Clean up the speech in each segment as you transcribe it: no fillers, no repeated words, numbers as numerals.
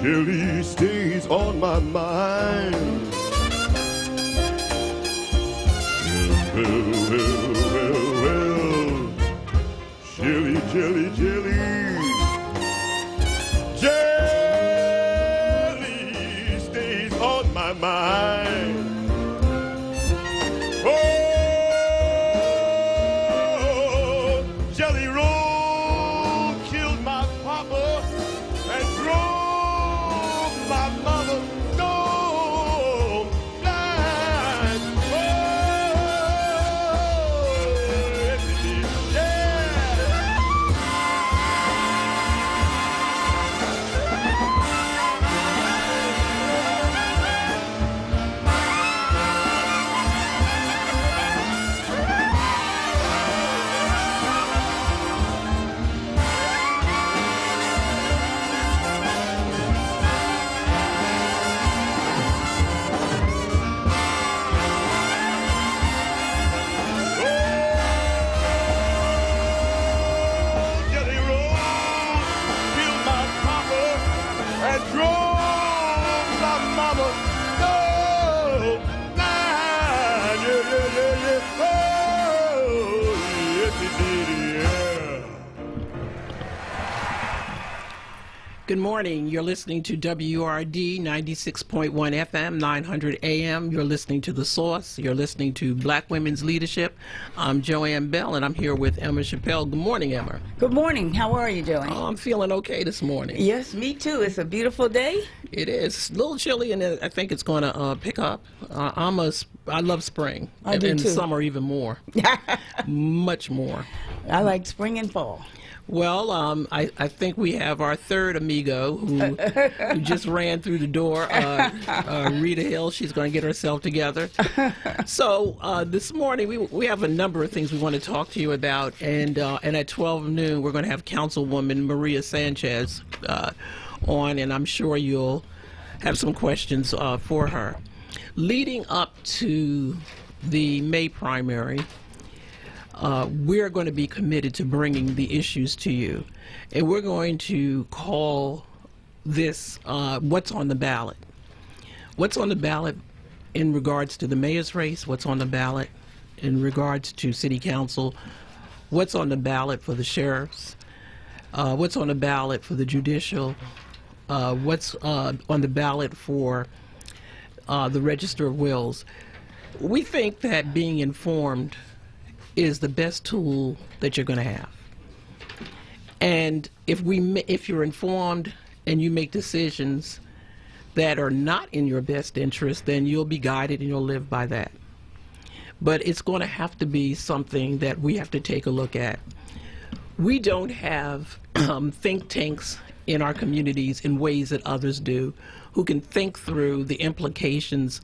Jelly stays on my mind. Well, jelly, jelly, jelly. Jelly stays on my mind. Oh, Jelly Roll killed my papa and drove my mother stone blind. Oh, yes, it did. Jelly Roll killed my papa and drove my mama stone blind. Yeah, yeah, yeah, yeah. Oh, yes, it did, yeah. Good morning. You're listening to WRD 96.1 FM, 900 AM. You're listening to The Source. You're listening to Black Women's Leadership. I'm Joanne Bell, and I'm here with Emma Chappelle. Good morning, Emma. Good morning. How are you doing? Oh, I'm feeling okay this morning. Yes, me too. It's a beautiful day. It is a little chilly, and I think it's going to pick up. I love spring. I do and too. summer even more. Much more. I like spring and fall. Well, I think we have our third amigo who just ran through the door, Rita Hill. She's going to get herself together. So this morning we have a number of things we want to talk to you about, and at 12 noon we're going to have Councilwoman Maria Sanchez on, and I'm sure you'll have some questions for her. Leading up to the May primary, we're going to be committed to bringing the issues to you. And we're going to call this What's on the Ballot. What's on the ballot in regards to the mayor's race? What's on the ballot in regards to city council? What's on the ballot for the sheriffs? What's on the ballot for the judicial? What's on the ballot for the Register of Wills? We think that being informed is the best tool that you're going to have. And if you're informed and you make decisions that are not in your best interest, then you'll be guided and you'll live by that. But it's going to have to be something that we have to take a look at. We don't have think tanks in our communities in ways that others do, who can think through the implications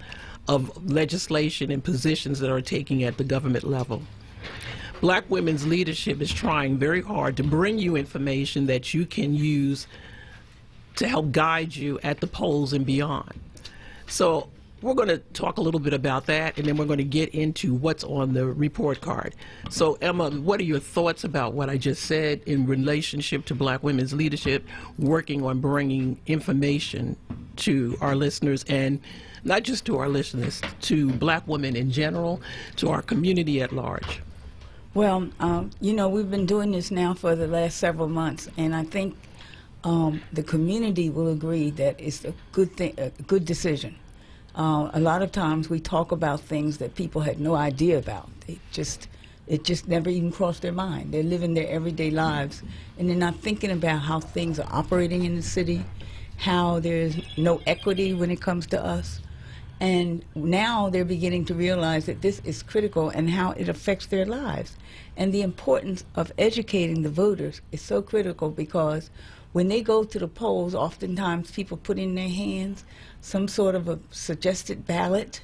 of legislation and positions that are taken at the government level. Black Women's Leadership is trying very hard to bring you information that you can use to help guide you at the polls and beyond. So we're going to talk a little bit about that, and then we're going to get into what's on the report card. So Emma, what are your thoughts about what I just said in relationship to Black Women's Leadership, working on bringing information to our listeners, and not just to our listeners, to Black women in general, to our community at large? Well, you know, we've been doing this now for the last several months, and I think the community will agree that it's a good thing, a good decision. A lot of times we talk about things that people had no idea about. It just never even crossed their mind. They're living their everyday lives, and they're not thinking about how things are operating in the city, how there's no equity when it comes to us. And now they're beginning to realize that this is critical and how it affects their lives. And the importance of educating the voters is so critical, because when they go to the polls, oftentimes people put in their hands some sort of a suggested ballot.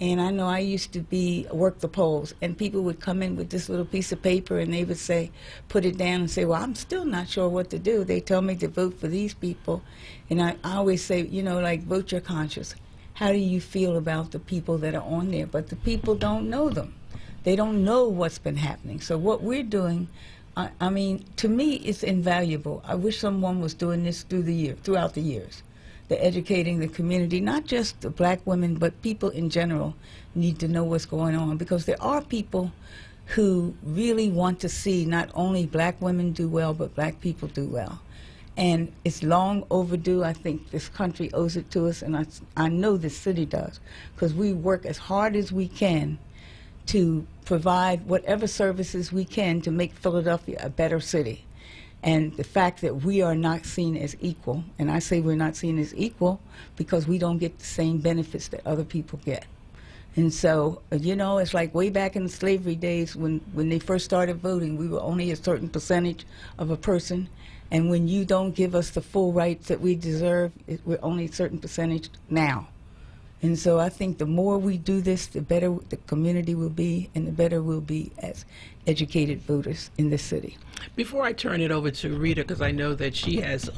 And I know I used to work the polls, and people would come in with this little piece of paper and they would say, put it down and say, well, I'm still not sure what to do. They tell me to vote for these people. And I always say, you know, like, vote your conscience. How do you feel about the people that are on there? But the people don't know them. They don't know what's been happening. So what we're doing, I mean, to me, it's invaluable. I wish someone was doing this throughout the years. the educating the community, not just the black women, but people in general need to know what's going on, because there are people who really want to see not only black women do well, but black people do well. And it's long overdue. I think this country owes it to us, and I know this city does, because we work as hard as we can to provide whatever services we can to make Philadelphia a better city. And the fact that we are not seen as equal, and I say we're not seen as equal because we don't get the same benefits that other people get. And so, you know, it's like way back in the slavery days when they first started voting, we were only a certain percentage of a person. And when you don't give us the full rights that we deserve, we're only a certain percentage now. And so I think the more we do this, the better the community will be, and the better we'll be as educated voters in this city. Before I turn it over to Rita, because I know that she has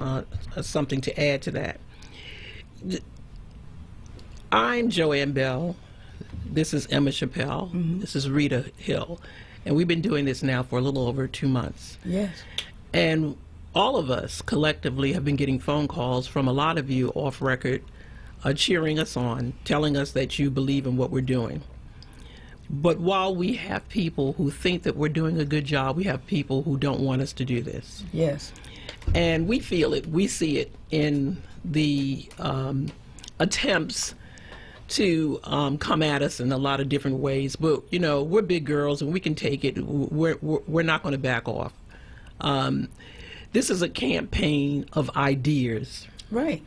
something to add to that. I'm Joanne Bell. This is Emma Chappelle. This is Rita Hill. And we've been doing this now for a little over 2 months. Yes. And all of us collectively have been getting phone calls from a lot of you off record, cheering us on, telling us that you believe in what we're doing. But while we have people who think that we're doing a good job, we have people who don't want us to do this. Yes. And we feel it, we see it in the attempts to come at us in a lot of different ways. But, you know, we're big girls and we can take it. We're not going to back off. This is a campaign of ideas. Right.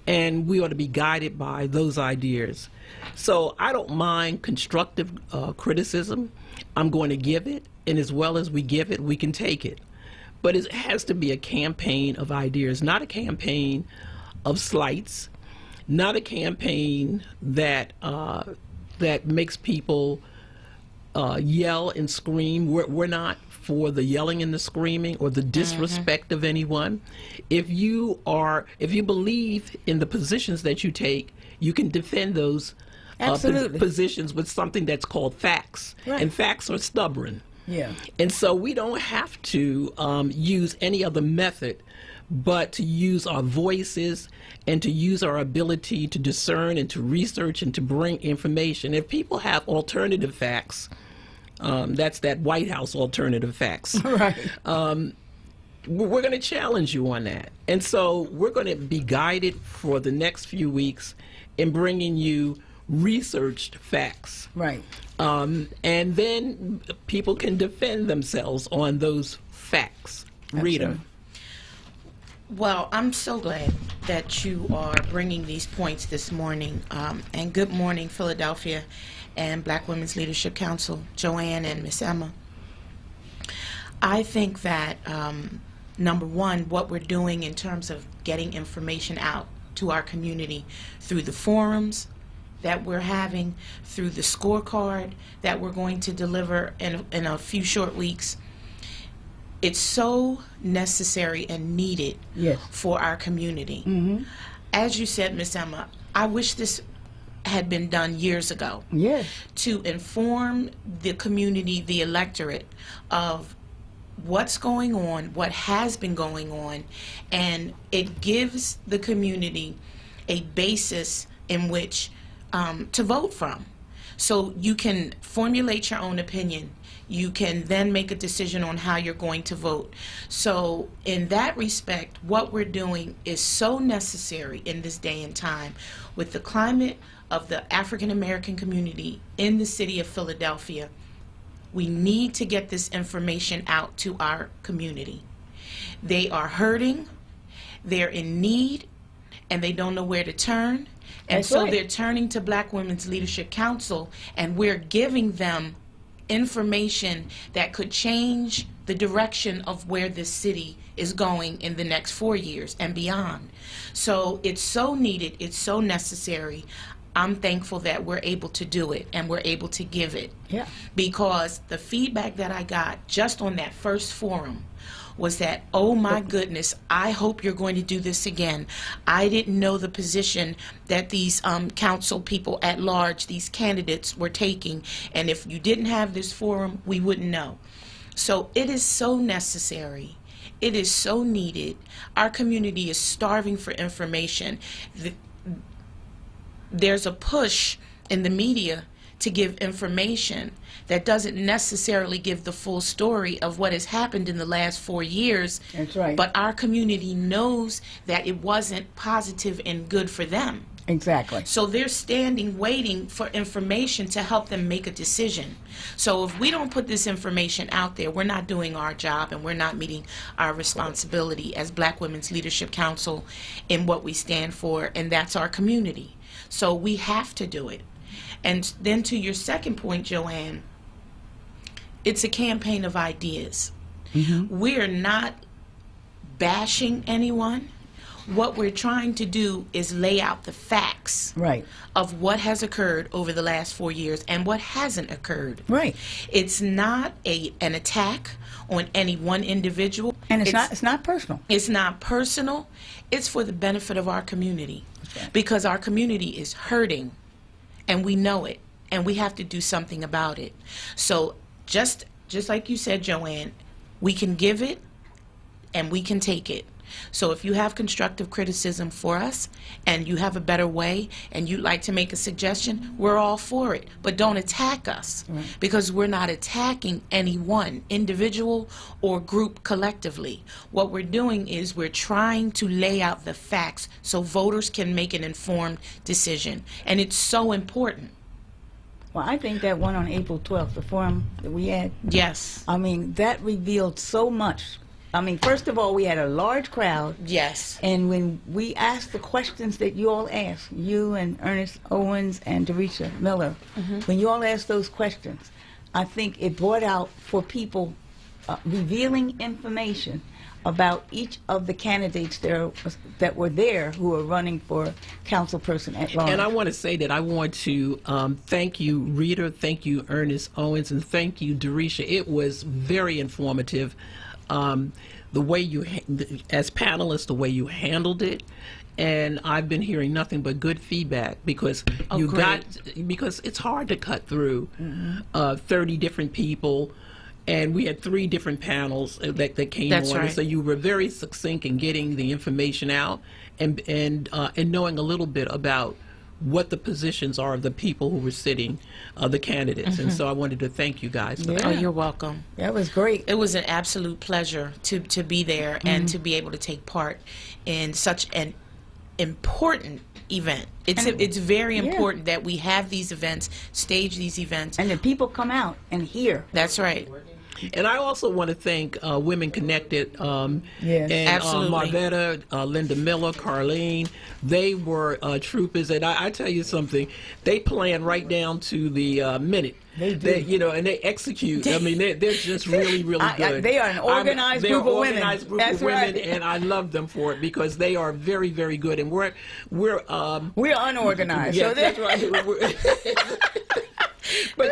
And we ought to be guided by those ideas. So I don't mind constructive criticism. I'm going to give it, and as well as we give it, we can take it. But it has to be a campaign of ideas, not a campaign of slights, not a campaign that that makes people yell and scream. We're not for the yelling and the screaming or the disrespect of anyone. If you believe in the positions that you take, you can defend those positions with something that's called facts. Right. And facts are stubborn. Yeah. And so we don't have to use any other method but to use our voices and to use our ability to discern and to research and to bring information. If people have alternative facts, that's that White House alternative facts. Right. We're going to challenge you on that. And so we're going to be guided for the next few weeks in bringing you researched facts. Right. And then people can defend themselves on those facts. Rita. Absolutely. Well, I'm so glad that you are bringing these points this morning. And good morning, Philadelphia and Black Women's Leadership Council, Joanne and Miss Emma. I think that, number one, what we're doing in terms of getting information out to our community through the forums that we're having, through the scorecard that we're going to deliver in a few short weeks, it's so necessary and needed for our community. As you said, Miss Emma, I wish this had been done years ago. Yes. To inform the community, the electorate, of what's going on, what has been going on, and it gives the community a basis in which to vote from. So you can formulate your own opinion. You can then make a decision on how you're going to vote. So in that respect, what we're doing is so necessary in this day and time with the climate of the African American community in the city of Philadelphia. We need to get this information out to our community. They are hurting, they're in need, and they don't know where to turn. And That's so right. they're turning to Black Women's Leadership Council, and we're giving them information that could change the direction of where this city is going in the next 4 years and beyond. So it's so needed, it's so necessary. I'm thankful that we're able to do it and we're able to give it. Yeah. Because the feedback that I got just on that first forum was that, oh my goodness, I hope you're going to do this again. I didn't know the position that these council people at large, these candidates, were taking. And if you didn't have this forum, we wouldn't know. So it is so necessary. It is so needed. Our community is starving for information. There's a push in the media to give information that doesn't necessarily give the full story of what has happened in the last 4 years. That's right. But our community knows that it wasn't positive and good for them. Exactly. So they're standing waiting for information to help them make a decision. So if we don't put this information out there, we're not doing our job and we're not meeting our responsibility as Black Women's Leadership Council in what we stand for, and that's our community. So we have to do it. And then to your second point, Joanne, it's a campaign of ideas. We're not bashing anyone. What we're trying to do is lay out the facts of what has occurred over the last 4 years and what hasn't occurred. Right. It's not an attack on any one individual. And it's not personal. It's not personal. It's for the benefit of our community. Okay. Because our community is hurting, and we know it, and we have to do something about it. So just like you said, Joanne, we can give it and we can take it. So if you have constructive criticism for us and you have a better way and you'd like to make a suggestion, we're all for it. But don't attack us, because we're not attacking any one individual or group collectively. What we're doing is we're trying to lay out the facts so voters can make an informed decision. And it's so important. Well, I think that one on April 12th, the forum that we had, Yes. I mean, that revealed so much. I mean, first of all, we had a large crowd. Yes. And when we asked the questions that you all asked, you and Ernest Owens and Derecha Miller, when you all asked those questions, I think it brought out for people revealing information about each of the candidates that were there who were running for councilperson at large. And I want to say that I want to thank you, Rita, thank you, Ernest Owens, and thank you, Derecha. It was very informative. The way you, as panelists, the way you handled it, and I've been hearing nothing but good feedback, because because it's hard to cut through 30 different people, and we had 3 different panels that came on. Right. So you were very succinct in getting the information out and knowing a little bit about what the positions are of the people who were sitting, the candidates. And so I wanted to thank you guys for that. Oh, you're welcome. That was great. It was an absolute pleasure to be there and to be able to take part in such an important event. It's very important that we have these events, stage these events. And that people come out and hear. That's right. And I also want to thank Women Connected and Absolutely. Marvetta, Linda Miller, Carlene. They were troopers, and I tell you something, they plan right down to the minute. They do. And they execute. I mean, they're just really, really good. They are an organized group of women. That's right. And I love them for it, because they are very, very good. And we're unorganized. Yeah, So that's right. But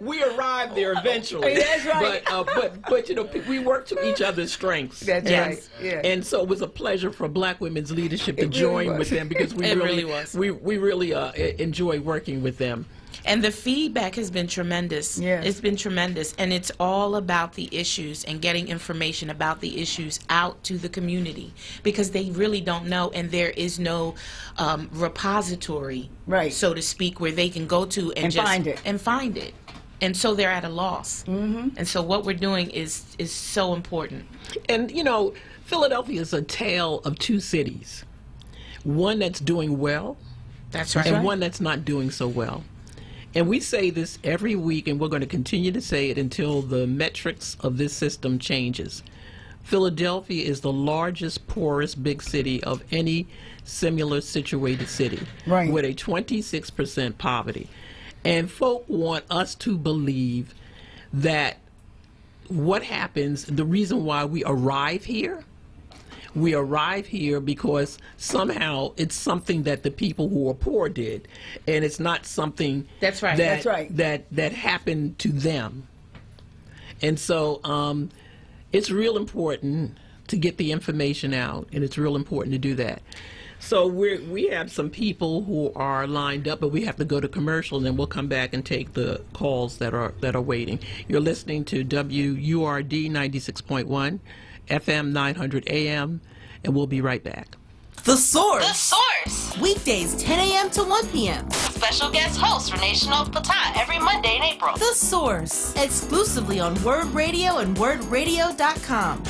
we arrived there eventually. That's right. But we work to each other's strengths. That's right. Yeah. And so it was a pleasure for Black Women's Leadership to join with them, because we really enjoy working with them. And the feedback has been tremendous. Yes. It's been tremendous. And it's all about the issues and getting information about the issues out to the community, because they really don't know, and there is no repository, so to speak, where they can go to and just find it. And so they're at a loss. And so what we're doing is so important. And, Philadelphia is a tale of 2 cities. One that's doing well. That's right. And one that's not doing so well. And we say this every week, and we're going to continue to say it until the metrics of this system changes. Philadelphia is the largest, poorest big city of any similar situated city, with a 26% poverty. And folk want us to believe that what happens, the reason why we arrive here because somehow it's something that the people who are poor did, and it's not something that happened to them. And so it's real important to get the information out, and it's real important to do that. So we have some people who are lined up, but we have to go to commercial, and then we'll come back and take the calls that are waiting. You're listening to WURD 96.1 FM 900 AM, and we'll be right back. The Source. The Source. Weekdays 10 a.m. to 1 p.m. Special guest host Renee Chanel Patin every Monday in April. The Source. Exclusively on Word Radio and WordRadio.com.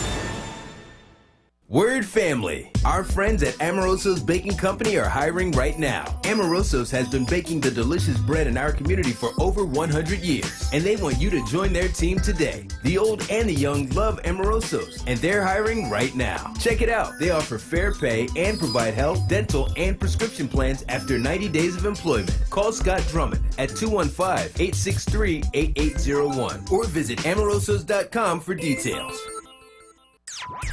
Word family, our friends at Amoroso's Baking Company are hiring right now. Amoroso's has been baking the delicious bread in our community for over 100 years, and they want you to join their team today. The old and the young love Amoroso's, and they're hiring right now. Check it out. They offer fair pay and provide health, dental, and prescription plans after 90 days of employment. Call Scott Drummond at 215-863-8801 or visit amorosos.com for details.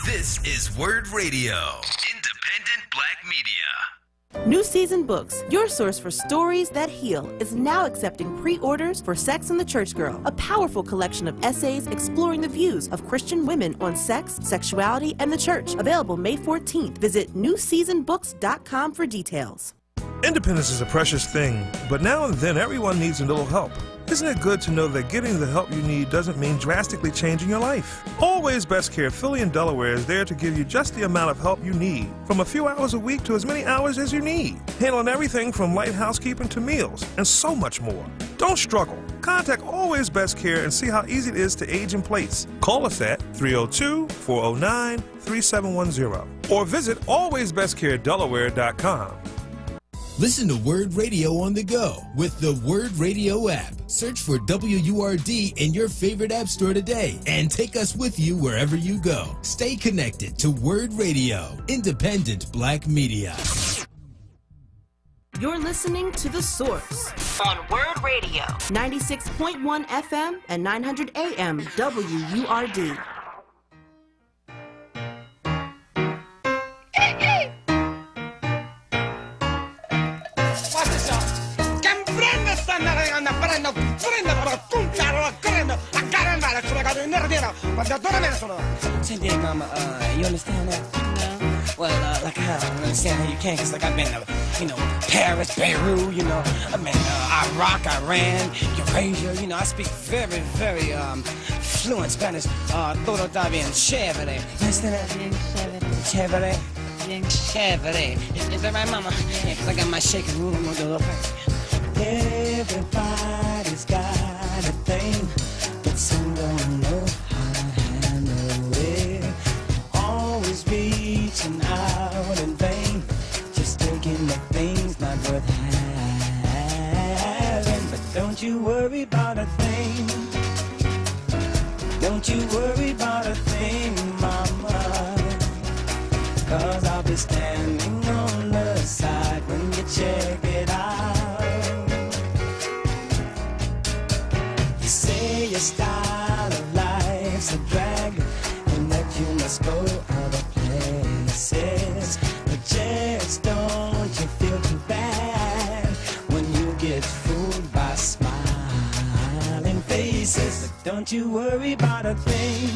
This is Word Radio, independent black media. New Season Books, your source for stories that heal, is now accepting pre-orders for Sex and the Church Girl, a powerful collection of essays exploring the views of Christian women on sex, sexuality, and the church. Available May 14th. Visit newseasonbooks.com for details. Independence is a precious thing, but now and then everyone needs a little help. Isn't it good to know that getting the help you need doesn't mean drastically changing your life? Always Best Care Philly in Delaware is there to give you just the amount of help you need, from a few hours a week to as many hours as you need, handling everything from light housekeeping to meals, and so much more. Don't struggle. Contact Always Best Care and see how easy it is to age in place. Call us at 302-409-3710 or visit alwaysbestcaredelaware.com. Listen to Word Radio on the go with the Word Radio app. Search for WURD in your favorite app store today and take us with you wherever you go. Stay connected to Word Radio, independent black media. You're listening to The Source On Word Radio. 96.1 FM and 900 AM WURD. Senti, Mama, you understand that? No. Well, like I don't understand how you can, because like I've been to, Paris, Beirut, I've been Iraq, Iran, Eurasia, I speak very, very fluent Spanish. Todo está bien chévere. You understand that? Chévere. Chévere. Is that right, Mama? Yeah, because I got my shaking room. I'm going to do a little thing. Everybody's got a thing, but some don't know how to handle it. Always reaching out in vain, just thinking that things not worth having. But don't you worry about a thing. Don't you worry about a thing, Mama. 'Cause I'll be standing on the side when you check it out. Your style of life's a drag, and that you must go other places. But just don't you feel too bad when you get fooled by smiling faces. But don't you worry about a thing.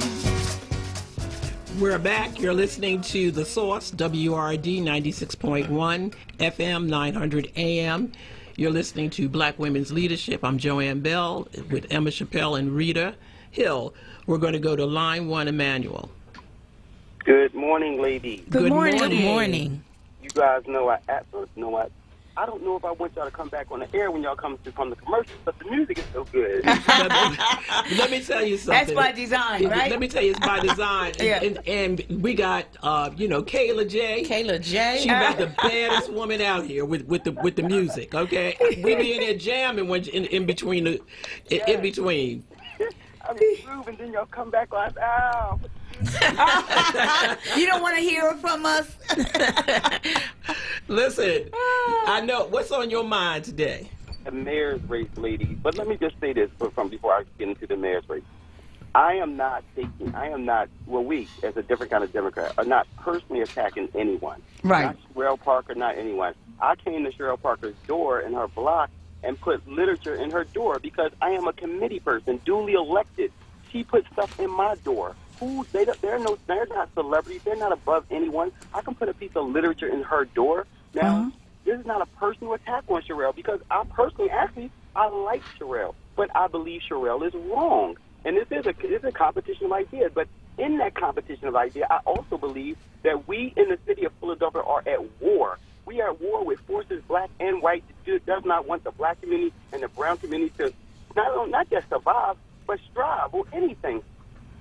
We're back. You're listening to The Source, WRD 96.1 FM 900 AM. You're listening to Black Women's Leadership. I'm Joanne Bell with Emma Chappelle and Rita Hill. We're going to go to line 1, Emmanuel. Good morning, ladies. Good morning. Good morning. You guys know I don't know if I want y'all to come back on the air when y'all come from the commercials, but the music is so good. Let me tell you something. That's by design, right? Let me tell you, it's by design. Yeah. And we got, Kayla J. She's about the baddest woman out here with the music. Okay, we be in there jamming in between. In between. I mean, groove, and then y'all come back like, ow. You don't want to hear it from us? Listen, I know. What's on your mind today? The mayor's race, ladies. But let me just say this before I get into the mayor's race. We, as a different kind of Democrat, are not personally attacking anyone. Right. Not Cheryl Parker, not anyone. I came to Cheryl Parker's door in her block and put literature in her door because I am a committee person, duly elected. She put stuff in my door. They're not celebrities. They're not above anyone. I can put a piece of literature in her door. Now, this is not a personal attack on Sherelle because I personally, I like Sherelle, but I believe Sherelle is wrong. And this is a competition of ideas. But in that competition of ideas, I also believe that we in the city of Philadelphia are at war. We are at war with forces, black and white, that does not want the black community and the brown community to not just survive, but strive or anything.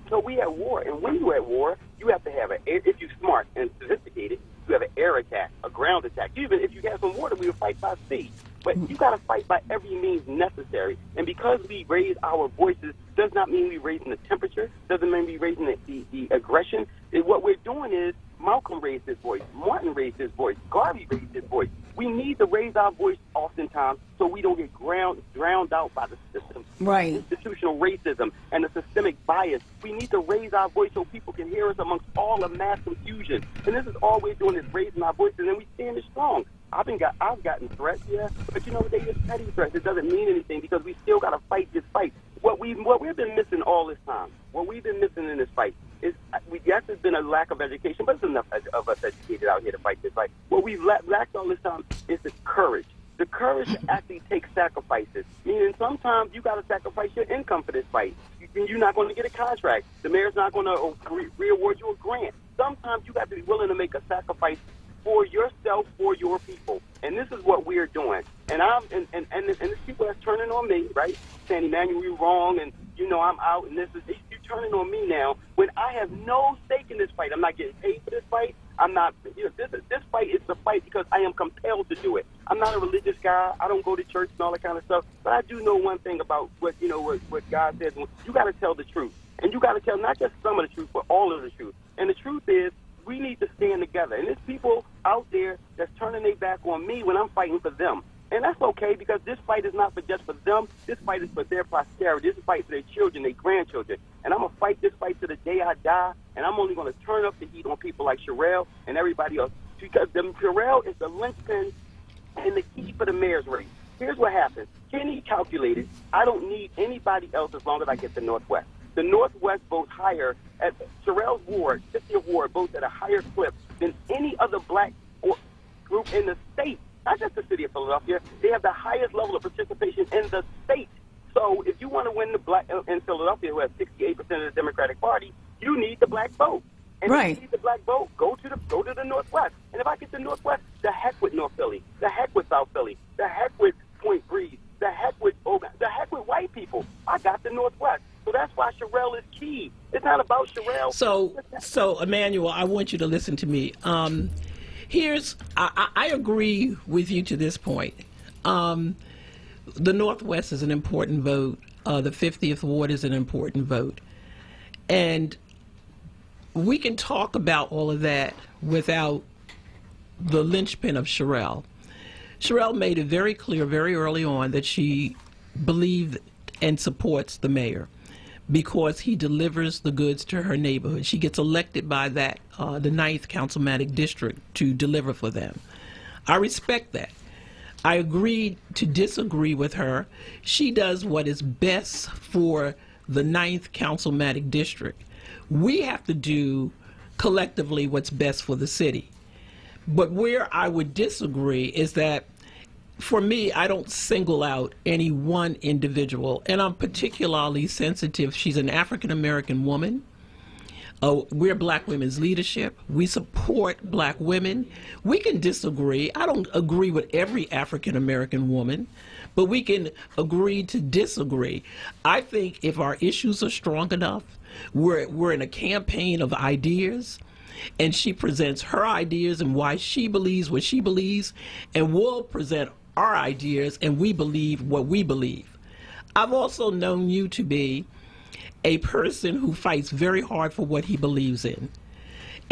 So we at war, and when you're at war, you have to have if you're smart and sophisticated, you have an air attack, a ground attack. Even if you have some water, we would fight by sea. But you got to fight by every means necessary. And because we raise our voices does not mean we're raising the temperature, doesn't mean we're raising the aggression. What we're doing is Malcolm raised his voice, Martin raised his voice, Garvey raised his voice. We need to raise our voice oftentimes so we don't get drowned out by the system. Right. Institutional racism and the systemic bias. We need to raise our voice so people can hear us amongst all the mass confusion. And this is all we're doing is raising our voice, and then we stand strong. I've gotten threats, yeah, but you know, they just petty threats. It doesn't mean anything because we still got to fight this fight. What we've been missing all this time, what we've been missing in this fight is, yes, there's been a lack of education, but there's enough of us educated out here to fight this fight. What we've lacked all this time is the courage to actually take sacrifices. Meaning sometimes you got to sacrifice your income for this fight. You're not going to get a contract. The mayor's not going to re-award you a grant. Sometimes you got to be willing to make a sacrifice for yourself, for your people. And this is what we're doing. And there's people that's turning on me, right? Saying, Emmanuel, you're wrong, and you know I'm out, and you're turning on me now when I have no stake in this fight. I'm not getting paid for this fight. I'm not, this fight is the fight because I am compelled to do it. I'm not a religious guy. I don't go to church and all that kind of stuff. But I do know one thing about what God says. You got to tell the truth. And you got to tell not just some of the truth, but all of the truth. And the truth is, we need to stand together. And there's people out there that's turning their back on me when I'm fighting for them. And that's okay because this fight is not just for them. This fight is for their posterity. This is a fight for their children, their grandchildren. And I'm going to fight this fight to the day I die. And I'm only going to turn up the heat on people like Sherelle and everybody else because Sherelle is the linchpin and the key for the mayor's race. Here's what happened. Kenny calculated, I don't need anybody else as long as I get the Northwest. The Northwest votes higher at Sherelle's ward, 50th ward, votes at a higher clip than any other black group in the state, not just the city of Philadelphia. They have the highest level of participation in the state. So if you want to win the black in Philadelphia, who has 68% of the Democratic Party, you need the black vote. And if you need the black vote, go to the Northwest. And if I get the Northwest, the heck with North Philly, the heck with South Philly, the heck with Point Breeze, the heck with white people. I got the Northwest. So that's why Sherelle is key. It's not about Sherelle. So Emmanuel, I want you to listen to me. I agree with you to this point. The Northwest is an important vote. The 50th ward is an important vote. And we can talk about all of that without the linchpin of Sherelle. Sherelle made it very clear very early on that she believed and supports the mayor because he delivers the goods to her neighborhood. She gets elected by the 9th Councilmanic District to deliver for them. I respect that. I agree to disagree with her. She does what is best for the 9th Councilmanic District. We have to do collectively what's best for the city. But where I would disagree is that, for me, I don't single out any one individual, and I'm particularly sensitive. She's an African-American woman. We're Black Women's Leadership. We support Black women. We can disagree. I don't agree with every African-American woman, but we can agree to disagree. I think if our issues are strong enough, we're in a campaign of ideas, and she presents her ideas and why she believes what she believes, and we'll present our ideas and we believe what we believe. I've also known you to be a person who fights very hard for what he believes in.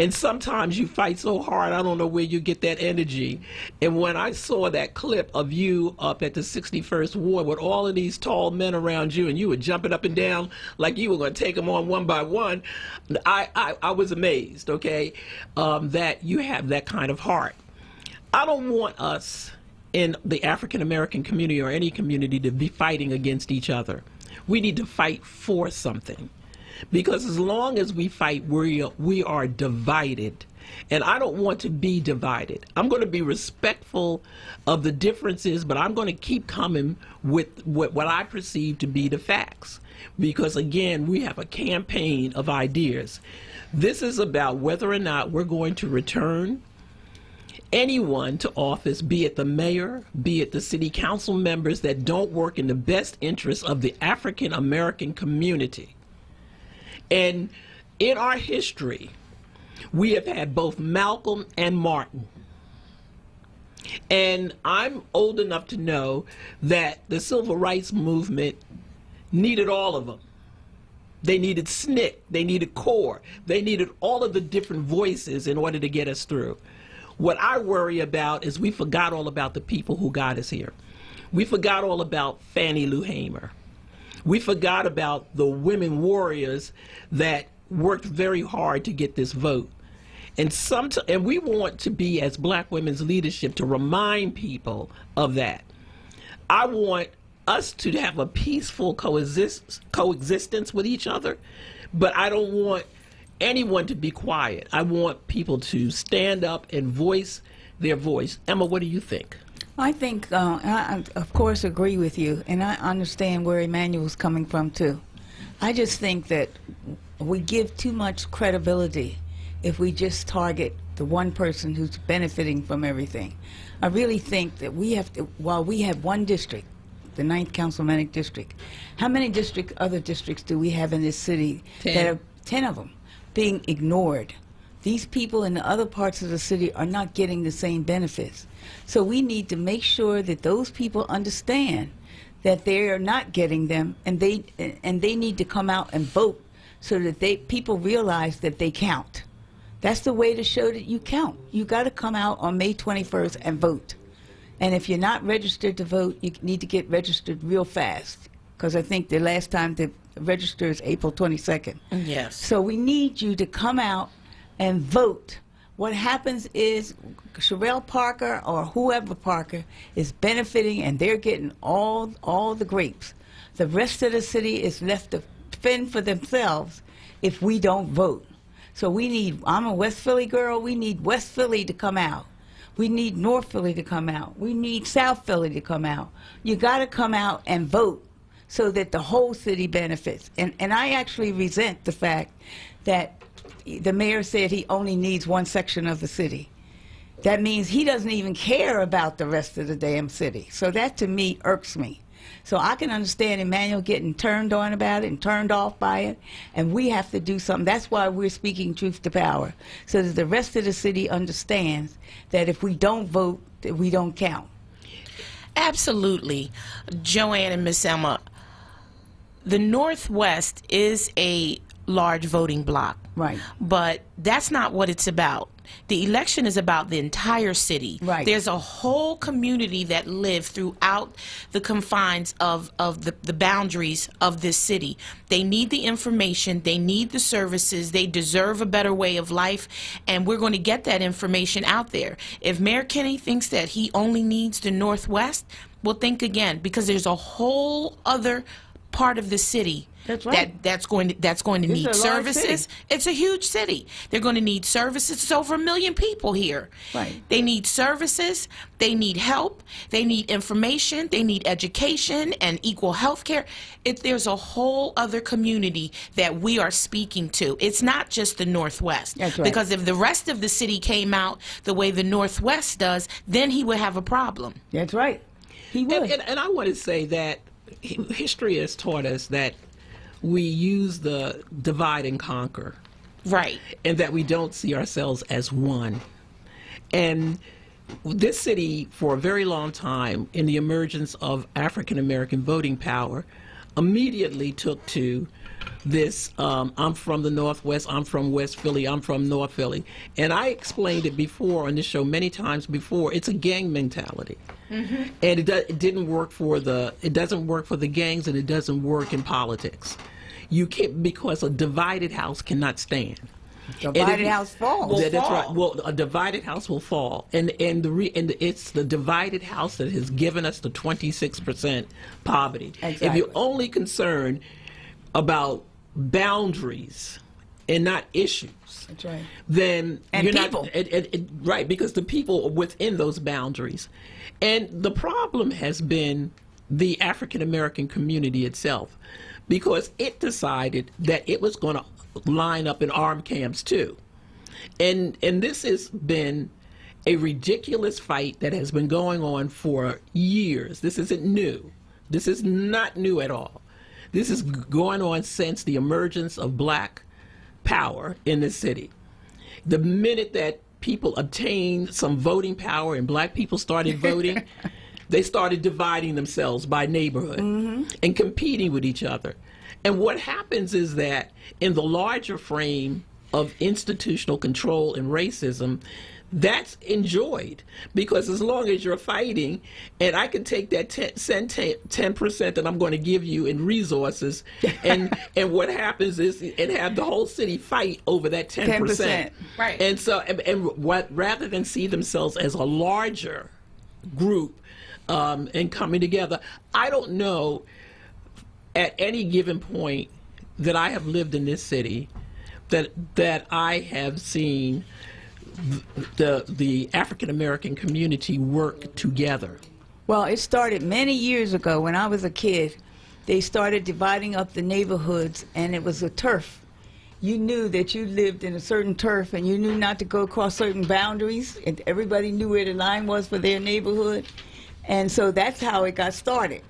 And sometimes you fight so hard, I don't know where you get that energy. And when I saw that clip of you up at the 61st Ward with all of these tall men around you and you were jumping up and down like you were going to take them on one by one, I was amazed, okay, that you have that kind of heart. I don't want us in the African-American community or any community to be fighting against each other. We need to fight for something. Because as long as we fight, we are divided. And I don't want to be divided. I'm going to be respectful of the differences, but I'm going to keep coming with what I perceive to be the facts. Because, again, we have a campaign of ideas. This is about whether or not we're going to return anyone to office, be it the mayor, be it the city council members, that don't work in the best interests of the African American community. And in our history, we have had both Malcolm and Martin. And I'm old enough to know that the civil rights movement needed all of them. They needed SNCC, they needed CORE, they needed all of the different voices in order to get us through. What I worry about is we forgot all about the people who got us here. We forgot all about Fannie Lou Hamer. We forgot about the women warriors that worked very hard to get this vote. And we want to be, as Black women's leadership, to remind people of that. I want us to have a peaceful coexistence with each other, but I don't want anyone to be quiet. I want people to stand up and voice their voice. Emma, what do you think? I think, I of course agree with you, and I understand where Emmanuel's coming from too. I just think that we give too much credibility if we just target the one person who's benefiting from everything. I really think that we have to, while we have one district, the 9th Councilmanic District, how many other districts do we have in this city? 10. That are 10 of them being ignored. These people in the other parts of the city are not getting the same benefits. So we need to make sure that those people understand that they are not getting them, and they need to come out and vote so that people realize that they count. That's the way to show that you count. You got to come out on May 21st and vote. And if you're not registered to vote, you need to get registered real fast, because I think the last time to register is April 22nd. Yes. So we need you to come out and vote. What happens is Sherelle Parker or whoever Parker is benefiting, and they're getting all the grapes. The rest of the city is left to fend for themselves if we don't vote. So we need, I'm a West Philly girl, we need West Philly to come out. We need North Philly to come out. We need South Philly to come out. You got to come out and vote so that the whole city benefits. And I actually resent the fact that the mayor said he only needs one section of the city. That means he doesn't even care about the rest of the damn city. So that, to me, irks me. So I can understand Emmanuel getting turned on about it and turned off by it, and we have to do something. That's why we're speaking truth to power, so that the rest of the city understands that if we don't vote, that we don't count. Absolutely. Joanne and Miss Emma, the Northwest is a large voting block. Right. But that's not what it's about. The election is about the entire city. Right. There's a whole community that live throughout the confines of the boundaries of this city. They need the information. They need the services. They deserve a better way of life, and we're going to get that information out there. If Mayor Kenny thinks that he only needs the Northwest, well, think again, because there's a whole other part of the city That's right. that's going to need services. It's a huge city. They're going to need services. It's over 1 million people here. Right. They need services. They need help. They need information. They need education and equal health care. There's a whole other community that we are speaking to. It's not just the Northwest. That's right. Because if the rest of the city came out the way the Northwest does, then he would have a problem. That's right. He would. And I want to say that history has taught us that we use the divide and conquer. Right. And that we don't see ourselves as one. And this city, for a very long time, in the emergence of African American voting power, immediately took to this, I'm from the Northwest, I'm from West Philly, I'm from North Philly. And I explained it before on this show many times before. It's a gang mentality. Mm-hmm. And it didn't work for it doesn't work for the gangs, and it doesn't work in politics. You can't, because a divided house cannot stand. Divided house falls. That's right. Well, a divided house will fall, and it's the divided house that has given us the 26% poverty. Exactly. If you're only concerned about boundaries and not issues, that's right, then and you're people. not right, because the people are within those boundaries. And the problem has been the African American community itself, because it decided that it was going to line up in armed camps too. And this has been a ridiculous fight that has been going on for years. This isn't new. This is not new at all. This is going on since the emergence of black power in this city. The minute that people obtained some voting power and black people started voting, they started dividing themselves by neighborhood and competing with each other. And what happens is that in the larger frame of institutional control and racism, that's enjoyed, because as long as you're fighting, and I can take that 10% that I'm going to give you in resources, and what happens is and have the whole city fight over that 10%. Right. And so, and what, rather than see themselves as a larger group and coming together, I don't know at any given point that I have lived in this city that I have seen the African American community work together. Well, it started many years ago when I was a kid. They started dividing up the neighborhoods, and it was a turf. You knew that you lived in a certain turf, and you knew not to go across certain boundaries, and everybody knew where the line was for their neighborhood. And so that's how it got started.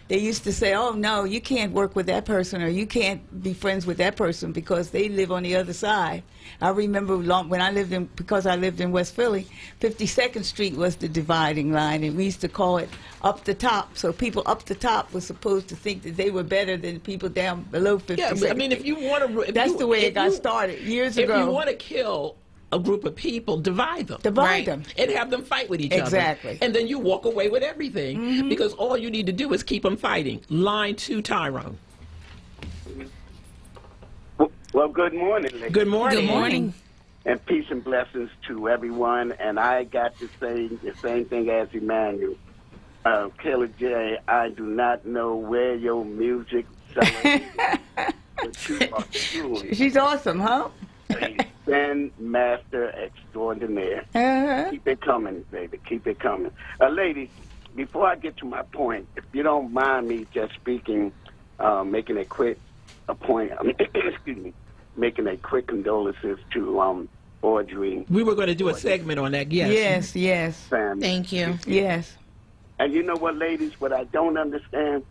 They used to say, oh, no, you can't work with that person, or you can't be friends with that person because they live on the other side. I remember when I lived in, because I lived in West Philly, 52nd Street was the dividing line, and we used to call it up the top. So people up the top were supposed to think that they were better than people down below 52nd Yeah, but, I mean, if you want to... That's the way it got started years ago. If you want to kill a group of people, divide them. Divide them. And have them fight with each other. Exactly. And then you walk away with everything, because all you need to do is keep them fighting. Line 2, Tyrone. Well, good morning, ladies. Good morning. Good morning. And peace and blessings to everyone. And I got to say the same thing as Emmanuel. Kayla J., I do not know where your music selling is, but you are truly She's awesome, huh? a Zen master extraordinaire. Keep it coming, baby. Keep it coming. Ladies, before I get to my point, if you don't mind me just speaking, making a quick excuse me, making a quick condolences to Audrey. We were going to do a segment on that, yes. Yes, yes. Family. Thank you. Yes. And you know what, ladies, what I don't understand,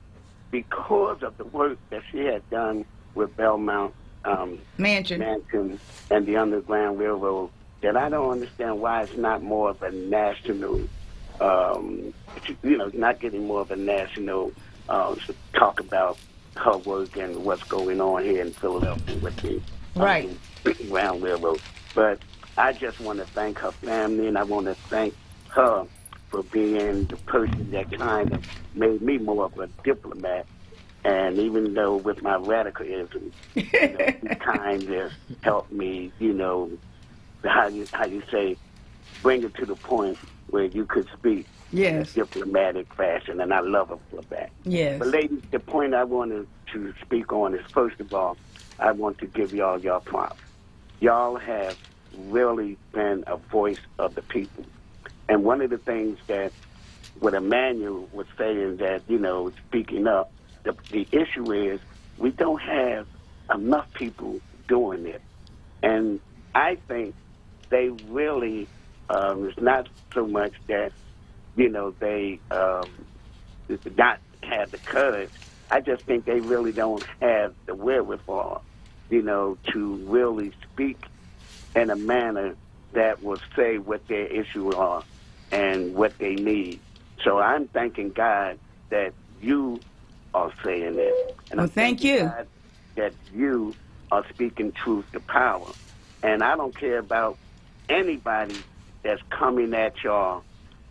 because of the work that she had done with Belmont Mansion and the Underground Railroad, that I don't understand why it's not more of a national, not getting more of a national talk about her work and what's going on here in Philadelphia with the Underground Railroad. But I just want to thank her family, and I want to thank her for being the person that kind of made me more of a diplomat. And even though with my radicalism, she kind of helped me, how you say, bring it to the point where you could speak in a diplomatic fashion, and I love her for that. Yes. But ladies, the point I wanted to speak on is, first of all, I want to give y'all props. Y'all have really been a voice of the people. And one of the things that what Emmanuel was saying that, speaking up, the issue is we don't have enough people doing it. And I think they really, it's not so much that, they not have the courage. I just think they really don't have the wherewithal, to really speak in a manner that will say what their issues are and what they need. So I'm thanking God that you are saying that. And well, thank you. God that you are speaking truth to power. And I don't care about anybody that's coming at y'all.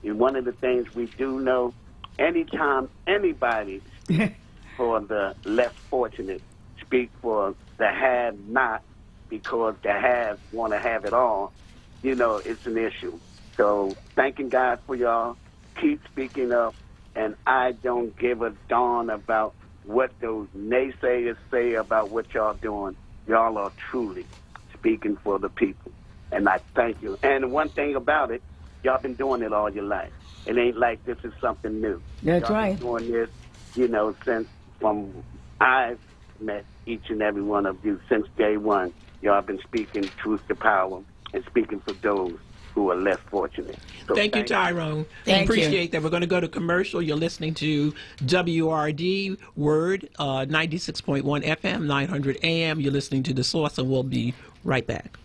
And one of the things we do know, anytime anybody speaks for the less fortunate, speak for the have-not, because the have want to have it all, it's an issue. So thanking God for y'all. Keep speaking up. And I don't give a darn about what those naysayers say about what y'all doing. Y'all are truly speaking for the people. And I thank you. And one thing about it, y'all been doing it all your life. It ain't like this is something new. That's y'all right. Been doing this, you know, since from I've met each and every one of you since day one. Y'all been speaking truth to power and speaking for those who are less fortunate. So thank you, Tyrone. Thank Appreciate you. that. We're going to go to commercial. You're listening to WRD Word 96.1 FM, 900 AM. You're listening to The Source, and we'll be right back.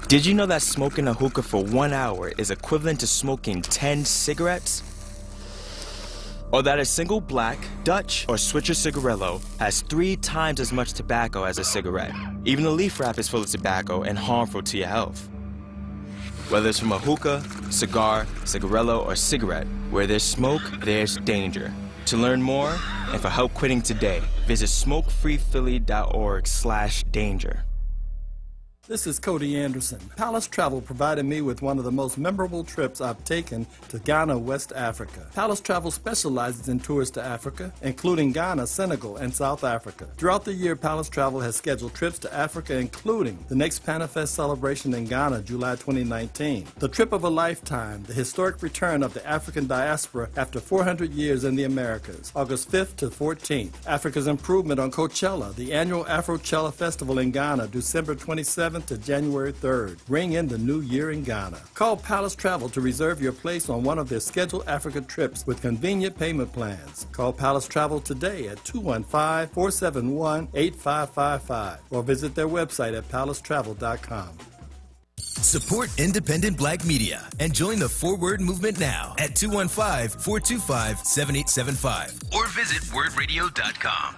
Did you know that smoking a hookah for 1 hour is equivalent to smoking 10 cigarettes? Or that a single black, Dutch, or Switcher cigarillo has 3 times as much tobacco as a cigarette. Even the leaf wrap is full of tobacco and harmful to your health. Whether it's from a hookah, cigar, cigarillo, or cigarette, where there's smoke, there's danger. To learn more and for help quitting today, visit smokefreephilly.org/danger. This is Cody Anderson. Palace Travel provided me with one of the most memorable trips I've taken to Ghana, West Africa. Palace Travel specializes in tours to Africa, including Ghana, Senegal, and South Africa. Throughout the year, Palace Travel has scheduled trips to Africa, including the next Panafest celebration in Ghana, July 2019. The trip of a lifetime, the historic return of the African diaspora after 400 years in the Americas, August 5th to 14th. Africa's improvement on Coachella, the annual Afrochella Festival in Ghana, December 27th to January 3rd. Ring in the new year in Ghana. Call Palace Travel to reserve your place on one of their scheduled Africa trips with convenient payment plans. Call Palace Travel today at 215-471-8555 or visit their website at palacetravel.com. Support independent black media and join the onWURD movement now at 215-425-7875 or visit wordradio.com.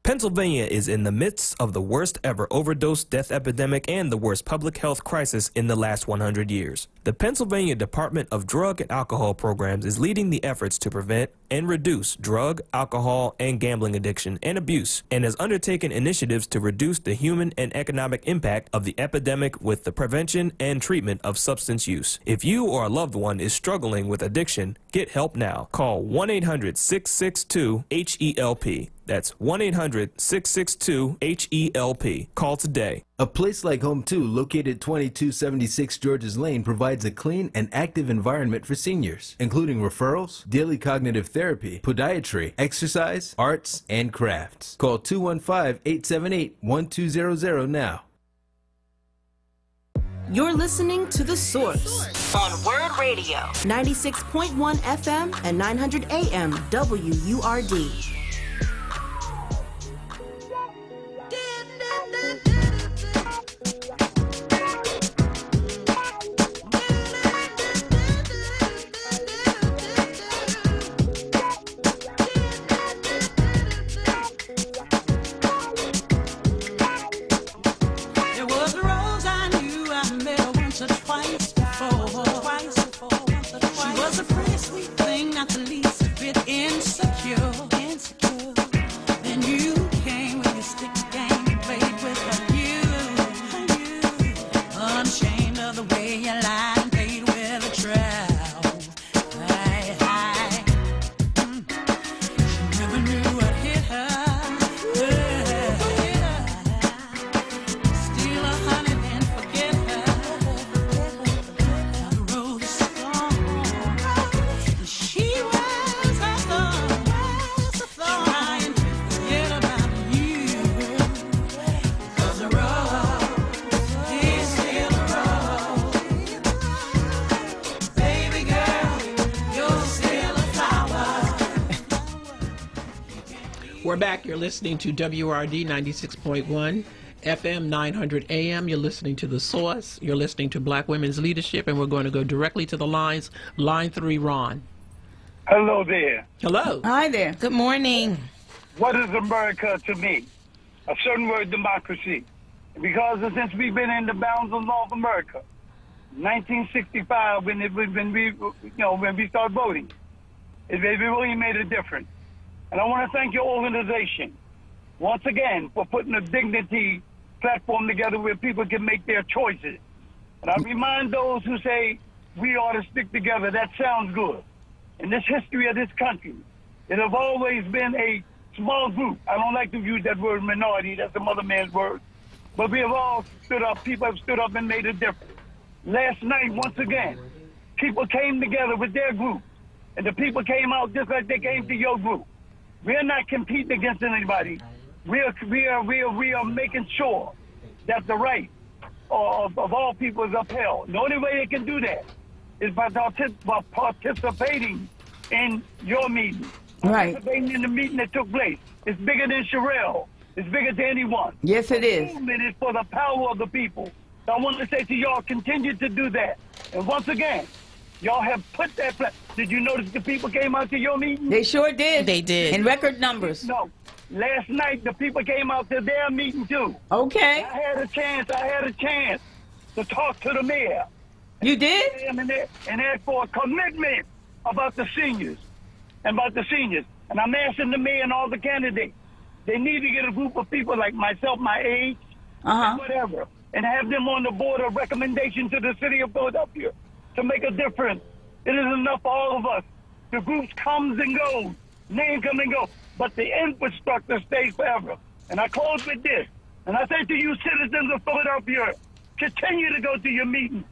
Pennsylvania is in the midst of the worst ever overdose death epidemic and the worst public health crisis in the last 100 years. The Pennsylvania Department of Drug and Alcohol Programs is leading the efforts to prevent and reduce drug, alcohol, and gambling addiction and abuse, and has undertaken initiatives to reduce the human and economic impact of the epidemic with the prevention and treatment of substance use. If you or a loved one is struggling with addiction, get help now. Call 1-800-662-HELP. That's 1-800-662-HELP. Call today. A place like home 2, located 2276 Georges Lane, provides a clean and active environment for seniors, including referrals, daily cognitive therapy, podiatry, exercise, arts, and crafts. Call 215-878-1200 now. You're listening to The Source on Word Radio, 96.1 FM and 900 AM WURD. We're back. You're listening to WRD 96.1 FM, 900 AM. You're listening to The Source. You're listening to Black Women's Leadership, and we're going to go directly to the lines. Line 3, Ron. Hello there. Hello. Hi there. Good morning. What is America to me? A certain word, democracy. Because since we've been in the bounds of North America, 1965, when we started voting, it really made a difference. And I want to thank your organization once again for putting a dignity platform together where people can make their choices. And I remind those who say we ought to stick together, that sounds good. In this history of this country, it has always been a small group. I don't like to use that word minority. That's the mother man's word. But we have all stood up. People have stood up and made a difference. Last night, once again, people came together with their group, and the people came out just like they came to your group. We are not competing against anybody. We are making sure that the right of all people is upheld. The only way they can do that is by participating in your meeting. Right. Participating in the meeting that took place. It's bigger than Sherelle. It's bigger than anyone. Yes, it is. The movement is for the power of the people. So I want to say to y'all, continue to do that. And once again, y'all have put that plan. Did you notice the people came out to your meeting? They sure did. They did. In record numbers. No. Last night, the people came out to their meeting, too. Okay. I had a chance to talk to the mayor. You did? And ask for a commitment about the seniors. And I'm asking the mayor and all the candidates, they need to get a group of people like myself, my age, and whatever, and have them on the board of recommendation to the city of Philadelphia to make a difference. It is enough for all of us. The groups comes and goes, names come and go, but the infrastructure stays forever. And I close with this, and I say to you citizens of Philadelphia, continue to go to your meetings.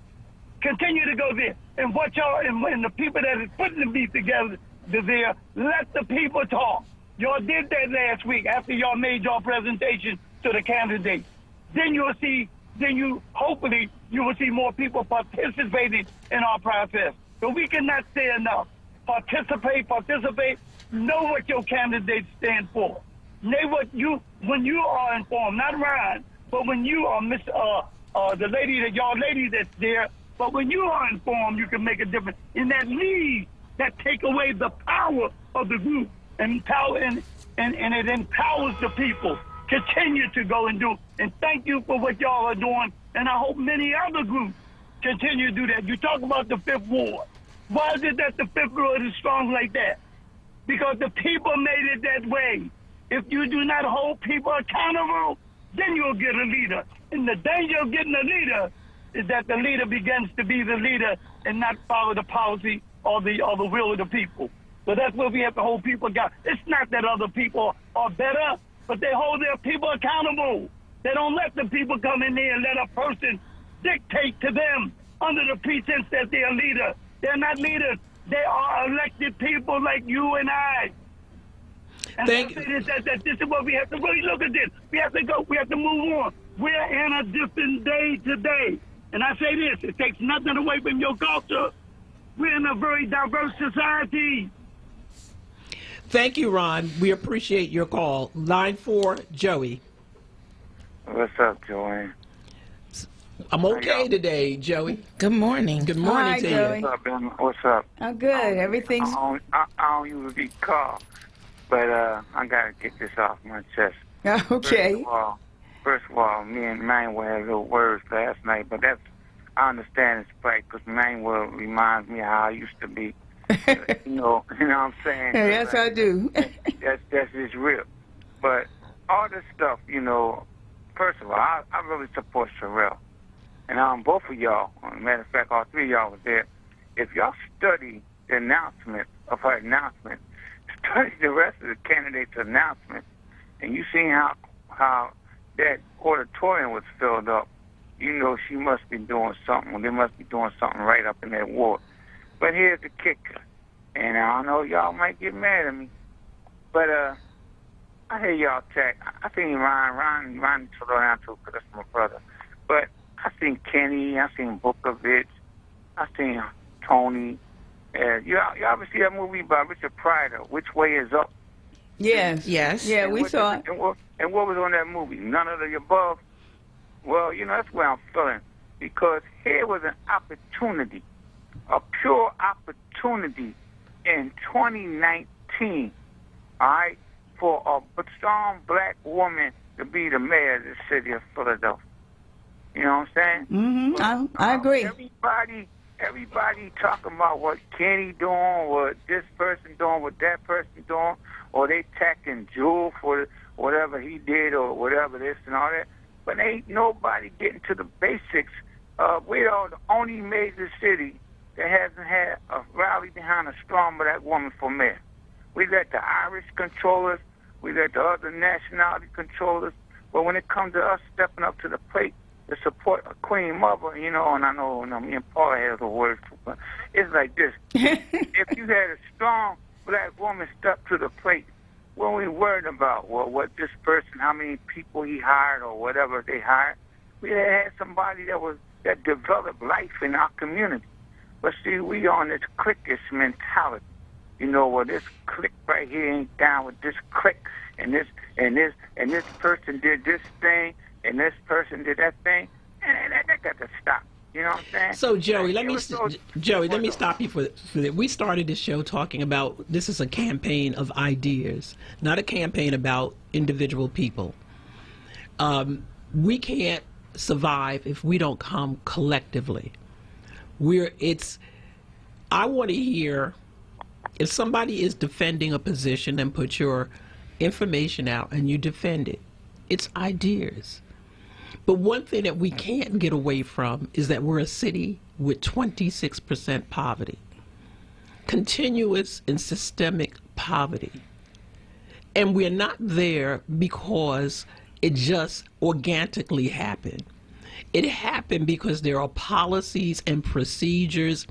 Continue to go there. And what y'all, and the people that is putting the meet together there, let the people talk. Y'all did that last week after y'all made your presentation to the candidates. Then hopefully you will see more people participating in our process. So we cannot say enough. Participate. Know what your candidates stand for. Know what when you are informed, not Ryan, but when you are the lady that's there, but when you are informed, you can make a difference. In that lead, that take away the power of the group and it empowers the people. Continue to go and do. And thank you for what y'all are doing. And I hope many other groups continue to do that. You talk about the Fifth Ward. Why is it that the Fifth Ward is strong like that? Because the people made it that way. If you do not hold people accountable, then you'll get a leader. And the danger of getting a leader is that the leader begins to be the leader and not follow the policy or the will of the people. So that's where we have to hold people accountable. It's not that other people are better, but they hold their people accountable. They don't let the people come in there and let a person dictate to them under the pretense that they're a leader. They're not leaders. They are elected people like you and I. And this is what we have to really look at this. We have to go. We have to move on. We're in a different day today. And I say this, it takes nothing away from your culture. We're in a very diverse society. Thank you, Ron. We appreciate your call. Line 4, Joey. What's up, Joanne? I'm okay today, Joey. Good morning. Good morning to Joey. you. What's up, Ben? What's up? Oh, good. Everything's... I don't usually be called, but I got to get this off my chest. Okay. First of all, me and Manuel had little words last night, but I understand it's right because Manuel reminds me how I used to be. you know what I'm saying? Yes, I do. that's just real. But all this stuff, first of all, I really support Sherelle. And both of y'all, as a matter of fact, all three of y'all was there. If y'all study the announcement of her announcement, study the rest of the candidates' announcements, and you seen how that auditorium was filled up, she must be doing something. They must be doing something right up in that ward. But here's the kicker, and I know y'all might get mad at me, but I hear y'all chat. I think Ron throw down too, because that's my brother. But I seen Kenny, I seen Bukovich, I seen Tony. You ever see that movie by Richard Pryor, Which Way Is Up? Yes. Yeah, we saw it. And what was on that movie? None of the above? Well, that's where I'm feeling. Because here was an opportunity, a pure opportunity in 2019, all right, for a strong black woman to be the mayor of the city of Philadelphia. You know what I'm saying? Mm-hmm. I agree. Everybody talking about what Kenny doing, what this person doing, what that person doing, or they attacking Jewel for whatever he did or whatever this and all that. But ain't nobody getting to the basics. We are the only major city that hasn't had a rally behind a strong black woman for mayor. We let the Irish controllers, we let the other nationality controllers, But when it comes to us stepping up to the plate to support a Queen Mother, you know, and I know me and Paula has a word for it, it's like this. If you had a strong black woman step to the plate, what we worried about? Well, what this person, how many people he hired or whatever they hired. We had somebody that developed life in our community. But see, we on this cliquish mentality. You know, well, this clique right here ain't down with this clique, and this person did this thing, and this person did that thing, and that got to stop. You know what I'm saying? So, Joey, let me stop you for that. We started this show talking about this is a campaign of ideas, not a campaign about individual people. We can't survive if we don't come collectively. I want to hear if somebody is defending a position and put your information out and you defend it. It's ideas. But one thing that we can't get away from is that we're a city with 26% poverty, continuous and systemic poverty. And we're not there because it just organically happened. It happened because there are policies and procedures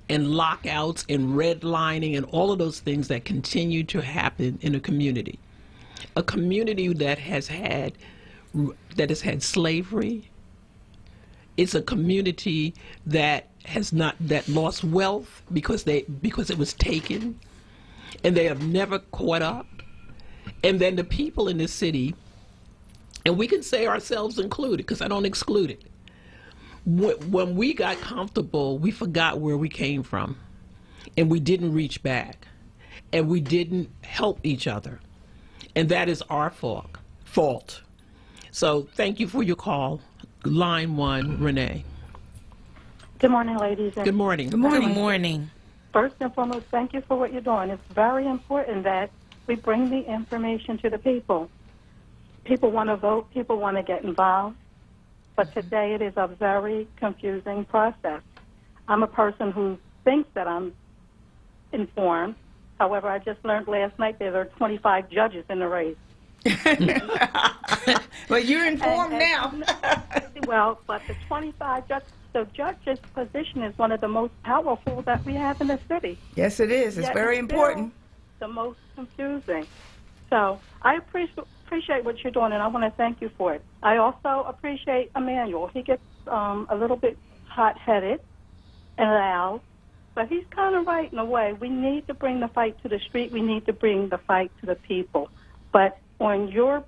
and lockouts and redlining and all of those things that continue to happen in a community. A community that has had slavery. It's a community that lost wealth because it was taken, and they have never caught up. And then the people in this city, and we can say ourselves included, because I don't exclude it. When we got comfortable, we forgot where we came from, and we didn't reach back, and we didn't help each other, and that is our fault. So thank you for your call. Line 1, Renee. Good morning, ladies. Good morning. Good morning. Good morning. First and foremost, thank you for what you're doing. It's very important that we bring the information to the people. People want to vote. People want to get involved. But today it is a very confusing process. I'm a person who thinks that I'm informed. However, I just learned last night there are 25 judges in the race. Well, you're informed now. Well, but the 25 judges, the judge's position is one of the most powerful that we have in the city. Yes, it is. It's very important. The most confusing. So I appreciate what you're doing, and I want to thank you for it. I also appreciate Emmanuel. He gets a little bit hot-headed and loud, but he's kind of right in a way. We need to bring the fight to the street. We need to bring the fight to the people. But on your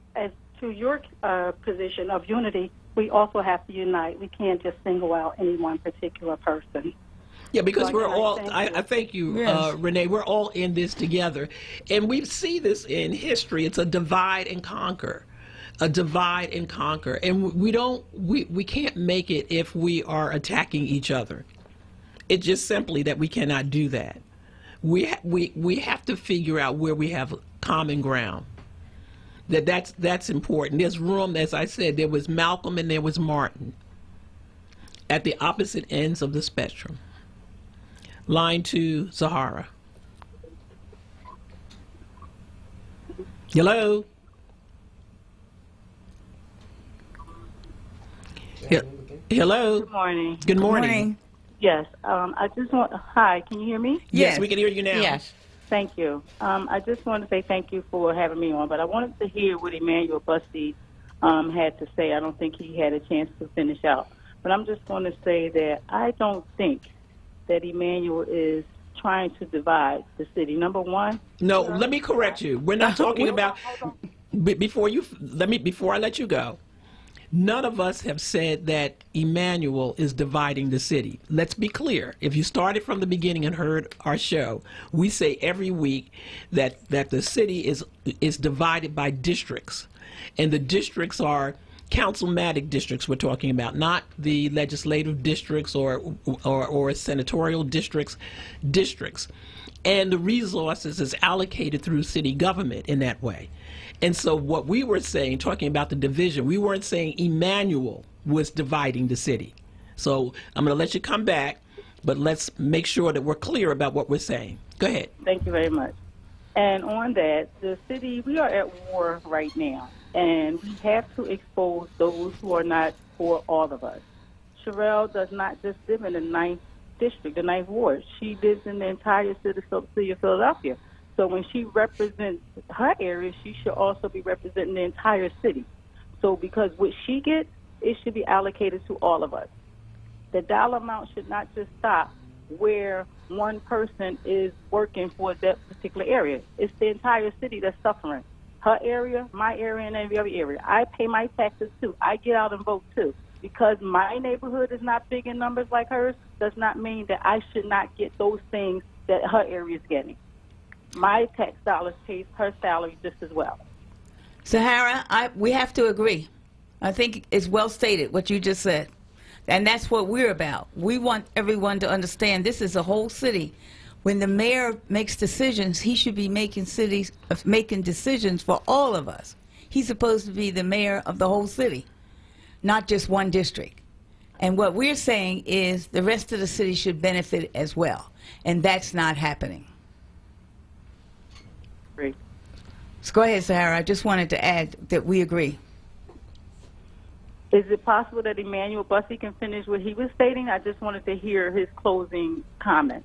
position of unity, we also have to unite. We can't just single out any one particular person. Yeah, because we're all, I thank you, Yes. Renee, we're all in this together. And we see this in history. It's a divide and conquer. A divide and conquer. And we can't make it if we are attacking each other. It's just simply that we cannot do that. We have to figure out where we have common ground. That's important. There's room, as I said, there was Malcolm and there was Martin at the opposite ends of the spectrum. Line 2, Zahara. Hello? Hello? Good morning. Good morning. Yes, I just want, hi, can you hear me? Yes, we can hear you now. Yes. Thank you. I just want to say thank you for having me on, but I wanted to hear what Emmanuel Busty had to say. I don't think he had a chance to finish out. But I'm just going to say that I don't think that Emmanuel is trying to divide the city. Number one. No, let me correct you. We're not talking about, before I let you go, none of us have said that Emmanuel is dividing the city. Let's be clear. If you started from the beginning and heard our show, we say every week that the city is divided by districts. And the districts are councilmatic districts we're talking about, not the legislative districts or senatorial districts. And the resources is allocated through city government in that way. And so what we were saying, talking about the division, we weren't saying Emmanuel was dividing the city. So I'm going to let you come back, but let's make sure that we're clear about what we're saying. Go ahead. Thank you very much. And on that, the city, we are at war right now. and we have to expose those who are not for all of us. Sherelle does not just live in the 9th district, the 9th ward. She lives in the entire city of Philadelphia. So when she represents her area, she should also be representing the entire city. So because what she gets, it should be allocated to all of us. The dollar amount should not just stop where one person is working for that particular area. It's the entire city that's suffering. Her area, my area, and every other area. I pay my taxes too. I get out and vote too. Because my neighborhood is not big in numbers like hers does not mean that I should not get those things that her area is getting. My tax dollars pays her salary just as well. Sahara, we have to agree. I think it's well stated what you just said. And that's what we're about. We want everyone to understand this is a whole city. When the mayor makes decisions, he should be making decisions for all of us. He's supposed to be the mayor of the whole city, not just one district. And what we're saying is the rest of the city should benefit as well. And that's not happening. Great. So go ahead, Sahara. I just wanted to add that we agree. Is it possible that Emmanuel Bussey can finish what he was stating? I just wanted to hear his closing comment.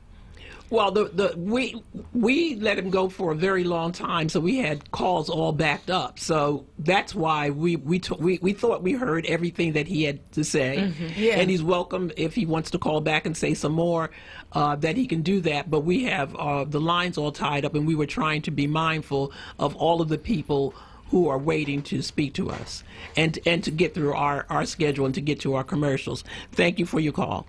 Well, we let him go for a very long time, so we had calls all backed up. So that's why we thought we heard everything that he had to say. Mm-hmm. Yeah. And he's welcome if he wants to call back and say some more, that he can do that. But we have the lines all tied up, and we were trying to be mindful of all of the people who are waiting to speak to us and to get through our schedule and to get to our commercials. Thank you for your call.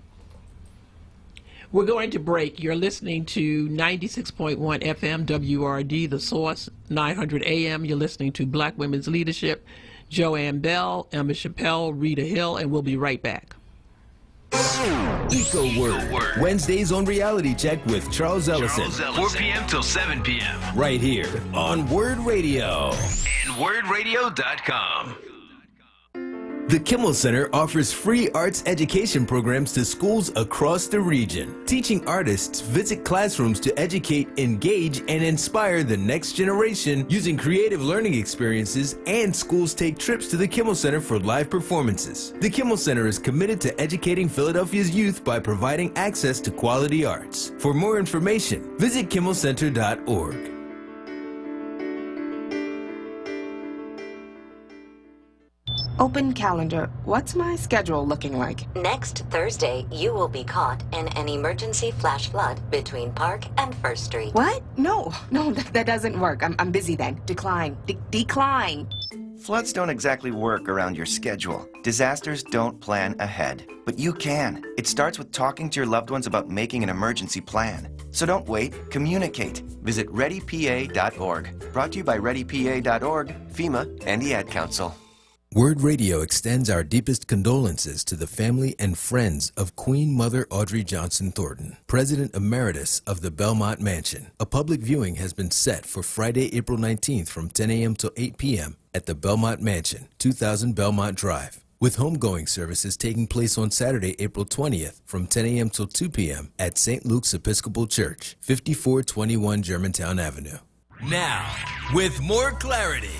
We're going to break. You're listening to 96.1 FM WRD, The Source, 900 AM. You're listening to Black Women's Leadership, Joanne Bell, Emma Chappelle, Rita Hill, and we'll be right back. EcoWord, Wednesdays on Reality Check with Charles Ellison. 4 p.m. till 7 p.m. Right here on Word Radio. And WordRadio.com. The Kimmel Center offers free arts education programs to schools across the region. Teaching artists visit classrooms to educate, engage, and inspire the next generation using creative learning experiences, and schools take trips to the Kimmel Center for live performances. The Kimmel Center is committed to educating Philadelphia's youth by providing access to quality arts. For more information, visit kimmelcenter.org. Open calendar. What's my schedule looking like? Next Thursday, you will be caught in an emergency flash flood between Park and First Street. What? No, that doesn't work. I'm busy then. Decline. Decline. Floods don't exactly work around your schedule. Disasters don't plan ahead. But you can. It starts with talking to your loved ones about making an emergency plan. So don't wait, communicate. Visit ReadyPA.org. Brought to you by ReadyPA.org, FEMA, and the Ad Council. Word Radio extends our deepest condolences to the family and friends of Queen Mother Audrey Johnson Thornton, President Emeritus of the Belmont Mansion. A public viewing has been set for Friday, April 19th from 10 a.m. to 8 p.m. at the Belmont Mansion, 2000 Belmont Drive, with homegoing services taking place on Saturday, April 20th from 10 a.m. till 2 p.m. at St. Luke's Episcopal Church, 5421 Germantown Avenue. Now, with more clarity,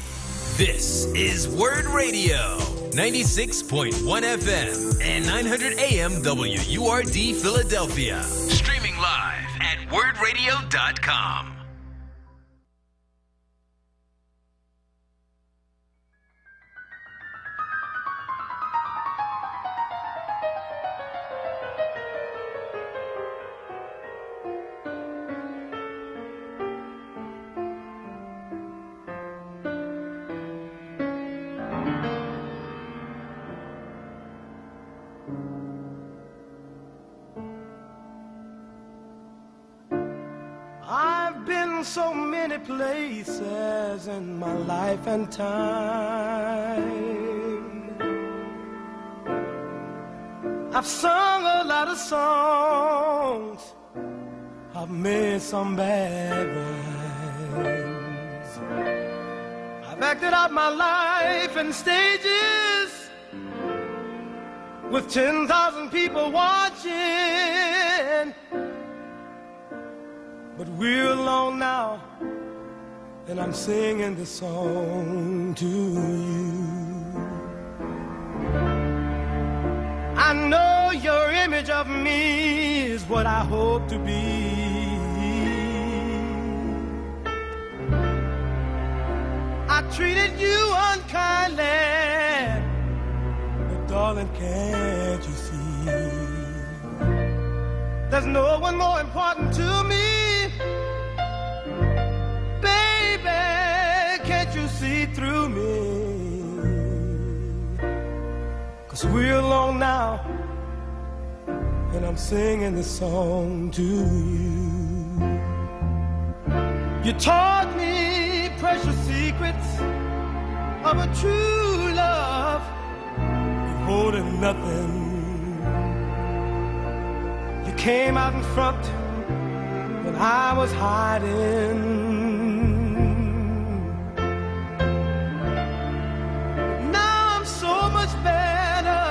this is Word Radio, 96.1 FM and 900 AM WURD Philadelphia. Streaming live at WordRadio.com. I've been so many places in my life and time. I've sung a lot of songs, I've made some bad rhymes. I've acted out my life in stages with 10,000 people watching. But we're alone now, and I'm singing this song to you. I know your image of me is what I hope to be. I treated you unkindly, but darling, can't you see? There's no one more important to me. Baby, can't you see through me? 'Cause we're alone now, and I'm singing this song to you. You taught me precious secrets of a true love, holding nothing. You came out in front when I was hiding. Now I'm so much better,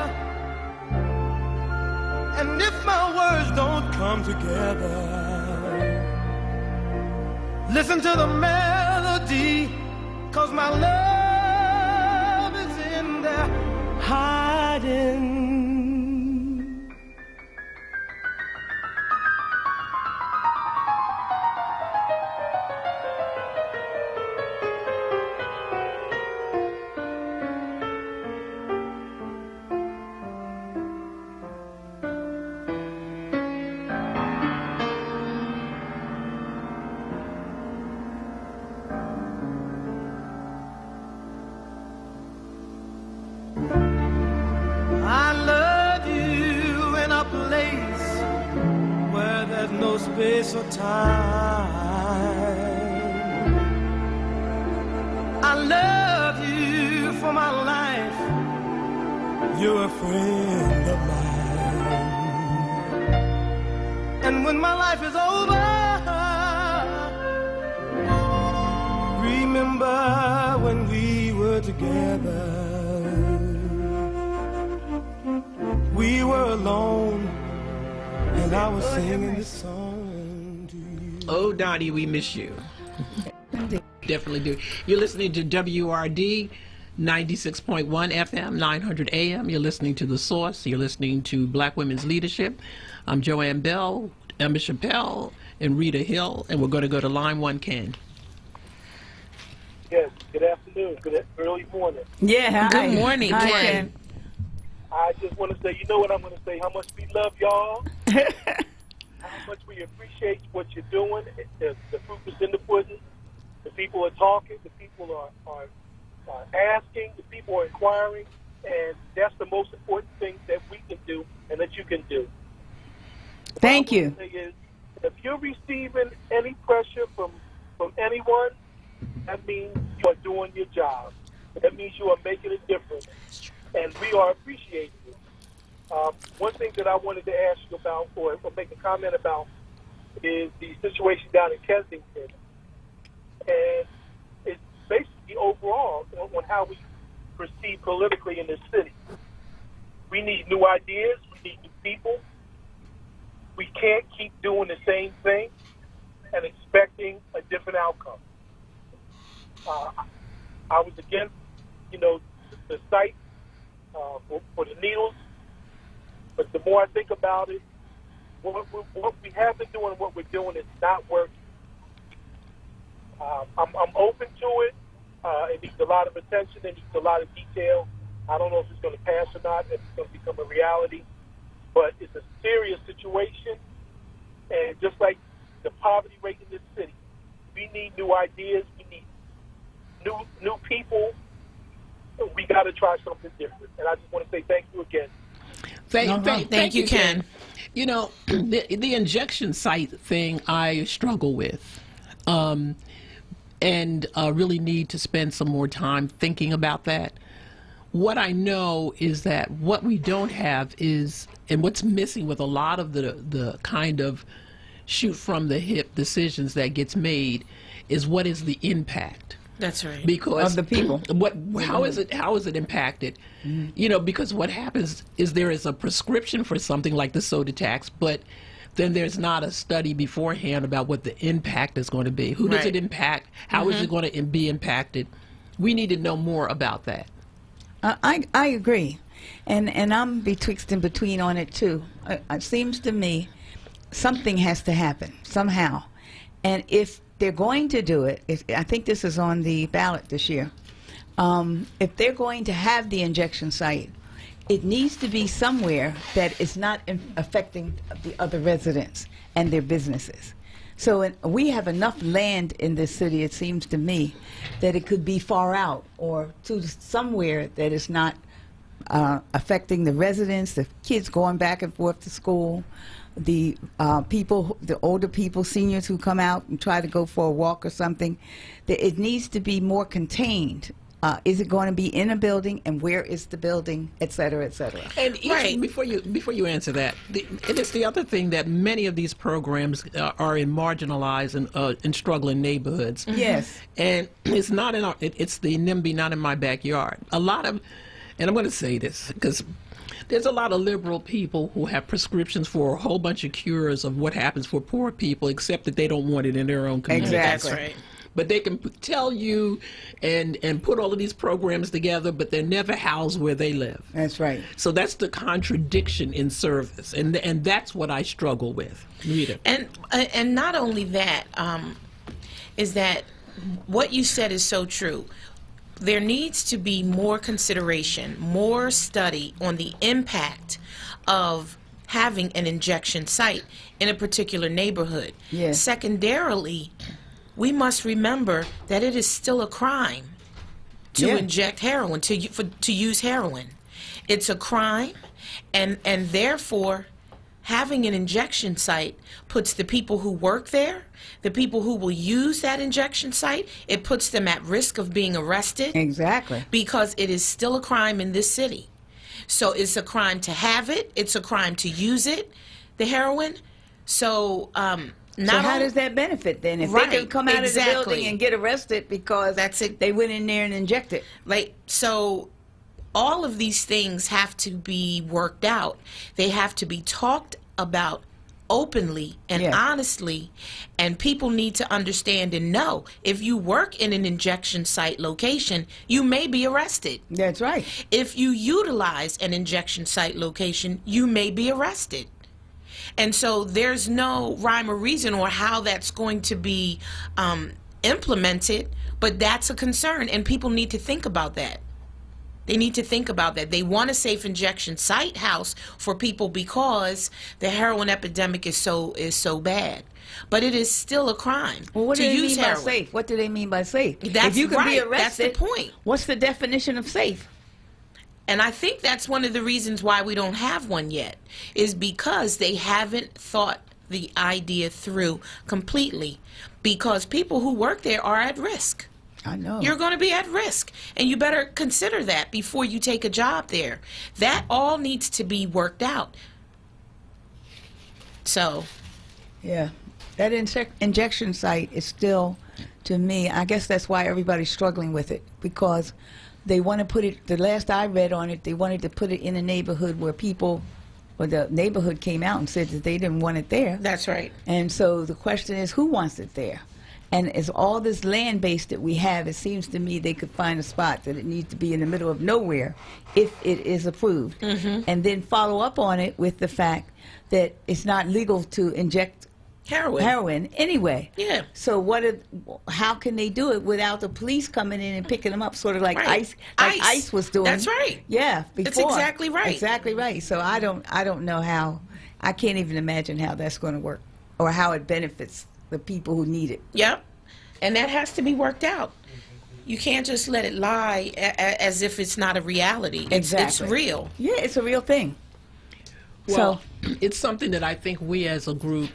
and if my words don't come together, listen to the melody, 'cause my love is in there hiding. No space or time. I love you for my life. You're a friend of mine. And when my life is over, remember when we were together. We were alone, and I was singing this song to you. Oh, Donnie, we miss you. Definitely do. You're listening to WRD 96.1 FM, 900 AM. You're listening to The Source. You're listening to Black Women's Leadership. I'm Joanne Bell, Emma Chappelle, and Rita Hill, and we're going to go to line one, Ken. Yes, good afternoon, good early morning. Yeah, hi. Good morning, Ken. I just want to say, you know what I'm going to say, how much we love y'all, how much we appreciate what you're doing. The proof is in the pudding. The people are talking. The people are asking. The people are inquiring. And that's the most important thing that we can do and that you can do. Thank you. Is, if you're receiving any pressure from anyone, that means you are doing your job. That means you are making a difference. And we are appreciating it. One thing that I wanted to ask you about or make a comment about is the situation down in Kensington. And it's basically overall on how we proceed politically in this city. We need new ideas. We need new people. We can't keep doing the same thing and expecting a different outcome. I was against, the site for the needles, but the more I think about it, what we have been doing, what we're doing is not working. I'm open to it. It needs a lot of attention. It needs a lot of detail. I don't know if it's going to pass or not, if it's going to become a reality, but it's a serious situation. And just like the poverty rate in this city, we need new ideas. We need new people. We got to try something different. And I just want to say thank you again. Thank you, Ken. The injection site thing I struggle with. And really need to spend some more time thinking about that. What I know is that what we don't have is, and what's missing with a lot of the kind of shoot from the hip decisions that gets made, is what is the impact. That's right. Because of the people. How is it impacted? Because what happens is there is a prescription for something like the soda tax, but then there's not a study beforehand about what the impact is going to be. Who does it impact? How is it going to be impacted? We need to know more about that. I agree. And I'm betwixt and between on it, too. It seems to me something has to happen somehow. And if they're going to do it, I think this is on the ballot this year, if they're going to have the injection site, it needs to be somewhere that is not affecting the other residents and their businesses. So we have enough land in this city, it seems to me, that it could be far out or to somewhere that is not affecting the residents, the kids going back and forth to school, the people, the older people, seniors who come out and try to go for a walk or something. That it needs to be more contained. Is it going to be in a building, and where is the building, et cetera, et cetera? And before you answer that, it is the other thing that many of these programs are in marginalized and struggling neighborhoods. Yes. And it's not in it's the NIMBY, not in my backyard. A lot of, and I'm going to say this because there's a lot of liberal people who have prescriptions for a whole bunch of cures of what happens for poor people, except that they don't want it in their own community. Exactly. That's right. But they can tell you and put all of these programs together, but they're never housed where they live. That's right. So that's the contradiction in service, and that's what I struggle with. Rita. And not only that, is that what you said is so true. There needs to be more consideration, more study on the impact of having an injection site in a particular neighborhood. Yes. Secondarily, we must remember that it is still a crime to inject heroin, to use heroin. It's a crime, and therefore having an injection site puts the people who work there, the people who will use that injection site, it puts them at risk of being arrested. Exactly. Because it is still a crime in this city. So it's a crime to have it, it's a crime to use it, the heroin. So how does that benefit then? If they can come out of the building and get arrested because they went in there and injected. So all of these things have to be worked out. They have to be talked about openly and honestly, and people need to understand and know if you work in an injection site location, you may be arrested. That's right. If you utilize an injection site location, you may be arrested. And so there's no rhyme or reason or how that's going to be implemented, but that's a concern, and people need to think about that. They need to think about that. They want a safe injection site house for people because the heroin epidemic is so bad. But it is still a crime what to do they use mean heroin. By safe? What do they mean by safe? That's if you can be right. arrested, That's the point. What's the definition of safe? And I think that's one of the reasons why we don't have one yet, is because they haven't thought the idea through completely, because people who work there are at risk. I know. You're going to be at risk, and you better consider that before you take a job there. That all needs to be worked out. So, yeah, that injection site is still, to me, I guess that's why everybody's struggling with it, because they want to put it, the last I read on it, they wanted to put it in a neighborhood where people, or the neighborhood came out and said that they didn't want it there. That's right. And so the question is, who wants it there? And as all this land base that we have, it seems to me they could find a spot that it needs to be in the middle of nowhere if it is approved. Mm-hmm. And then follow up on it with the fact that it's not legal to inject heroin anyway. Yeah. So how can they do it without the police coming in and picking them up, sort of like ICE was doing? That's right. Yeah, before. That's exactly right. Exactly right. So I don't know how. I can't even imagine how that's going to work, or how it benefits the people who need it. Yep. And that has to be worked out. You can't just let it lie as if it's not a reality. Exactly. It's real. Yeah, it's a real thing. Well, it's something that I think we as a group,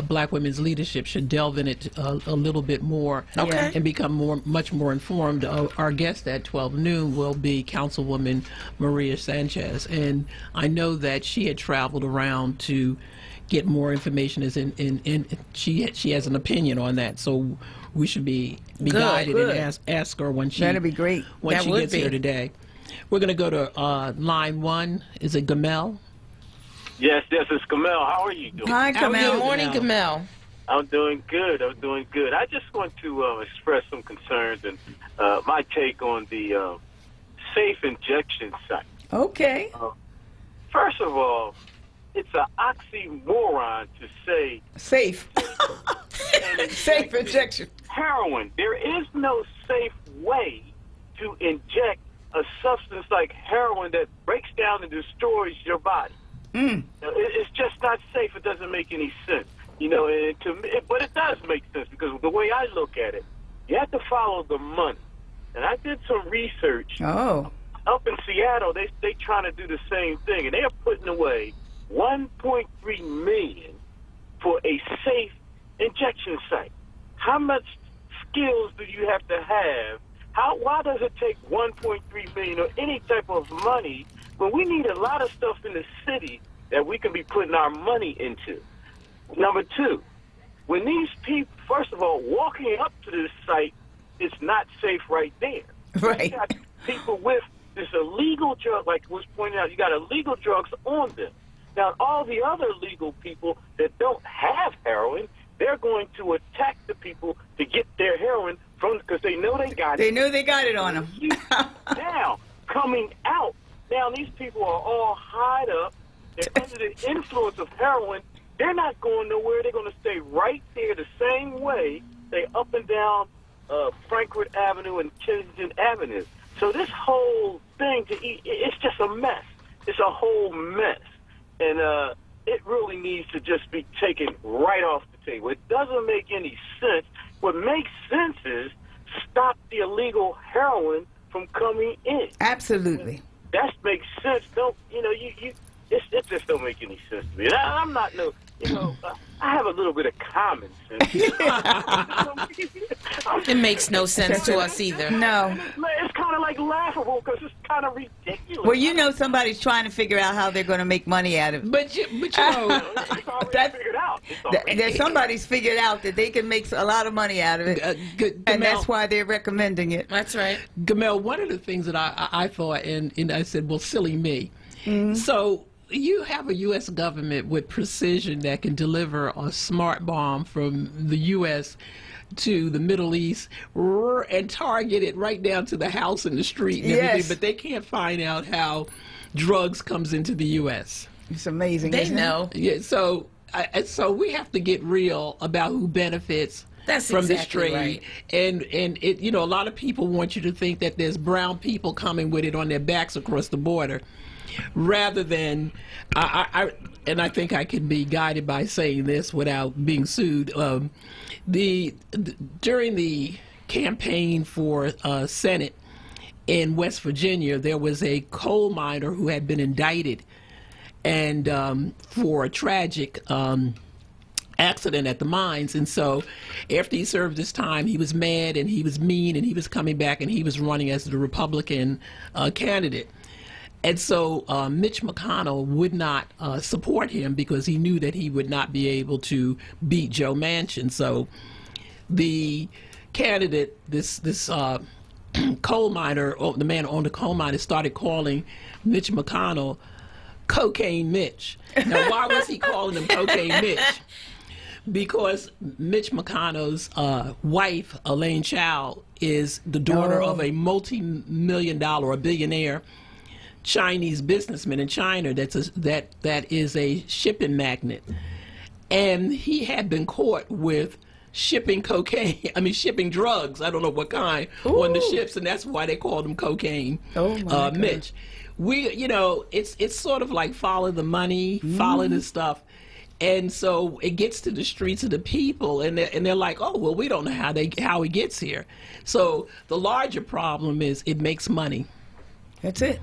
Black Women's Leadership, should delve in it a little bit more and become much more informed. Our guest at 12 noon will be Councilwoman Maria Sanchez, and I know that she had traveled around to get more information. She has an opinion on that, so we should be guided and ask her when that'd be great. When she gets here today. We're going to go to line 1. Is it Gamel? Yes, it's Kamel. How are you doing? Hi, Kamel. Good morning, Kamel. I'm doing good. I just want to express some concerns and my take on the safe injection site. Okay. First of all, it's an oxymoron to say safe. Safe injection. Heroin. There is no safe way to inject a substance like heroin that breaks down and destroys your body. It's just not safe. It doesn't make any sense. You know, but it does make sense because the way I look at it, you have to follow the money. And I did some research. Oh. Up in Seattle, they trying to do the same thing, and they are putting away $1.3 million for a safe injection site. How much skills do you have to have? Why does it take $1.3 million or any type of money when we need a lot of stuff in the city that we can be putting our money into? Number two, when these people, first of all, walking up to this site, it's not safe right there. Right. You got people with this illegal drug, like was pointed out, you got illegal drugs on them. Now, all the other legal people that don't have heroin, they're going to attack the people to get their heroin from, because they know they got it. They know they got it on them. Now, coming out, now these people are all high up. They're under the influence of heroin. They're not going nowhere. They're going to stay right there the same way they up and down Frankfurt Avenue and Kensington Avenue. So this whole thing it's just a mess. It's a whole mess. And it really needs to just be taken right off the table. It doesn't make any sense. What makes sense is stop the illegal heroin from coming in. Absolutely. That makes sense. It just don't make any sense to me. And I'm not I have a little bit of common sense. It makes no sense to us either. No. It's kind of like laughable because it's kind of ridiculous. Well, you know somebody's trying to figure out how they're going to make money out of it. But you know, it's already figured out. Somebody's figured out that they can make a lot of money out of it, and that's why they're recommending it. That's right. Gamel, one of the things that I thought, and I said, well, silly me. So you have a U.S. government with precision that can deliver a smart bomb from the U.S. to the Middle East and target it right down to the house and the street and everything, but they can't find out how drugs comes into the U.S. It's amazing. They know. Yeah, so we have to get real about who benefits from this trade. Right. And it, a lot of people want you to think that there's brown people coming with it on their backs across the border, rather than and I think I can be guided by saying this without being sued. During the campaign for Senate in West Virginia, there was a coal miner who had been indicted and for a tragic accident at the mines. And so after he served his time, he was mad and he was mean and he was coming back and he was running as the Republican candidate. And so Mitch McConnell would not support him because he knew that he would not be able to beat Joe Manchin. So the candidate, this coal miner, the man who owned the coal miner, started calling Mitch McConnell Cocaine Mitch. Now, why was he calling him Cocaine Mitch? Because Mitch McConnell's wife, Elaine Chao, is the daughter of a multi-million-dollar, a billionaire Chinese businessman in China that is a shipping magnate. And he had been caught with shipping shipping drugs, I don't know what kind, on the ships, and that's why they called him Cocaine Mitch. It's sort of like follow the money, follow the stuff. And so it gets to the streets of the people, and they're like, oh, well, we don't know how it gets here. So the larger problem is it makes money. That's it.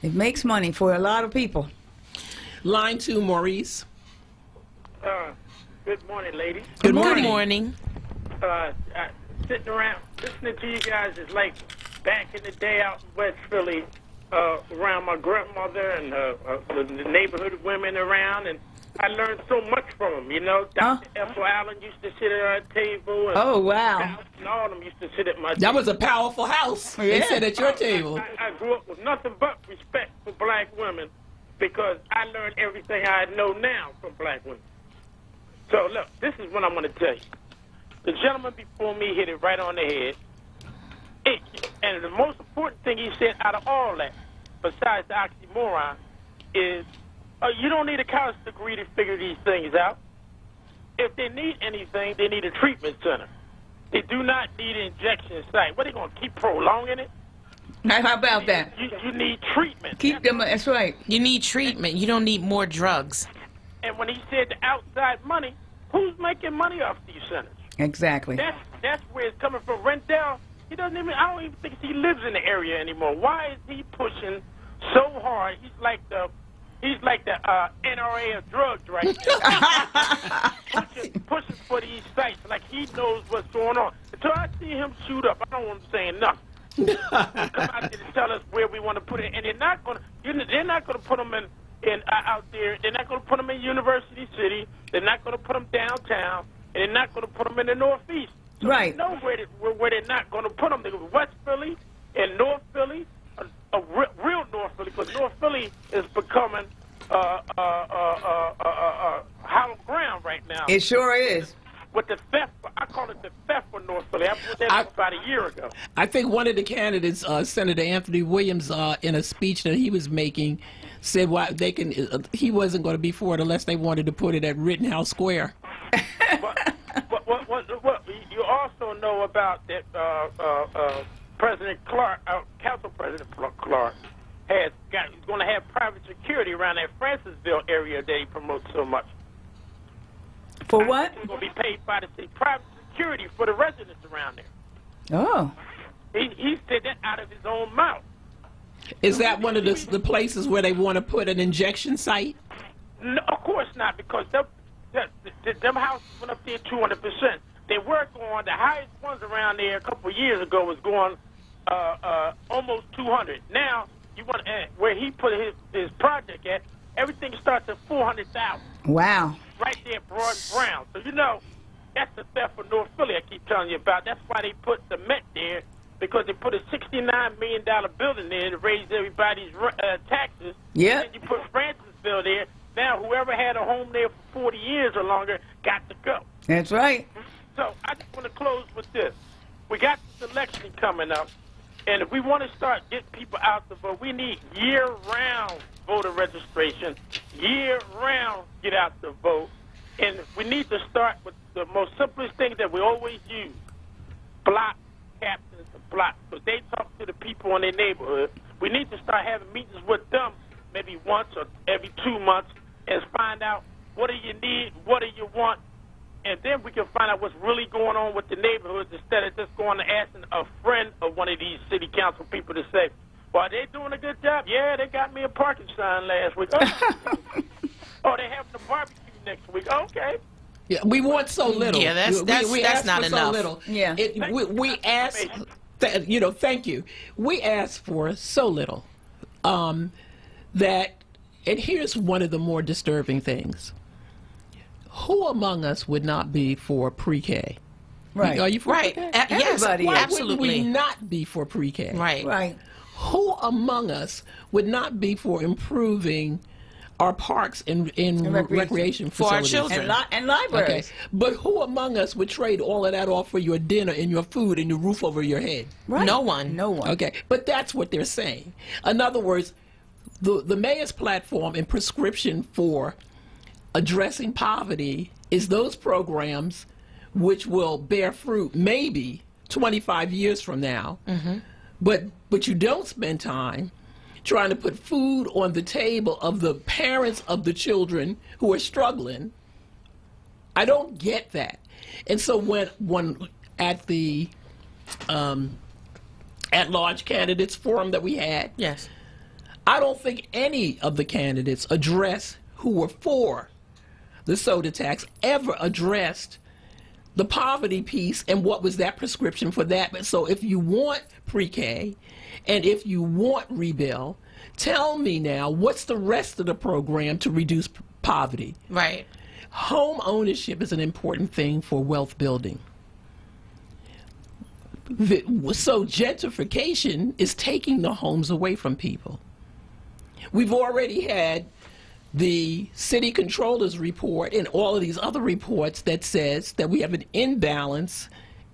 It makes money for a lot of people. Line 2, Maurice. Good morning, ladies. Good morning. Good morning. Sitting around listening to you guys is like back in the day out in West Philly, around my grandmother and the neighborhood women around, and I learned so much from them. Dr. Ethel Allen used to sit at our table. And oh, wow. And all of them used to sit at my table. That was a powerful house. They sat at your table. I grew up with nothing but respect for black women because I learned everything I know now from black women. So, look, this is what I'm going to tell you. The gentleman before me hit it right on the head. And the most important thing he said out of all that, besides the oxymoron, is you don't need a college degree to figure these things out. If they need anything, they need a treatment center. They do not need an injection site. What, are they going to keep prolonging it? How about that? You need treatment. Keep them. That's right. You need treatment. You don't need more drugs. And when he said the outside money, who's making money off these centers? Exactly. That's where it's coming from. Rendell, he doesn't even. I don't even think he lives in the area anymore. Why is he pushing so hard? He's like the NRA of drugs right now. pushing for these sites like he knows what's going on. Until I see him shoot up, I don't want him saying nothing. Come out there to tell us where we want to put it, and they're not going to put them in out there. They're not going to put them in University City. They're not going to put them downtown, and they're not going to put them in the Northeast. So right. We know where they're not going to put them. They go West Philly and North Philly, real North Philly, because North Philly is becoming hollow ground right now. It sure is. With the theft, I call it the theft for North Philly. I put that up about a year ago. I think one of the candidates, Senator Anthony Williams, in a speech that he was making, said why they can. He wasn't going to be for it unless they wanted to put it at Rittenhouse Square. What you also know about that President Clark, Council President Clark, is going to have private security around that Francisville area that he promotes so much. For what? He's going to be paid by the city. Private security for the residents around there. Oh. He said that out of his own mouth. Is that one of the places where they want to put an injection site? No, of course not, because them houses went up there 200%. They were going, the highest ones around there a couple of years ago was going almost 200. Now, you want where he put his project at, everything starts at 400,000. Wow. Right there, Broad and Brown. So, that's the theft for North Philly I keep telling you about. That's why they put the Met there, because they put a $69 million building there to raise everybody's taxes. Yeah. And you put Francisville there. Now, whoever had a home there for 40 years or longer got to go. That's right. So, I just want to close with this. We got this election coming up, and if we want to start getting people out to vote, we need year-round voter registration, year-round get out to vote, and we need to start with the most simplest thing that we always use, block captains and blocks, because they talk to the people in their neighborhood. We need to start having meetings with them maybe once or every 2 months and find out what do you need, what do you want, and then we can find out what's really going on with the neighborhoods instead of just going and asking a friend of one of these city council people to say, well, are they doing a good job? Yeah, they got me a parking sign last week. Oh, they having a barbecue next week. Okay. Yeah, we want so little. Yeah, that's not enough. So little. Yeah. We ask, thank you. We ask for so little that, and here's one of the more disturbing things. Who among us would not be for pre-K? Right. Are you for right? pre-K? Yes, Why absolutely. would we not be for pre-K? Right. Right. Who among us would not be for improving our parks and recreation for our facilities? children and libraries? Okay. But who among us would trade all of that off for your dinner and your food and your roof over your head? Right. No one. No one. Okay. But that's what they're saying. In other words, the mayor's platform and prescription for addressing poverty is those programs which will bear fruit maybe 25 years from now. Mm-hmm. But you don't spend time trying to put food on the table of the parents of the children who are struggling. I don't get that. And so when at the at-large candidates forum that we had, yes, I don't think any of the candidates who were for the soda tax ever addressed the poverty piece and what was that prescription for that. But so if you want pre-K and if you want rebuild, tell me now, what's the rest of the program to reduce poverty? Right. Home ownership is an important thing for wealth building. So gentrification is taking the homes away from people. We've already had the city controller's report and all of these other reports that says that we have an imbalance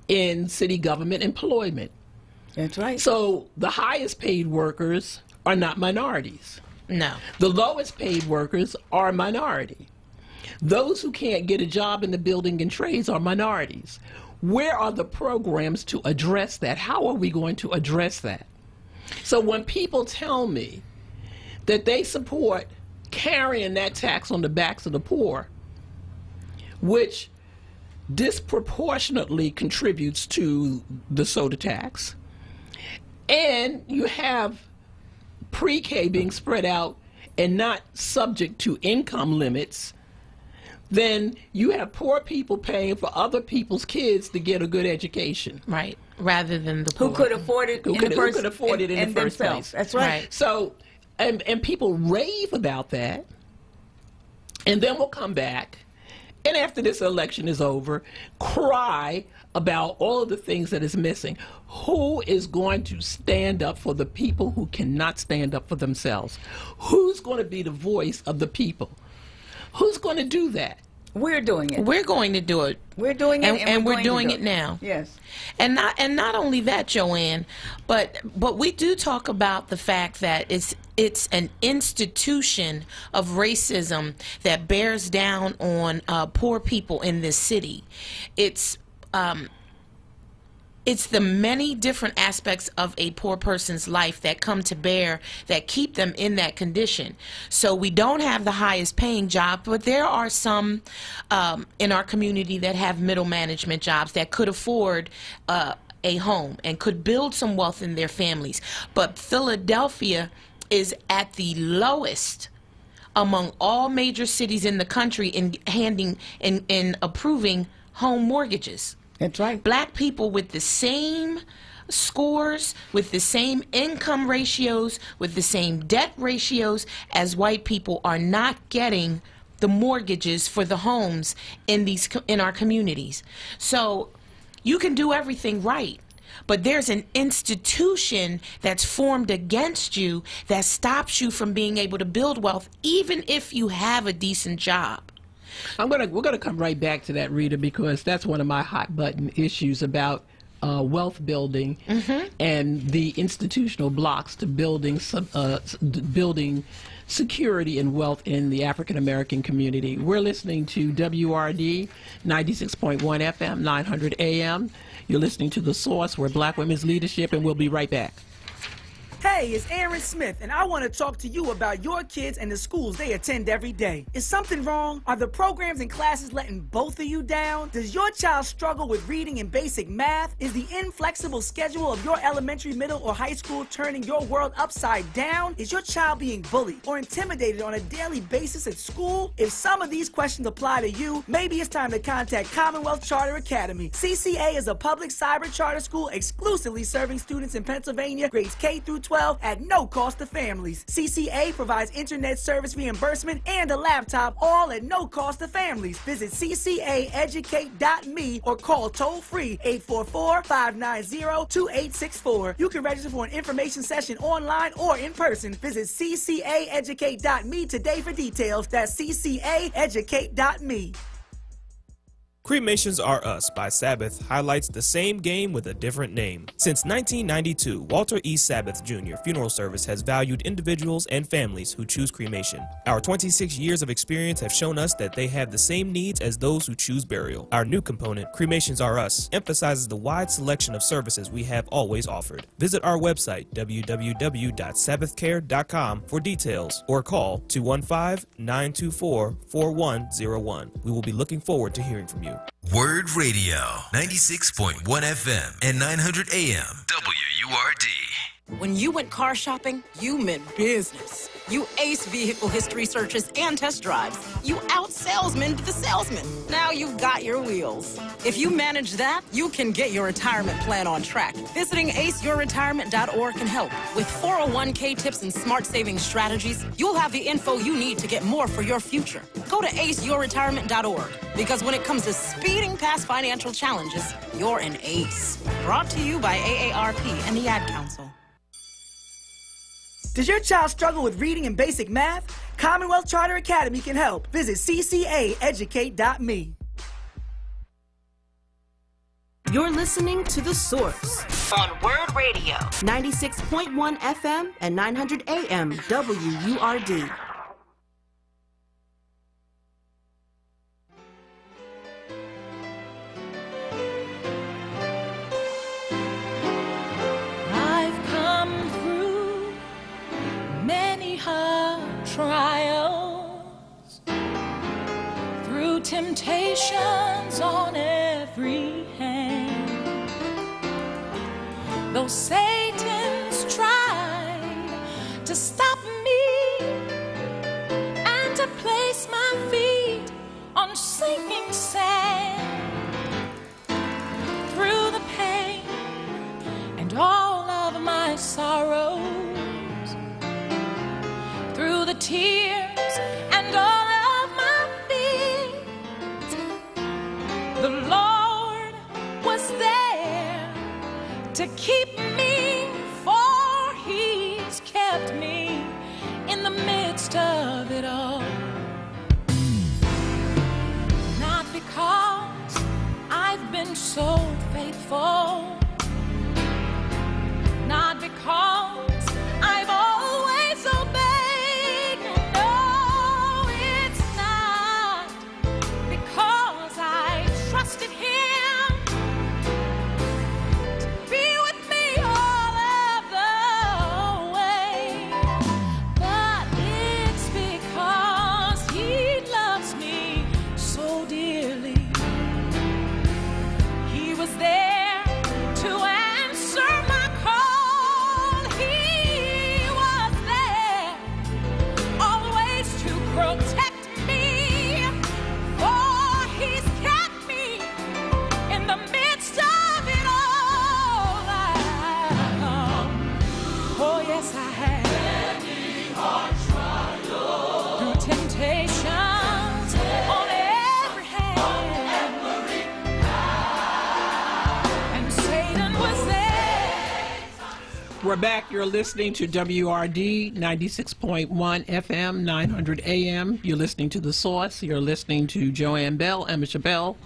in city government employment. That's right. So the highest paid workers are not minorities. No. The lowest paid workers are a minority. Those who can't get a job in the building and trades are minorities. Where are the programs to address that? How are we going to address that? So when people tell me that they support carrying that tax on the backs of the poor, which disproportionately contributes to the soda tax, and you have pre-K being spread out and not subject to income limits, then you have poor people paying for other people's kids to get a good education. Right. Rather than the poor. Who could afford it Who could afford it in the first themselves. place. That's right. So, and people rave about that, and then we'll come back, and after this election is over, cry about all of the things that is missing. Who is going to stand up for the people who cannot stand up for themselves? Who's going to be the voice of the people? Who's going to do that? We're doing it. We're going to do it. We're doing it, and we're doing it now. Yes. And not only that, Joanne, but we do talk about the fact that it's an institution of racism that bears down on poor people in this city. It's the many different aspects of a poor person's life that come to bear that keep them in that condition. So we don't have the highest paying job, but there are some in our community that have middle management jobs that could afford a home and could build some wealth in their families. But Philadelphia is at the lowest among all major cities in the country in approving home mortgages. That's right. Black people with the same scores, with the same income ratios, with the same debt ratios as white people are not getting the mortgages for the homes in our communities. So you can do everything right, but there's an institution that's formed against you that stops you from being able to build wealth even if you have a decent job. We're gonna come right back to that, Rita, because that's one of my hot button issues about wealth building and the institutional blocks to building security and wealth in the African American community. We're listening to WRD 96.1 FM, 900 AM. You're listening to The Source, where Black women's leadership, and we'll be right back. Hey, it's Aaron Smith, and I want to talk to you about your kids and the schools they attend every day. Is something wrong? Are the programs and classes letting both of you down? Does your child struggle with reading and basic math? Is the inflexible schedule of your elementary, middle, or high school turning your world upside down? Is your child being bullied or intimidated on a daily basis at school? If some of these questions apply to you, maybe it's time to contact Commonwealth Charter Academy. CCA is a public cyber charter school exclusively serving students in Pennsylvania, grades K through 12 at no cost to families. CCA provides internet service reimbursement and a laptop, all at no cost to families. Visit ccaeducate.me or call toll-free 844-590-2864. You can register for an information session online or in person. Visit ccaeducate.me today for details. That's ccaeducate.me. Cremations Are Us by Sabbath highlights the same game with a different name. Since 1992, Walter E. Sabbath Jr. Funeral Service has valued individuals and families who choose cremation. Our 26 years of experience have shown us that they have the same needs as those who choose burial. Our new component, Cremations Are Us, emphasizes the wide selection of services we have always offered. Visit our website, www.sabbathcare.com, for details, or call 215-924-4101. We will be looking forward to hearing from you. Word Radio, 96.1 FM and 900 AM. WURD. When you went car shopping, you meant business. You aced vehicle history searches and test drives. You out-salesmaned the salesman. Now you've got your wheels. If you manage that, you can get your retirement plan on track. Visiting aceyourretirement.org can help. With 401k tips and smart savings strategies, you'll have the info you need to get more for your future. Go to aceyourretirement.org, because when it comes to speeding past financial challenges, you're an ace. Brought to you by AARP and the Ad Council. Does your child struggle with reading and basic math? Commonwealth Charter Academy can help. Visit ccaeducate.me. You're listening to The Source on Word Radio. 96.1 FM and 900 AM WURD. I've come through many hard trials, through temptations on every hand. Though Satan's tried to stop me and to place my feet on sinking sand, through the pain and all of my sorrows, through the tears and all of my fears, the Lord was there to keep me, for He's kept me in the midst of it all. Not because I've been so faithful, not because I've always obeyed. No, it's not because I trusted Him to be with me all of the way, but it's because He loves me so dearly. He was there to answer my call. He was there always to protect me, for He's kept me in the midst of it all. Oh yes, I have. Many hard trials, through temptations on every hand, and Satan was there. We're back. You're listening to WRD 96.1 FM, 900 AM. You're listening to The Source. You're listening to Joanne Bell, Emma Chabelle,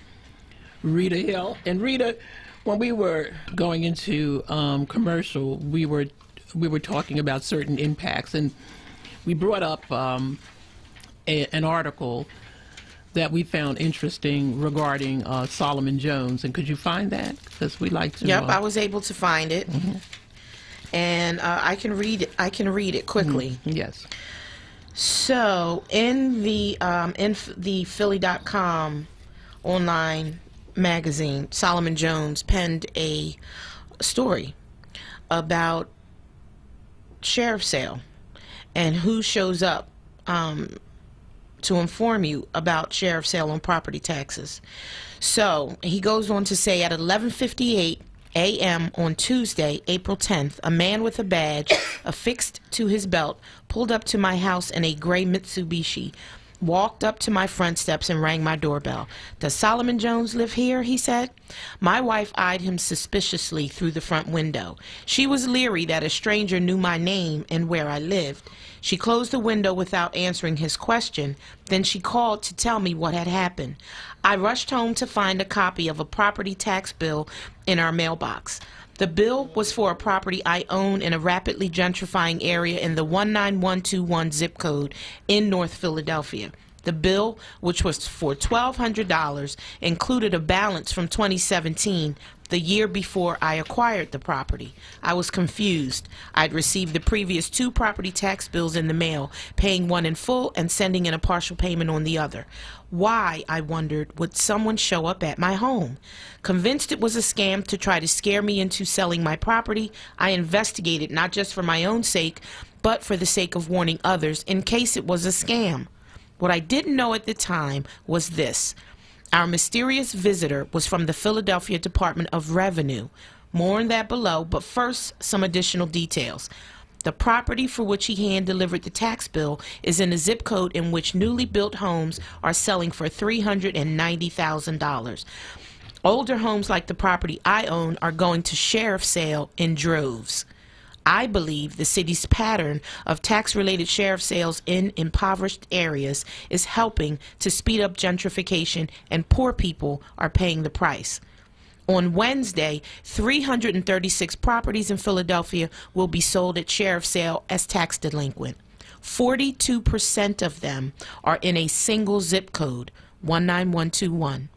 Rita Hill. And Rita, when we were going into commercial, we were talking about certain impacts, and we brought up an article that we found interesting regarding Solomon Jones. And could you find that? Because we like to. Yep, I was able to find it, and I can read it. I can read it quickly. Yes. So in the Philly.com online magazine, Solomon Jones penned a story about sheriff's sale and who shows up to inform you about sheriff's sale on property taxes. So he goes on to say, at 11:58 a.m. on Tuesday, April 10th, a man with a badge affixed to his belt pulled up to my house in a gray Mitsubishi, walked up to my front steps and rang my doorbell. "Does Solomon Jones live here?" he said. My wife eyed him suspiciously through the front window. She was leery that a stranger knew my name and where I lived. She closed the window without answering his question. Then she called to tell me what had happened. I rushed home to find a copy of a property tax bill in our mailbox. The bill was for a property I own in a rapidly gentrifying area in the 19121 zip code in North Philadelphia. The bill, which was for $1,200, included a balance from 2017, the year before I acquired the property. I was confused. I'd received the previous 2 property tax bills in the mail, paying one in full and sending in a partial payment on the other. Why, I wondered, would someone show up at my home? Convinced it was a scam to try to scare me into selling my property, I investigated not just for my own sake, but for the sake of warning others in case it was a scam. What I didn't know at the time was this. Our mysterious visitor was from the Philadelphia Department of Revenue. More on that below, but first, some additional details. The property for which he hand-delivered the tax bill is in a zip code in which newly built homes are selling for $390,000. Older homes like the property I own are going to sheriff's sale in droves. I believe the city's pattern of tax-related sheriff sales in impoverished areas is helping to speed up gentrification, and poor people are paying the price. On Wednesday, 336 properties in Philadelphia will be sold at sheriff sale as tax delinquent. 42% of them are in a single zip code, 19121.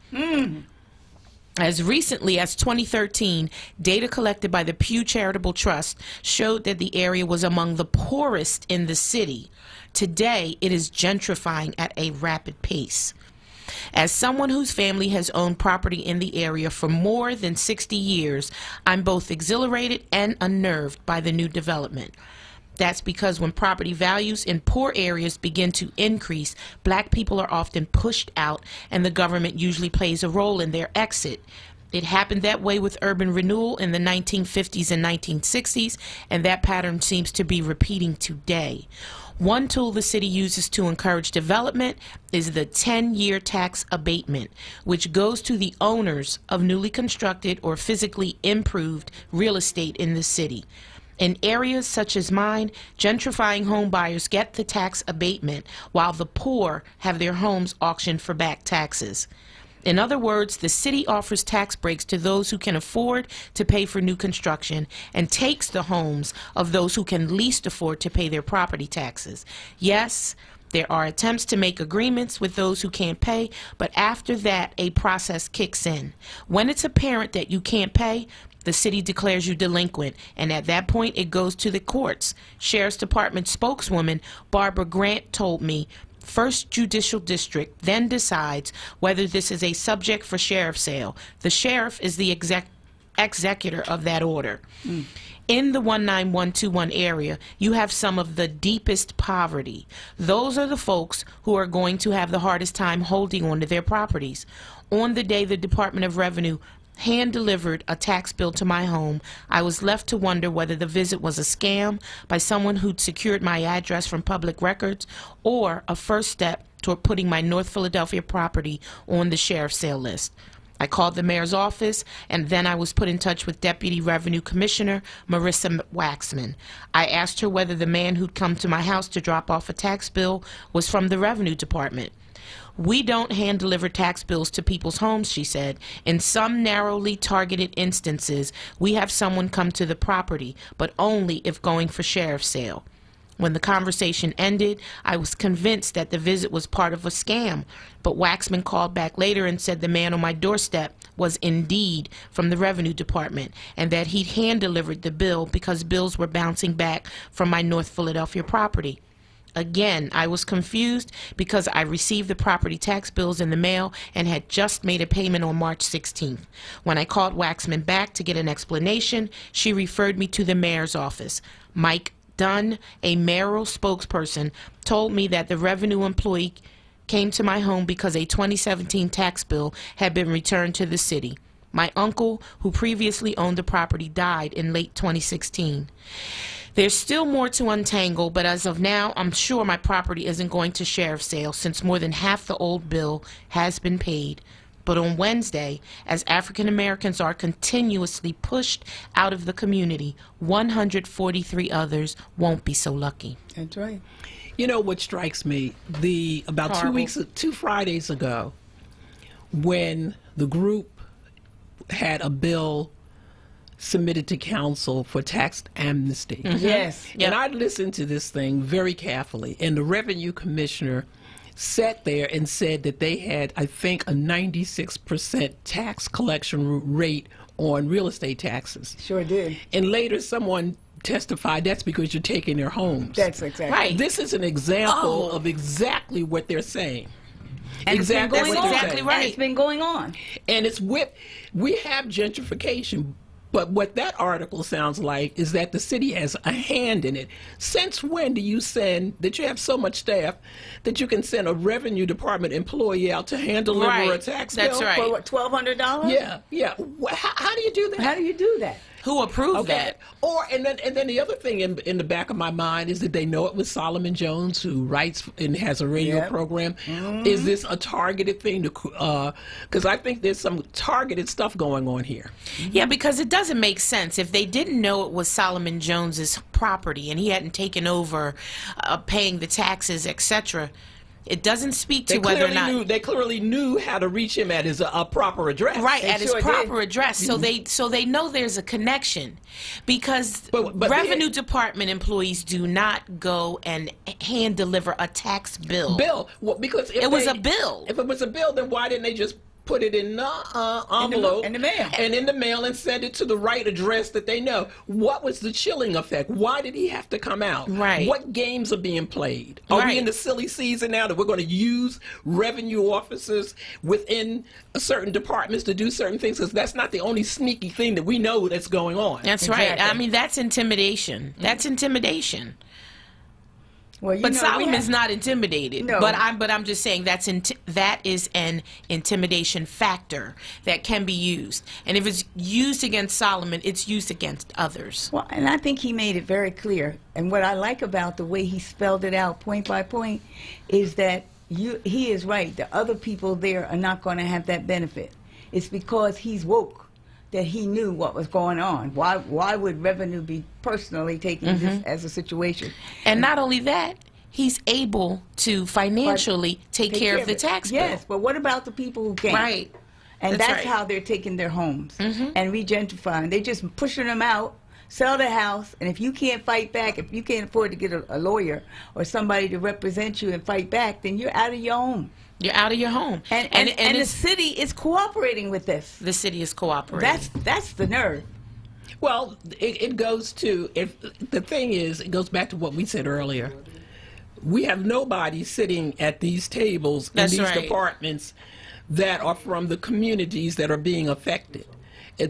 As recently as 2013, data collected by the Pew Charitable Trust showed that the area was among the poorest in the city. Today, it is gentrifying at a rapid pace. As someone whose family has owned property in the area for more than 60 years, I'm both exhilarated and unnerved by the new development. That's because when property values in poor areas begin to increase, black people are often pushed out, and the government usually plays a role in their exit. It happened that way with urban renewal in the 1950s and 1960s, and that pattern seems to be repeating today. One tool the city uses to encourage development is the 10-year tax abatement, which goes to the owners of newly constructed or physically improved real estate in the city. In areas such as mine, gentrifying home buyers get the tax abatement while the poor have their homes auctioned for back taxes. In other words, the city offers tax breaks to those who can afford to pay for new construction and takes the homes of those who can least afford to pay their property taxes. Yes, there are attempts to make agreements with those who can't pay, but after that, a process kicks in. When it's apparent that you can't pay, the city declares you delinquent, and at that point it goes to the courts. Sheriff's Department spokeswoman Barbara Grant told me, First Judicial District then decides whether this is a subject for sheriff sale. The sheriff is the executor of that order. In the 19121 area, you have some of the deepest poverty. Those are the folks who are going to have the hardest time holding on to their properties. On the day the Department of Revenue hand-delivered a tax bill to my home, I was left to wonder whether the visit was a scam by someone who'd secured my address from public records, or a first step toward putting my North Philadelphia property on the sheriff's sale list. I called the mayor's office, and then I was put in touch with Deputy Revenue Commissioner Marissa Waxman. I asked her whether the man who'd come to my house to drop off a tax bill was from the Revenue Department. We don't hand-deliver tax bills to people's homes, she said. In some narrowly targeted instances, we have someone come to the property, but only if going for sheriff's sale. When the conversation ended, I was convinced that the visit was part of a scam, but Waxman called back later and said the man on my doorstep was indeed from the Revenue Department, and that he'd hand-delivered the bill because bills were bouncing back from my North Philadelphia property. Again, I was confused because I received the property tax bills in the mail and had just made a payment on March 16th. When I called Waxman back to get an explanation, she referred me to the mayor's office. Mike Dunn, a mayoral spokesperson, told me that the revenue employee came to my home because a 2017 tax bill had been returned to the city. My uncle, who previously owned the property, died in late 2016. There's still more to untangle, but as of now, I'm sure my property isn't going to sheriff's sale since more than half the old bill has been paid. But on Wednesday, as African Americans are continuously pushed out of the community, 143 others won't be so lucky. That's right. You know what strikes me? About Horrible. 2 Fridays ago, when the group had a bill submitted to council for tax amnesty. Yes. And I listened to this thing very carefully, and the revenue commissioner sat there and said that they had, I think, a 96% tax collection rate on real estate taxes. Sure did. And later someone testified that's because you're taking their homes. That's exactly right. This is an example of exactly what they're saying. And exactly it's been what going they're on. saying. And it's been going on. And it's we have gentrification, but what that article sounds like is that the city has a hand in it. Since when do you that you have so much staff that you can send a revenue department employee out to hand deliver a tax bill? For what, $1,200? Yeah. How do you do that? How do you do that? Who approved that? And then the other thing in the back of my mind is that they know it was Solomon Jones who writes and has a radio program. Is this a targeted thing? Because I think there's some targeted stuff going on here. Yeah, because it doesn't make sense if they didn't know it was Solomon Jones's property and he hadn't taken over paying the taxes, etc. It doesn't speak to whether or not they clearly knew how to reach him at his proper address. Right, at his proper address. So they know there's a connection, because Revenue Department employees do not go and hand deliver a tax bill. Well, because it was a bill. If it was a bill, then why didn't they just put it in the envelope in the mail, and send it to the right address that they know? What was the chilling effect? Why did he have to come out? Right. What games are being played? Are we in the silly season now that we're going to use revenue officers within certain departments to do certain things? Because that's not the only sneaky thing that we know that's going on. That's right. I mean, that's intimidation. That's intimidation. Well, but Solomon's not intimidated. No. But I'm just saying that is an intimidation factor that can be used. And if it's used against Solomon, it's used against others. Well, and I think he made it very clear. And what I like about the way he spelled it out point by point is that he is right. The other people there are not going to have that benefit. It's because he's woke that he knew what was going on. Why would Revenue be personally taking this as a situation? And not only that, he's able to financially take care of the tax bill. Yes, but what about the people who can't? Right. And that's how they're taking their homes and regentrifying. They're just pushing them out, sell the house, and if you can't fight back, if you can't afford to get a lawyer or somebody to represent you and fight back, then you're out of your home. You're out of your home. And the city is cooperating with this. The city is cooperating. That's the nerve. Well, it goes to, the thing is, it goes back to what we said earlier. We have nobody sitting at these tables in these departments that are from the communities that are being affected.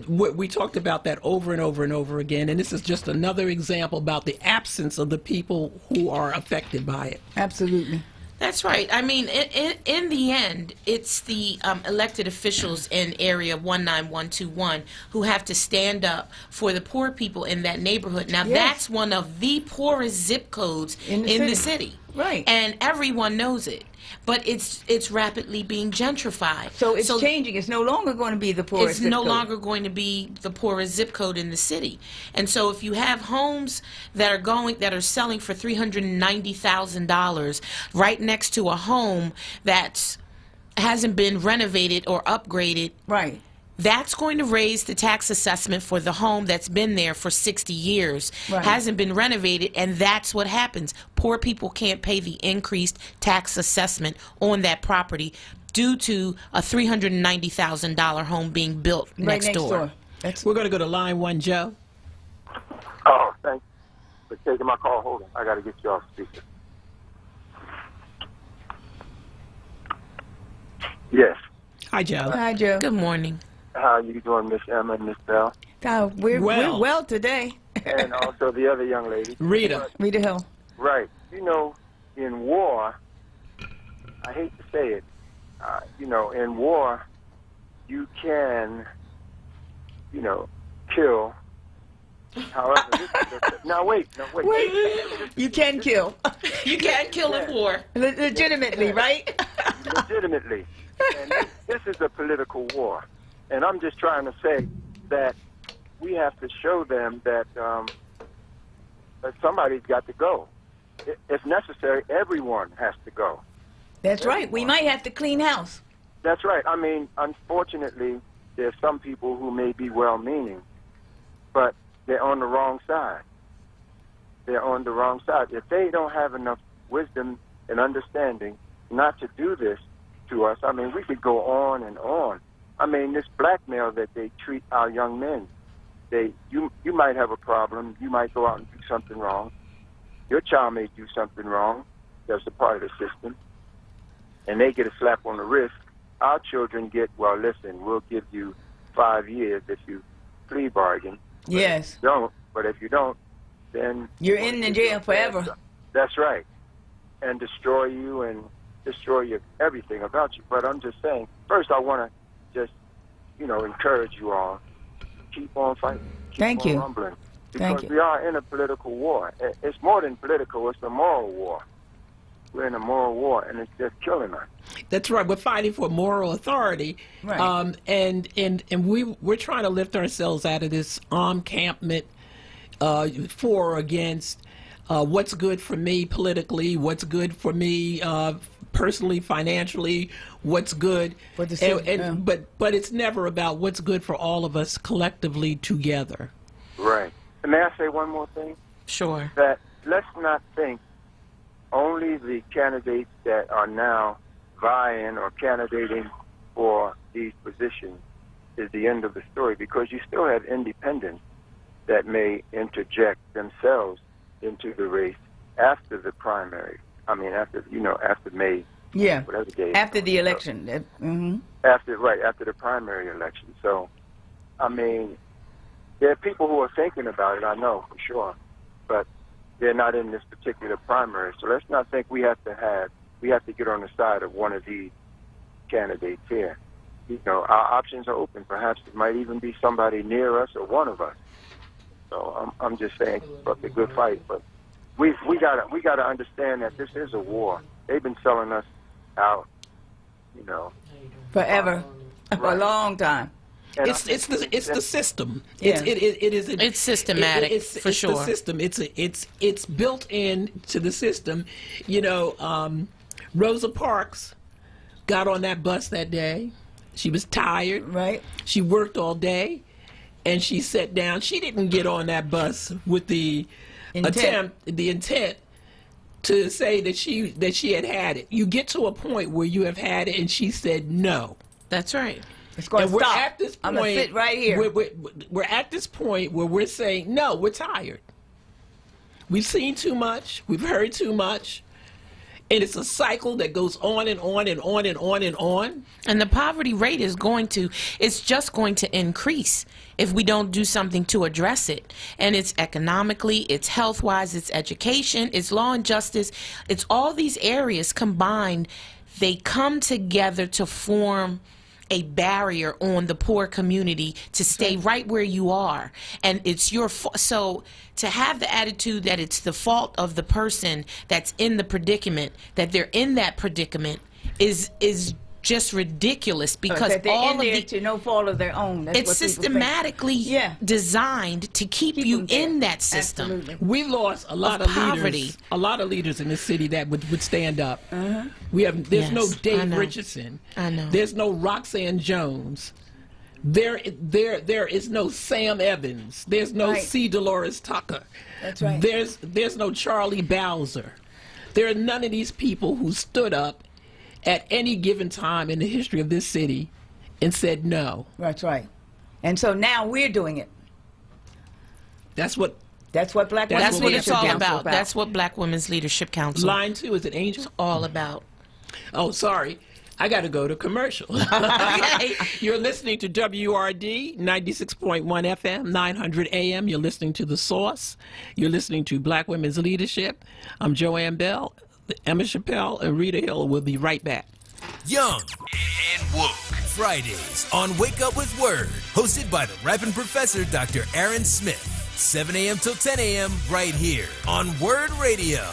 We talked about that over and over and over again, and this is just another example about the absence of the people who are affected by it. Absolutely. That's right. I mean, in the end, it's the elected officials in Area 19121 who have to stand up for the poor people in that neighborhood. Now, that's one of the poorest zip codes in the city. Right. And everyone knows it. But it's rapidly being gentrified. So it's changing. It's no longer going to be the poorest zip code. It's no longer going to be the poorest zip code in the city. And so if you have homes that are selling for $390,000 right next to a home that hasn't been renovated or upgraded, right, that's going to raise the tax assessment for the home that's been there for 60 years, hasn't been renovated, and that's what happens. Poor people can't pay the increased tax assessment on that property due to a $390,000 home being built next door. We're going to go to line 1, Joe. Oh, thanks for taking my call. Hold on. I got to get you off speaker. Yes. Hi, Joe. Hi, Joe. Good morning. How you doing, Miss Emma and Miss Bell? We're well today. And also the other young lady. Rita Hill. Right. You know, in war, I hate to say it, in war, you can, kill. However, now wait. You can kill. You can kill in war. Legitimately, right? Legitimately. And this is a political war. And I'm just trying to say that we have to show them that somebody's got to go. If necessary, everyone has to go. That's right. We might have to clean house. That's right. I mean, unfortunately, there's some people who may be well-meaning, but they're on the wrong side. They're on the wrong side. If they don't have enough wisdom and understanding not to do this to us, I mean, we could go on and on. I mean, this blackmail that they treat our young men. You might have a problem. You might go out and do something wrong. Your child may do something wrong. That's a part of the system. And they get a slap on the wrist. Our children get, well, listen, we'll give you 5 years if you plea bargain. Yes. But if you don't, then you're in the jail forever. That's right. And destroy you and destroy everything about you. But I'm just saying, first I want to just, encourage you all. keep on fighting. Thank Keep on you. rumbling. Thank Because you. we are in a political war. It's more than political. It's a moral war. We're in a moral war, and it's just killing us. That's right. We're fighting for moral authority, Right. and we're trying to lift ourselves out of this encampment for or against what's good for me politically, what's good for me personally, financially, what's good. For the city, But it's never about what's good for all of us collectively together. Right. And may I say one more thing? Sure. That let's not think only the candidates that are now vying or candidating for these positions is the end of the story, because you still have independents that may interject themselves into the race after the primary. I mean, after May, Yeah. whatever day. After the election. After the primary election. So, I mean, there are people who are thinking about it, I know, for sure, but they're not in this particular primary. So let's not think we have to get on the side of one of these candidates here. You know, our options are open. Perhaps it might even be somebody near us or one of us. So I'm just saying, fuck a good fight. But we gotta understand that this is a war. They've been selling us out, you know, Forever. For a long time. It's the system. Yeah. It's systematic, for sure. It's the system. It's built into the system. You know, Rosa Parks got on that bus that day. She was tired. Right. She worked all day, and she sat down. She didn't get on that bus with the intent to say that she had it. You get to a point where you have had it, and she said no. That's right. It's going to we're stop. at this point, I'm going to sit right here. We're at this point where we're saying, no, we're tired. We've seen too much. We've heard too much. And it's a cycle that goes on and on and on and on and on. And the poverty rate is just going to increase if we don't do something to address it. And it's economically, it's health-wise, it's education, it's law and justice. It's all these areas combined. They come together to form a barrier on the poor community to stay right where you are, and it's your fault. So to have the attitude that it's the fault of the person that's in the predicament, that they're in that predicament, is just ridiculous, because that they're all in of there the to no fault of their own. That's it's what people think. systematically designed to keep you in that system. Absolutely. We lost a lot of leaders in this city that would stand up. There's no Dave Richardson. I know. There's no Roxanne Jones. There is no Sam Evans. There's no C. Dolores Tucker. That's right. There's no Charlie Bowser. There are none of these people who stood up at any given time in the history of this city and said no. That's right. And so now we're doing it. That's what Black Women's That's what it's Leadership all Council about. about. That's what Black Women's Leadership Council. Line 2 is it Angel? It's all about. Oh, sorry. I got to go to commercial. Okay. You're listening to WRD 96.1 FM, 900 AM. You're listening to The Source. You're listening to Black Women's Leadership. I'm Joanne Bell. Emma Chappelle and Rita Hill will be right back. Young and woke. Fridays on Wake Up with Word, hosted by the rapping professor, Dr. Aaron Smith. 7 a.m. till 10 a.m. right here on Word Radio,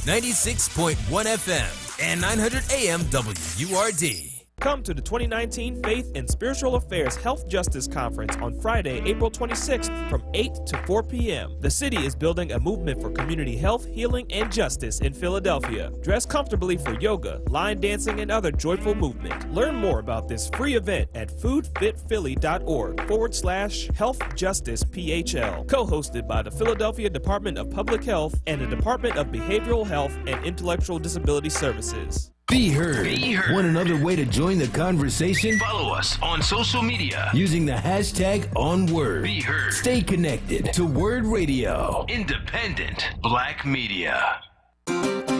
96.1 FM and 900 AM WURD. Come to the 2019 Faith and Spiritual Affairs Health Justice Conference on Friday, April 26th from 8 to 4 p.m. The city is building a movement for community health, healing, and justice in Philadelphia. Dress comfortably for yoga, line dancing, and other joyful movement. Learn more about this free event at foodfitphilly.org/healthjusticephl. Co-hosted by the Philadelphia Department of Public Health and the Department of Behavioral Health and Intellectual Disability Services. Be heard. Want another way to join the conversation? Follow us on social media using the hashtag onWURD. Be heard. Stay connected to Word Radio. Independent Black Media.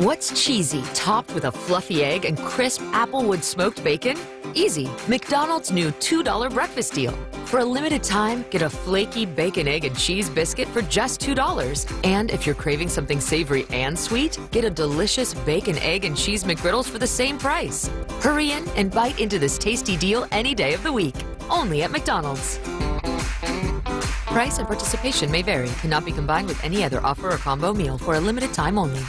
What's cheesy, topped with a fluffy egg and crisp applewood smoked bacon? Easy. McDonald's new $2 breakfast deal. For a limited time, get a flaky bacon, egg, and cheese biscuit for just $2. And if you're craving something savory and sweet, get a delicious bacon, egg, and cheese McGriddles for the same price. Hurry in and bite into this tasty deal any day of the week. Only at McDonald's. Price and participation may vary. Cannot be combined with any other offer or combo meal for a limited time only.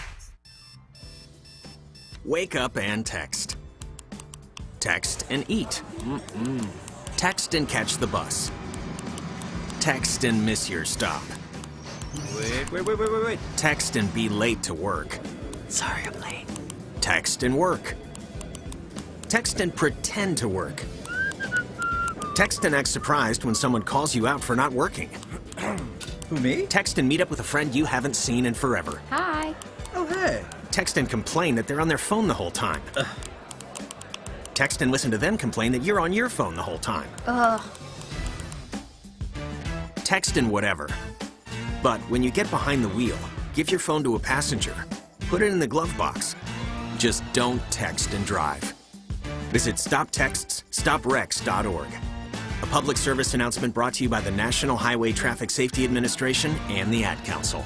Wake up and text. Text and eat. Text and catch the bus. Text and miss your stop. Wait. Text and be late to work. Sorry, I'm late. Text and work. Text and pretend to work. Text and act surprised when someone calls you out for not working. Who, me? Text and meet up with a friend you haven't seen in forever. Hi. Oh, hey. Text and complain that they're on their phone the whole time. Text and listen to them complain that you're on your phone the whole time. Text and whatever. But when you get behind the wheel, give your phone to a passenger. Put it in the glove box. Just don't text and drive. Visit StopTextsStopWrecks.org. A public service announcement brought to you by the National Highway Traffic Safety Administration and the Ad Council.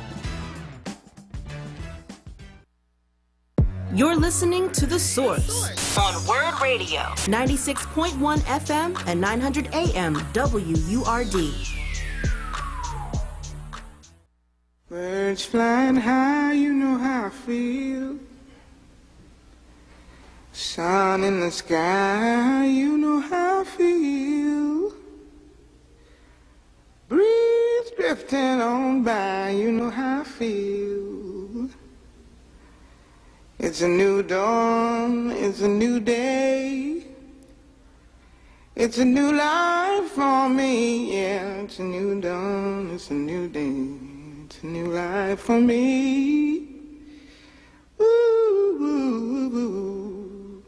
You're listening to The Source on Word Radio. 96.1 FM and 900 AM WURD. Birds flying high, you know how I feel. Sun in the sky, you know how I feel. Breeze drifting on by, you know how I feel. It's a new dawn, it's a new day. It's a new life for me, yeah. It's a new dawn, it's a new day. It's a new life for me. Ooh, ooh, ooh.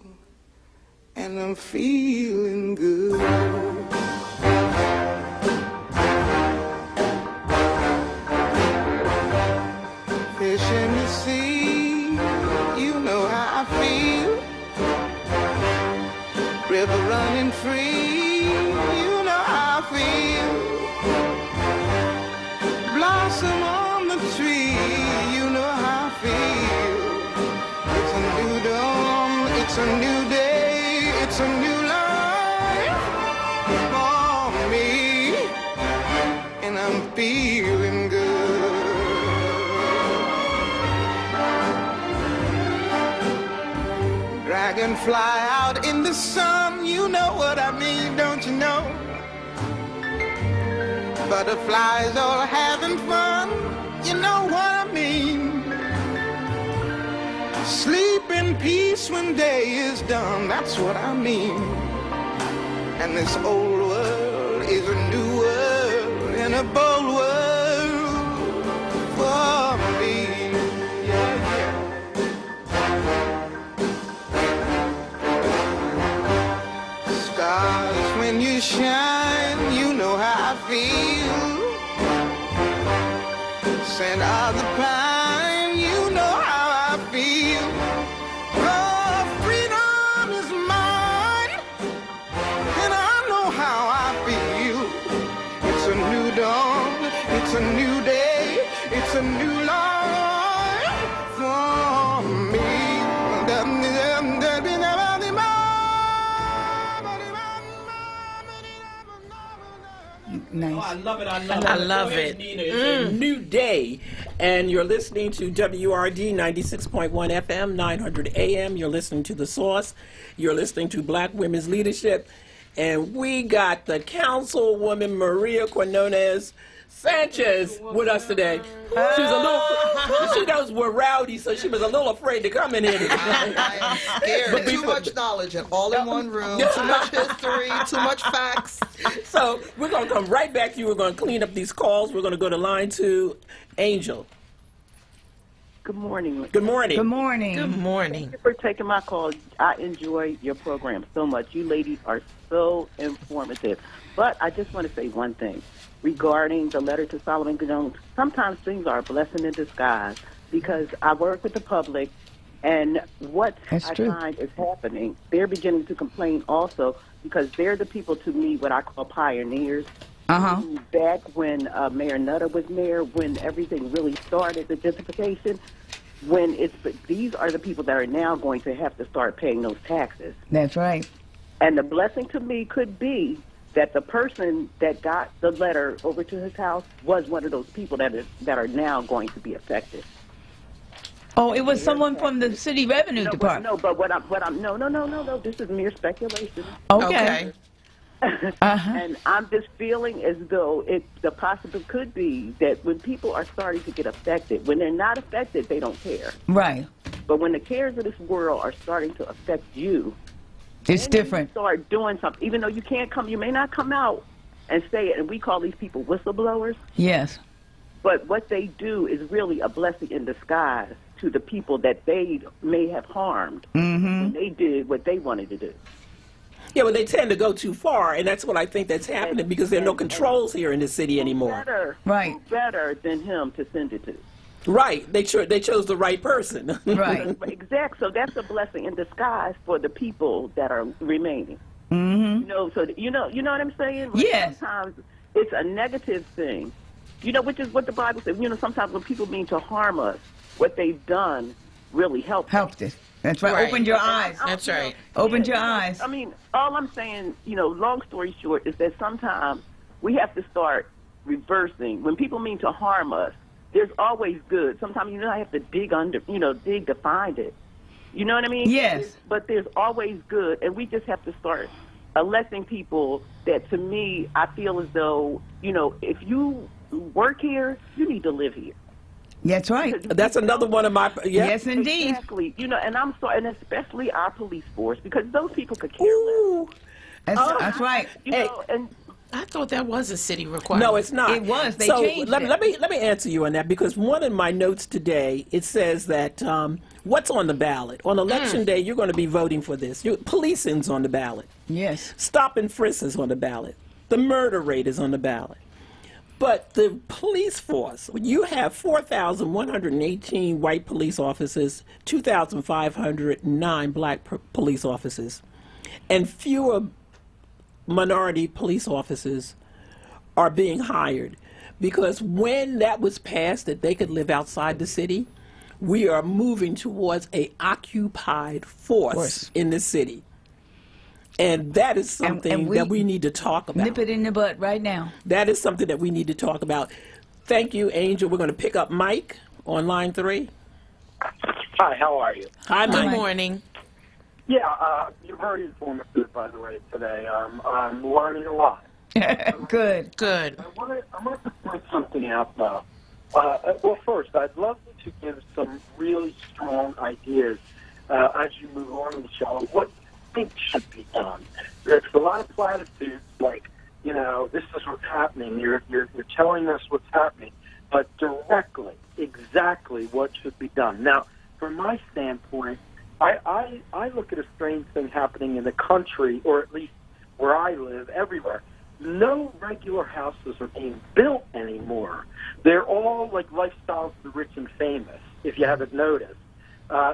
And I'm feeling good. Fish in the sea, you know how I feel. River running free, you know how I feel. Blossom on the tree, you know how I feel. It's a new dawn, it's a new day, it's a new life for me, and I'm feeling good. Dragonfly out in the sun, you know what I mean, don't you know? Butterflies all having fun, you know what I mean. Sleep in peace when day is done, that's what I mean. And this old world is a new world and a bold world for me. Yeah, yeah. Stars, when you shine, you know how I feel. Scent of the pine, you know how I feel. Oh, freedom is mine, and I know how I feel. It's a new dawn, it's a new day, it's a new life for me. Nice. Oh, I love it. I love Go ahead, it. Nina. It's a new day. And you're listening to WRD 96.1 FM, 900 AM. You're listening to The Source. You're listening to Black Women's Leadership. And we got the Councilwoman Maria Quinones Sanchez with us today. She was a little, she knows we're rowdy, so she was a little afraid to come in here today. I am scared. But Too much knowledge and all in one room. Too much history, too much facts. So we're going to come right back to you. We're going to clean up these calls. We're going to go to line 2, Angel. Good morning. Good morning. Good morning. Good morning. Thank you for taking my call. I enjoy your program so much. You ladies are so informative. But I just want to say one thing regarding the letter to Solomon Jones. Sometimes things are a blessing in disguise because I work with the public, and what That's I true. find is happening, they're beginning to complain also because they're the people, to me, what I call pioneers. Back when Mayor Nutter was mayor, when everything really started, the gentrification, these are the people that are now going to have to start paying those taxes. That's right. And the blessing to me could be that the person that got the letter over to his house was one of those people that are now going to be affected. Oh, it was someone from the city revenue department. No, but no. This is mere speculation. Okay. And I'm just feeling as though the possibility could be that when people are starting to get affected, when they're not affected, they don't care. Right. But when the cares of this world are starting to affect you, it's different. You start doing something, even though you may not come out and say it, and we call these people whistleblowers. Yes. But what they do is really a blessing in disguise to the people that they may have harmed when they did what they wanted to do. Yeah, well, they tend to go too far, and that's what I think that's happening because there are no controls here in the city anymore. Who better than him to send it to? Right. They chose the right person. Right. Exactly. So that's a blessing in disguise for the people that are remaining. Mm-hmm. You know, so you know what I'm saying? Yes. Sometimes it's a negative thing. You know, which is what the Bible says. You know, sometimes when people mean to harm us, what they've done really helped us. That's right. Opened your eyes. That's right. Opened your eyes. I mean, all I'm saying, long story short, is that sometimes we have to start reversing. When people mean to harm us, there's always good. Sometimes I have to dig to find it. You know what I mean? Yes. But there's always good, and we just have to start electing people that, to me, I feel as though, if you work here, you need to live here. That's right. That's another one of my... Yeah. Yes, indeed. Exactly. And I'm sorry, and especially our police force, because those people could care less. That's right. And I thought that was a city requirement. No, it's not. It was. They changed it. Let me answer you on that, because one of my notes today, it says that what's on the ballot? On election day, you're going to be voting for this. Policing's on the ballot. Yes. Stop and frisk is on the ballot. The murder rate is on the ballot. But the police force, you have 4,118 white police officers, 2,509 black police officers, and fewer minority police officers are being hired. Because when that was passed that they could live outside the city, we are moving towards a occupied force in the city. And that is something that we need to talk about. Nip it in the bud right now. That is something that we need to talk about. Thank you, Angel. We're going to pick up Mike on line 3. Hi, how are you? Hi, Mike. Good morning. Yeah, you're very informative, by the way, today. I'm learning a lot. Good. I want to point something out, though. Well, first, I'd love you to give some really strong ideas as you move on in the show. What think should be done? There's a lot of platitudes like, this is what's happening. You're telling us what's happening, but directly, exactly what should be done. Now, from my standpoint, I look at a strange thing happening in the country, or at least where I live, everywhere. No regular houses are being built anymore. They're all like lifestyles of the rich and famous, if you haven't noticed.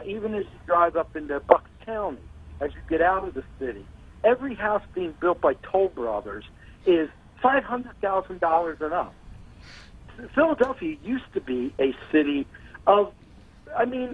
Even as you drive up into Bucks County, as you get out of the city, every house being built by Toll Brothers is $500,000 and up. Philadelphia used to be a city of,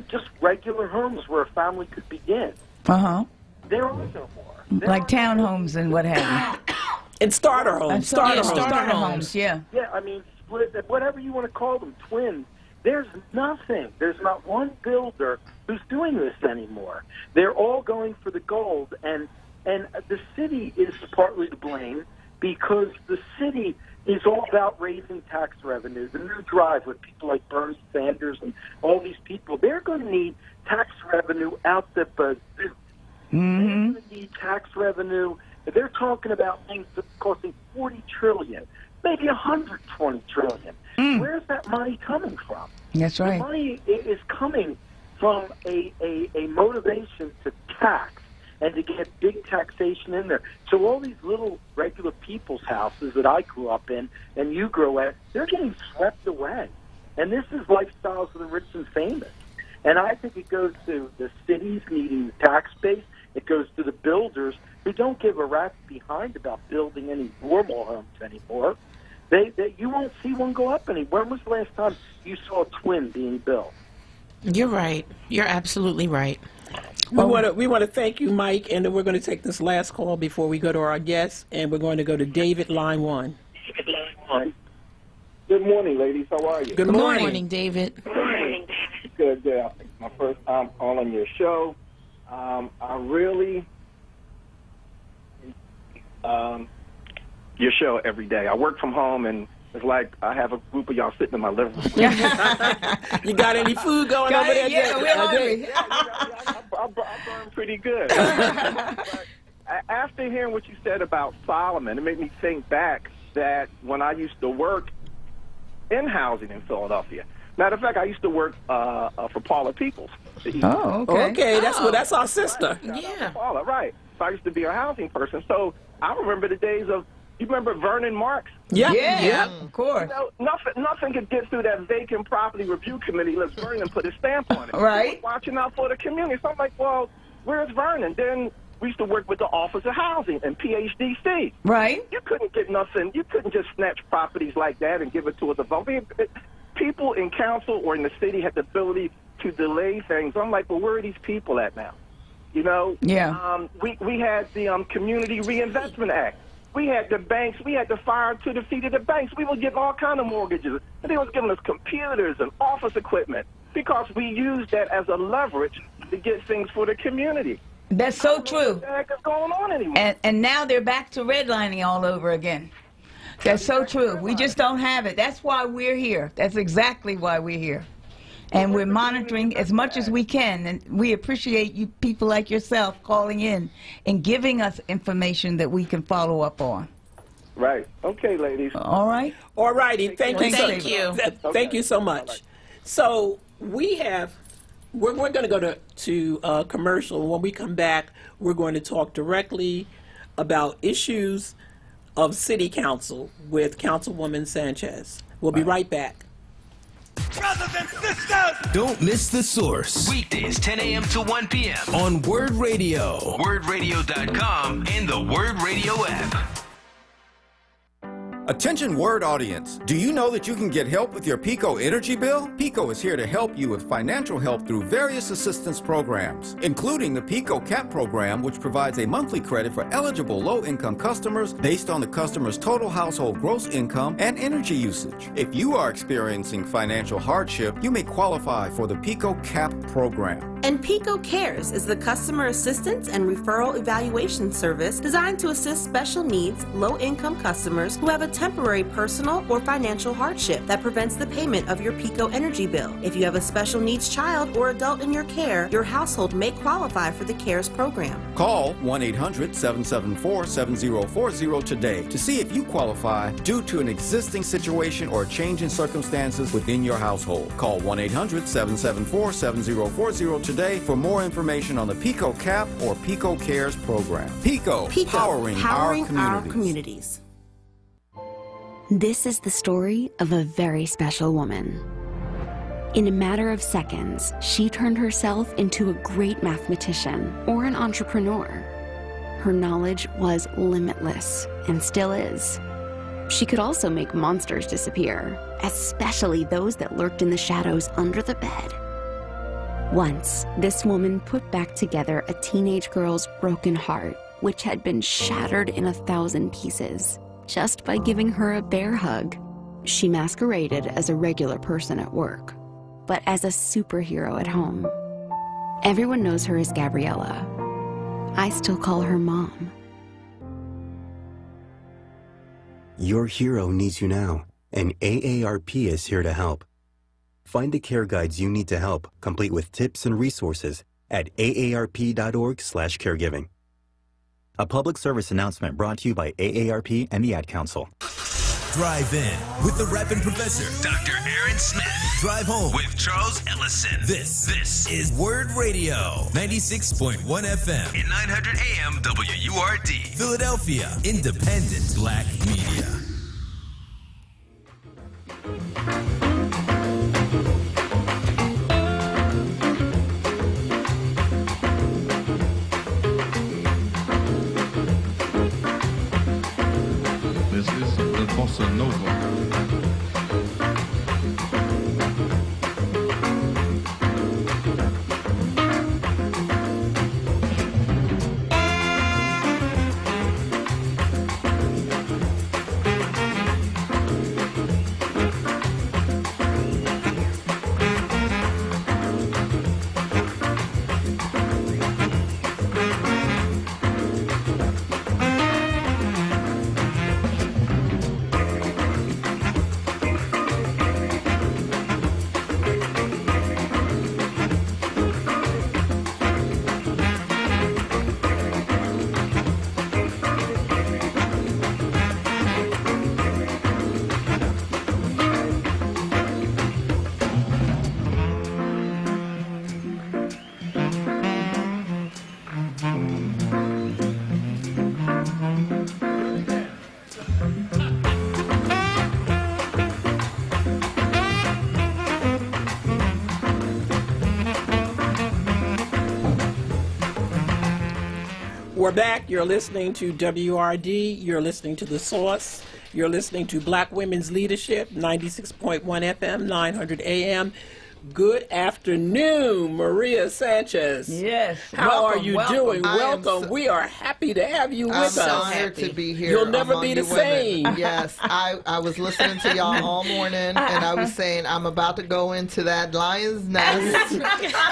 just regular homes where a family could begin. Uh-huh. There are no more. Like townhomes and what have you. And starter homes. Starter homes, yeah. Yeah, split, whatever you want to call them, twins. There's nothing. There's not one builder who's doing this anymore. They're all going for the gold, and the city is partly to blame because the city is all about raising tax revenue. The new drive with people like Bernie Sanders and all these people, they're going to need tax revenue out the bazoo. They're going to need tax revenue. They're talking about things that are costing $40 trillion, maybe $120 trillion. Where's that money coming from? That's right. The money is coming from a motivation to tax and to get big taxation in there. So all these little regular people's houses that I grew up in and you grew at, they're getting swept away. And this is lifestyles of the rich and famous. And I think it goes to the cities needing the tax base. It goes to the builders who don't give a rat's behind about building any normal homes anymore. You won't see one go up anymore. When was the last time you saw a twin being built? You're right. You're absolutely right. We want to thank you, Mike, and then we're going to take this last call before we go to our guests, and we're going to go to David, line 1. Good morning, ladies. How are you? Good morning. Good morning, David. Good. It's my first time calling your show. I really your show every day. I work from home, and it's like I have a group of y'all sitting in my living room. You got any food going over there? Yeah, we're hungry. I burn pretty good. But after hearing what you said about Solomon, it made me think back that when I used to work in housing in Philadelphia. Matter of fact, I used to work for Paula Peoples. Oh, okay. Okay, that's our sister. Yeah. Paula, right. So I used to be a housing person. So I remember the days of, you remember Vernon Marks? Yeah, of course. You know, nothing could get through that vacant property review committee unless Vernon put his stamp on it. Right. Watching out for the community. So I'm like, well, where's Vernon? Then we used to work with the Office of Housing and PHDC. Right. You couldn't get nothing. You couldn't just snatch properties like that and give it to us a vote. People in council or in the city had the ability to delay things. I'm like, well, where are these people at now? You know? Yeah. We had the Community Reinvestment Act. We had the banks. We had the fire to the feet of the banks. We were getting all kind of mortgages. And they was giving us computers and office equipment because we used that as a leverage to get things for the community. That's so true. What the heck is going on anymore? And now they're back to redlining all over again. That's so true. We just don't have it. That's why we're here. That's exactly why we're here. And we're monitoring as much as we can. And we appreciate you people like yourself calling in and giving us information that we can follow up on. Right. Okay, ladies. All right. All righty. Thank you. Thank you. So much. So we're going to go to commercial. When we come back, we're going to talk directly about issues of City Council with Councilwoman Sanchez. We'll be right back. Brothers and sisters! Don't miss The Source. Weekdays, 10 a.m. to 1 p.m. on Word Radio. WordRadio.com and the Word Radio app. Attention Word audience, do you know that you can get help with your PICO energy bill? PICO is here to help you with financial help through various assistance programs, including the PICO CAP program, which provides a monthly credit for eligible low-income customers based on the customer's total household gross income and energy usage. If you are experiencing financial hardship, you may qualify for the PICO CAP program. And PICO Cares is the customer assistance and referral evaluation service designed to assist special needs, low-income customers who have a temporary personal or financial hardship that prevents the payment of your PICO energy bill. If you have a special needs child or adult in your care, your household may qualify for the CARES program. Call 1-800-774-7040 today to see if you qualify due to an existing situation or a change in circumstances within your household. Call 1-800-774-7040 today for more information on the PICO CAP or PICO Cares program. PICO, powering our communities. This is the story of a very special woman. In a matter of seconds, she turned herself into a great mathematician or an entrepreneur. Her knowledge was limitless and still is. She could also make monsters disappear, especially those that lurked in the shadows under the bed. Once, this woman put back together a teenage girl's broken heart, which had been shattered in 1,000 pieces, just by giving her a bear hug. She masqueraded as a regular person at work, but as a superhero at home. Everyone knows her as Gabriella. I still call her Mom. Your hero needs you now, and AARP is here to help. Find the care guides you need to help, complete with tips and resources at aarp.org/caregiving. A public service announcement brought to you by AARP and the Ad Council. Drive in with the Rappin' Professor, Dr. Aaron Smith. Drive home with Charles Ellison. This is Word Radio, 96.1 FM and 900 AM WURD. Philadelphia, independent black media. This is the Bossa Nova. We're back. You're listening to WRD. You're listening to The Source. You're listening to Black Women's Leadership, 96.1 FM, 900 AM. Good afternoon, Maria Sanchez. Yes. How are you doing? I Welcome. We are happy to have you with us. I'm honored to be here. You'll never be the same. Yes, I was listening to y'all all morning, and I was saying I'm about to go into that lion's nest.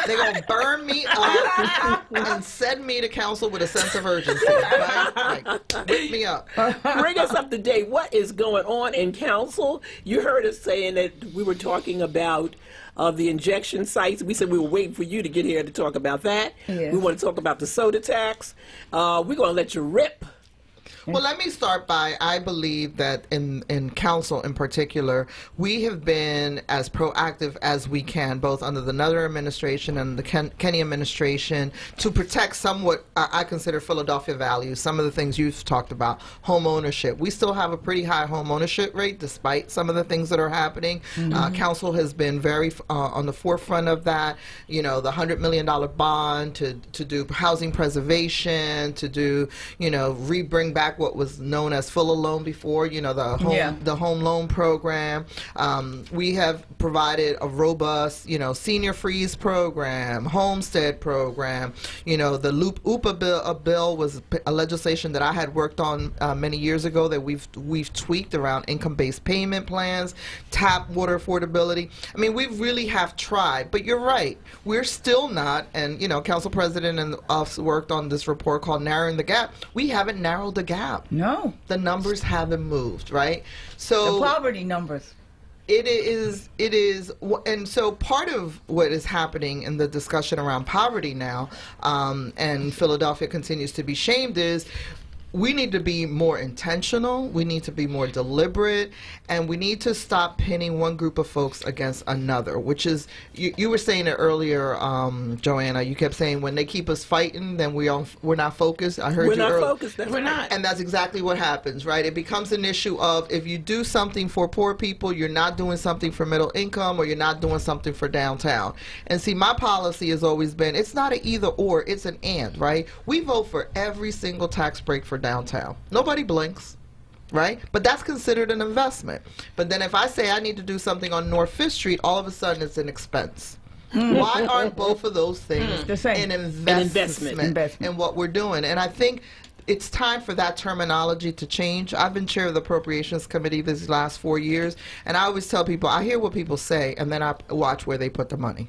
They're going to burn me up and send me to council with a sense of urgency. Right? Like, wake me up. Bring us up to date. What is going on in council? You heard us saying that we were talking about the injection sites. We said we were waiting for you to get here to talk about that. Yes. We want to talk about the soda tax. We're going to let you rip. Well, let me start by, I believe that in council in particular, we have been as proactive as we can, both under the Nutter administration and the Kenny administration, to protect somewhat, I consider Philadelphia values, some of the things you've talked about, home ownership. We still have a pretty high home ownership rate, despite some of the things that are happening. Council has been very on the forefront of that, you know, the $100 million bond to do housing preservation, to do, you know, bring back what was known as Fuller Loan before, you know, the home loan program. We have provided a robust, you know, senior freeze program, homestead program. You know, the UPA bill was a legislation that I had worked on many years ago that we've tweaked around income-based payment plans, tap water affordability. I mean, we really have tried, but you're right. We're still not, and, you know, Council President and us worked on this report called Narrowing the Gap. We haven't narrowed the gap. No. The numbers haven't moved, right? So the poverty numbers. It is, and so part of what is happening in the discussion around poverty now, and Philadelphia continues to be shamed, is we need to be more intentional, we need to be more deliberate, and we need to stop pinning one group of folks against another, which is, you were saying it earlier, Joanna, you kept saying when they keep us fighting, then we're not focused. I heard we're you not earlier. Focused. We're not. And that's exactly what happens, right? It becomes an issue of if you do something for poor people, you're not doing something for middle income, or you're not doing something for downtown. And see, my policy has always been, it's not an either or, it's an and, right? We vote for every single tax break for downtown. Nobody blinks, right? But that's considered an investment. But then if I say I need to do something on North Fifth Street, all of a sudden it's an expense. Why aren't both of those things an investment in what we're doing? And I think it's time for that terminology to change. I've been chair of the Appropriations Committee these last 4 years, and I always tell people, I hear what people say, and then I watch where they put the money.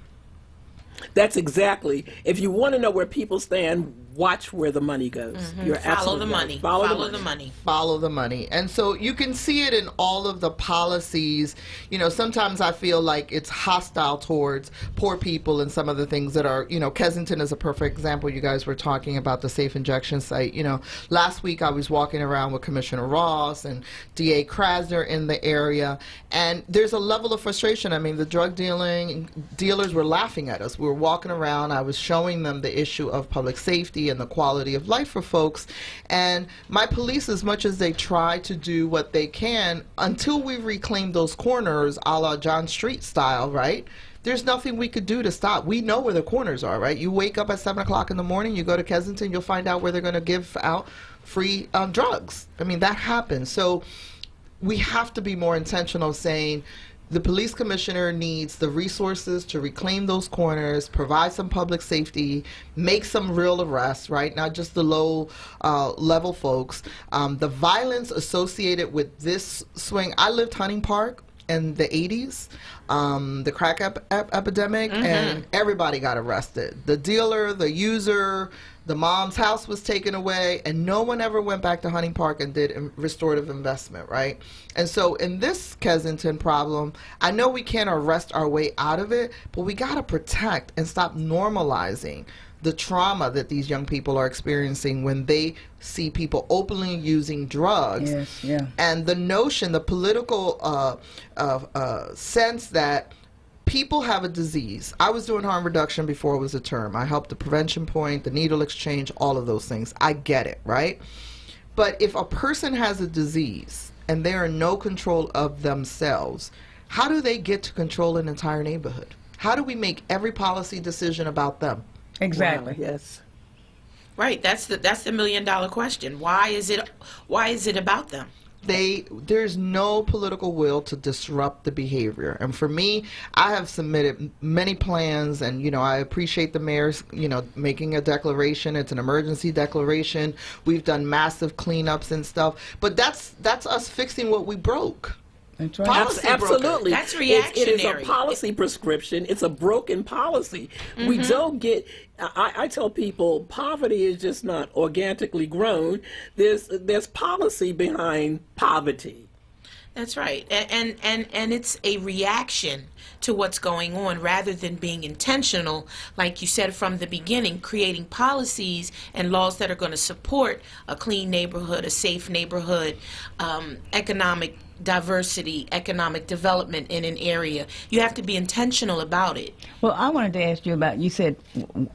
That's exactly. If you want to know where people stand, watch where the money goes. You're Follow the absolutely money. right. Follow the money. Follow the money. And so you can see it in all of the policies. You know, sometimes I feel like it's hostile towards poor people and some of the things that are, you know, Kensington is a perfect example. You guys were talking about the safe injection site. You know, last week I was walking around with Commissioner Ross and DA Krasner in the area, and there's a level of frustration. I mean, the drug dealers were laughing at us. We were walking around. I was showing them the issue of public safety and the quality of life for folks. And my police, as much as they try to do what they can, until we reclaim those corners a la John Street style, right? There's nothing we could do to stop. We know where the corners are, right? You wake up at 7 o'clock in the morning, you go to Kensington, you'll find out where they're going to give out free drugs. I mean, that happens. So we have to be more intentional saying, the police commissioner needs the resources to reclaim those corners, provide some public safety, make some real arrests, right? Not just the low level folks. The violence associated with this swing, I lived Hunting Park in the 80s, the crack epidemic, and everybody got arrested. The dealer, the user, the mom's house was taken away, and no one ever went back to Hunting Park and did restorative investment, right? And so in this Kensington problem, I know we can't arrest our way out of it, but we got to protect and stop normalizing the trauma that these young people are experiencing when they see people openly using drugs. Yes, yeah. And the notion, the political sense that people have a disease. I was doing harm reduction before it was a term. I helped the prevention point, the needle exchange, all of those things. I get it, right? But if a person has a disease and they're in no control of themselves, how do they get to control an entire neighborhood? How do we make every policy decision about them? Exactly. Wow, yes. Right. That's the $1 million question. Why is it about them? There's no political will to disrupt the behavior. And for me, I have submitted many plans, and I appreciate the mayor's making a declaration. It's an emergency declaration. We've done massive cleanups and stuff, but that's us fixing what we broke. That's right. Absolutely. That's reactionary. It is a policy prescription. It's a broken policy. We don't get. I tell people poverty is just not organically grown. There's policy behind poverty. That's right, and it's a reaction to what's going on rather than being intentional, like you said from the beginning, creating policies and laws that are going to support a clean neighborhood, a safe neighborhood, economic diversity, economic development in an area. You have to be intentional about it. Well, I wanted to ask you about, you said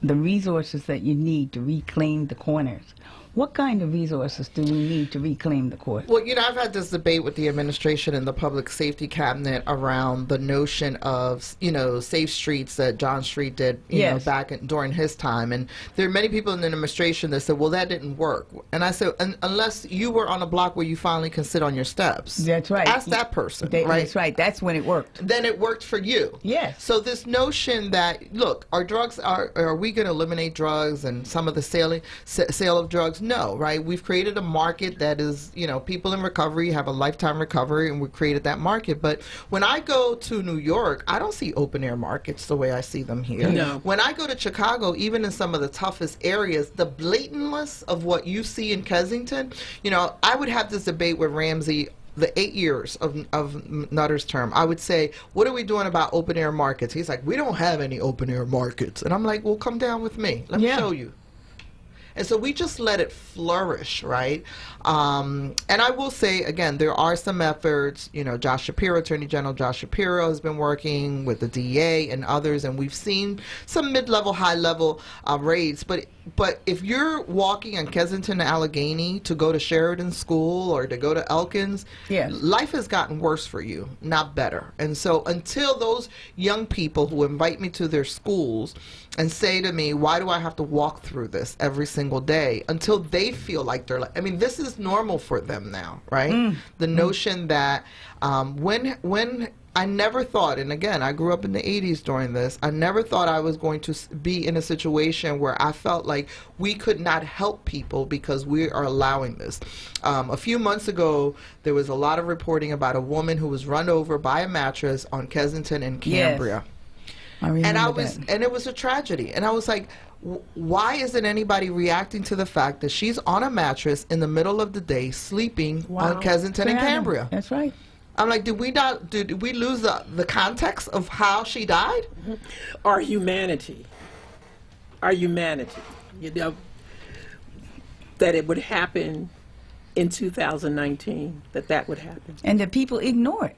the resources that you need to reclaim the corners. What kind of resources do we need to reclaim the court? Well, I've had this debate with the administration and the public safety cabinet around the notion of, safe streets that John Street did, back during his time. And there are many people in the administration that said, well, that didn't work. And I said, unless you were on a block where you finally can sit on your steps. That's right. Ask that person, right? That's right. That's when it worked. Then it worked for you. Yes. So this notion that, look, are we going to eliminate drugs and some of the sale of drugs? No, right? We've created a market that is, people in recovery have a lifetime recovery, and we created that market. But when I go to New York, I don't see open air markets the way I see them here. No. When I go to Chicago, even in some of the toughest areas, the blatantness of what you see in Kensington, I would have this debate with Ramsey the 8 years of Nutter's term. I would say, what are we doing about open air markets? He's like, we don't have any open air markets. And I'm like, well, come down with me. Let me show you. And so we just let it flourish, right? And I will say, again, there are some efforts. Josh Shapiro, Attorney General Josh Shapiro has been working with the DA and others, and we've seen some mid-level, high-level raids. But if you're walking on Kensington and Allegheny to go to Sheridan School or to go to Elkins, life has gotten worse for you, not better. And so until those young people who invite me to their schools and say to me, why do I have to walk through this every single day, until they feel like they're like, this is normal for them now, right? The notion that when I never thought, and again, I grew up in the 80s during this, I never thought I was going to be in a situation where I felt like we could not help people because we are allowing this. A few months ago, there was a lot of reporting about a woman who was run over by a mattress on Kensington and Cambria. Yes. I remember that. And it was a tragedy. And I was like, why isn't anybody reacting to the fact that she's on a mattress in the middle of the day sleeping on Kensington and Cambria? That's right. I'm like, did we lose the context of how she died? Our humanity. That it would happen in 2019, that would happen. And that people ignore it.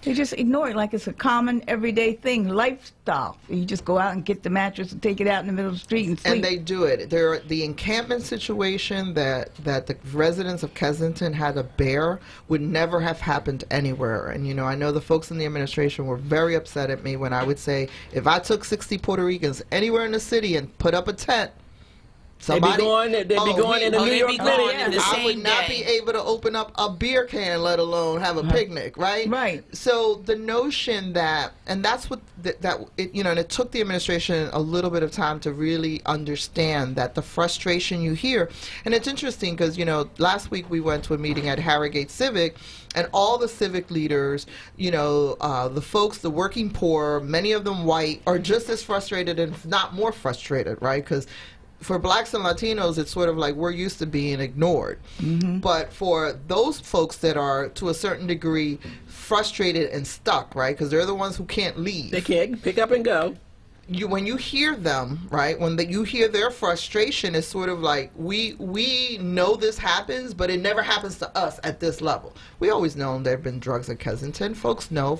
They just ignore it like it's a common, everyday thing, lifestyle. You just go out and get the mattress and take it out in the middle of the street and sleep. And they do it. The encampment situation that the residents of Kensington had to bear would never have happened anywhere. And, I know the folks in the administration were very upset at me when I would say, if I took 60 Puerto Ricans anywhere in the city and put up a tent, they'd be going in the New York City. I would not be able to open up a beer can, let alone have a picnic, right? Right. So the notion that, and that's what and it took the administration a little bit of time to really understand that the frustration you hear, and it's interesting because last week we went to a meeting at Harrogate Civic, and all the civic leaders, the folks, the working poor, many of them white, are just as frustrated, and if not more frustrated, right? Because for blacks and Latinos, it's sort of like we're used to being ignored. But for those folks that are, to a certain degree, frustrated and stuck, right? Because they're the ones who can't leave. They can't pick up and go. When you hear them, right, you hear their frustration, it's sort of like, we know this happens, but it never happens to us at this level. We always known there have been drugs at Kensington. Folks know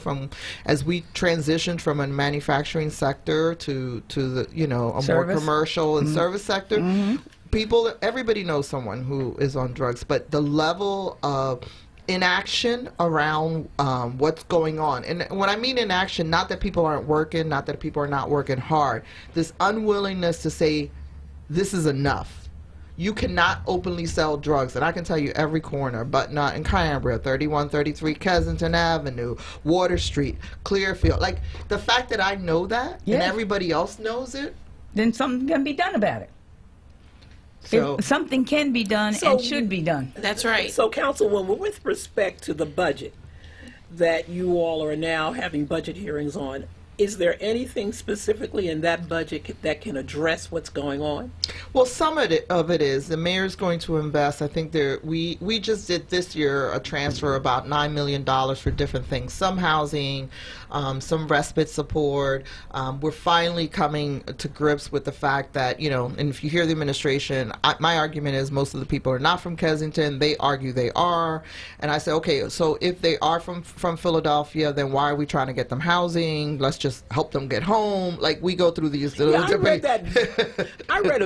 as we transitioned from a manufacturing sector to the, a more commercial and service sector, everybody knows someone who is on drugs, but the level of inaction around what's going on. And when I mean inaction, not that people aren't working, not that people are not working hard, this unwillingness to say, this is enough. you cannot openly sell drugs. And I can tell you every corner, Butternut and Cambria, 3133 Kensington Avenue, Water Street, Clearfield. Like, the fact that I know that and everybody else knows it, then something can be done about it. So if something can be done and should be done. That's right. So, Councilwoman, with respect to the budget that you all are now having budget hearings on, is there anything specifically in that budget that can address what's going on? Well, some of it is the mayor's going to invest. I think we just did this year a transfer about $9 million for different things, some housing, some respite support. We're finally coming to grips with the fact that, and if you hear the administration, my argument is most of the people are not from Kensington. They argue they are. And I say, okay, so if they are from Philadelphia, then why are we trying to get them housing? Let's just help them get home. Like, we go through these little debates. I read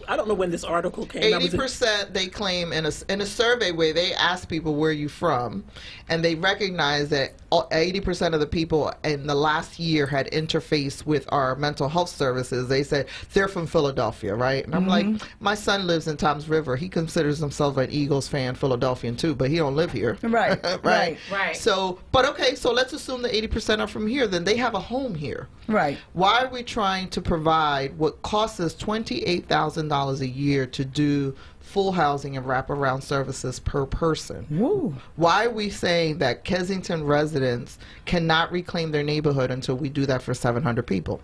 I don't know when this article came out. 80% they claim in a survey where they ask people, where are you from? And they recognize that 80% of the people in the last year had interfaced with our mental health services. They said they're from Philadelphia, right? And I'm like, my son lives in Toms River. He considers himself an Eagles fan, Philadelphian too, but he don't live here. Right, right. So, but okay, so let's assume that 80% are from here. Then they have a home here. Right. Why are we trying to provide what costs us $28,000 a year to do full housing and wraparound services per person? Woo. Why are we saying that Kensington residents cannot reclaim their neighborhood until we do that for 700 people?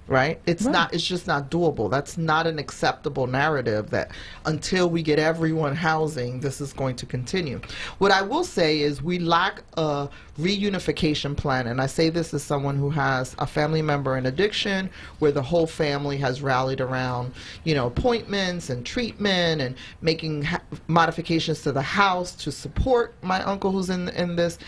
Right? It's just not doable. That's not an acceptable narrative, that until we get everyone housing, this is going to continue. What I will say is we lack a reunification plan, and I say this as someone who has a family member in addiction, where the whole family has rallied around, appointments and treatment and making modifications to the house to support my uncle who's in this.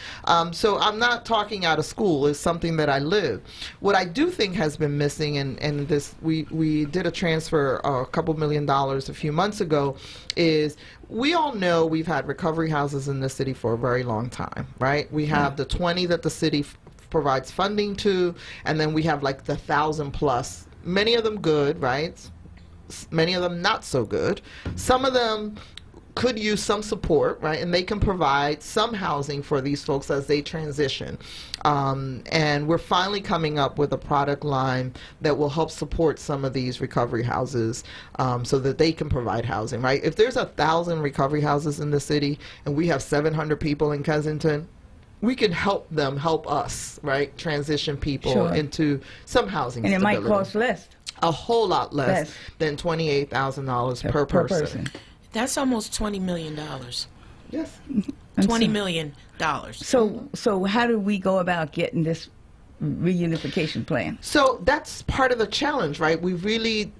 So I'm not talking out of school. It's something that I live. What I do think has been missing, and this we did a transfer a couple $1 million a few months ago, is we all know we've had recovery houses in the city for a very long time, right? We have the 20 that the city provides funding to, and then we have like the 1,000 plus, many of them good, right? Many of them not so good. Some of them could use some support, right? And they can provide some housing for these folks as they transition. And we're finally coming up with a product line that will help support some of these recovery houses so that they can provide housing, right? If there's 1,000 recovery houses in the city and we have 700 people in Kensington, we can help them help us, right? Transition people into some housing and stability. It might cost less. A whole lot less than $28,000 per person. That's almost $20 million. Yes. $20 million. So how do we go about getting this reunification plan? So that's part of the challenge, right? We really,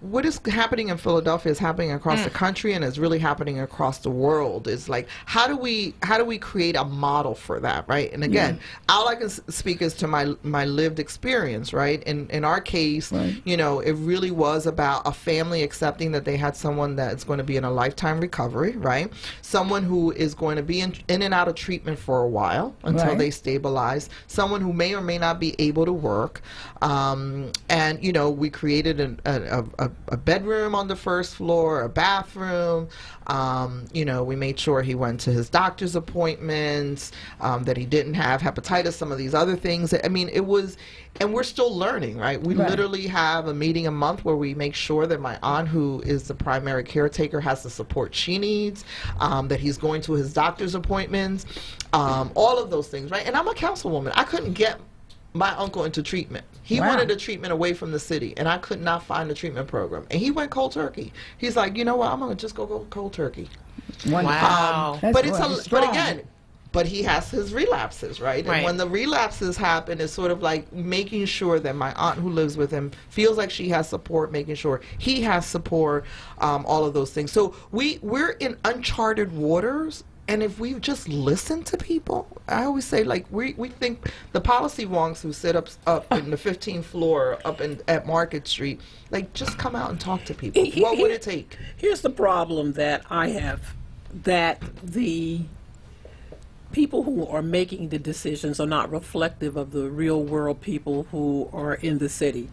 what is happening in Philadelphia is happening across the country, and is really happening across the world. It's like, how do we create a model for that, right? And again, all I can speak is to my lived experience, right? In our case, it really was about a family accepting that they had someone that's going to be in a lifetime recovery, right? Someone who is going to be in and out of treatment for a while until they stabilize. Someone who may or may not be able to work, and we created a bedroom on the first floor, a bathroom. We made sure he went to his doctor's appointments, that he didn't have hepatitis, some of these other things. I mean, it was, and we're still learning, right? We literally have a meeting a month where we make sure that my aunt, who is the primary caretaker, has the support she needs, that he's going to his doctor's appointments, all of those things, right? And I'm a councilwoman. I couldn't get my uncle into treatment. He wanted a treatment away from the city, and I could not find a treatment program. And he went cold turkey. He's like, you know what? I'm going to just go cold turkey. Wow. But he has his relapses, right? And when the relapses happen, it's sort of like making sure that my aunt who lives with him feels like she has support, making sure he has support, all of those things. So we're in uncharted waters. And if we just listen to people, I always say, like, we think the policy wonks who sit up in the 15th floor up at Market Street, like, just come out and talk to people. What would it take? Here's the problem that I have, that the people who are making the decisions are not reflective of the real world people who are in the city.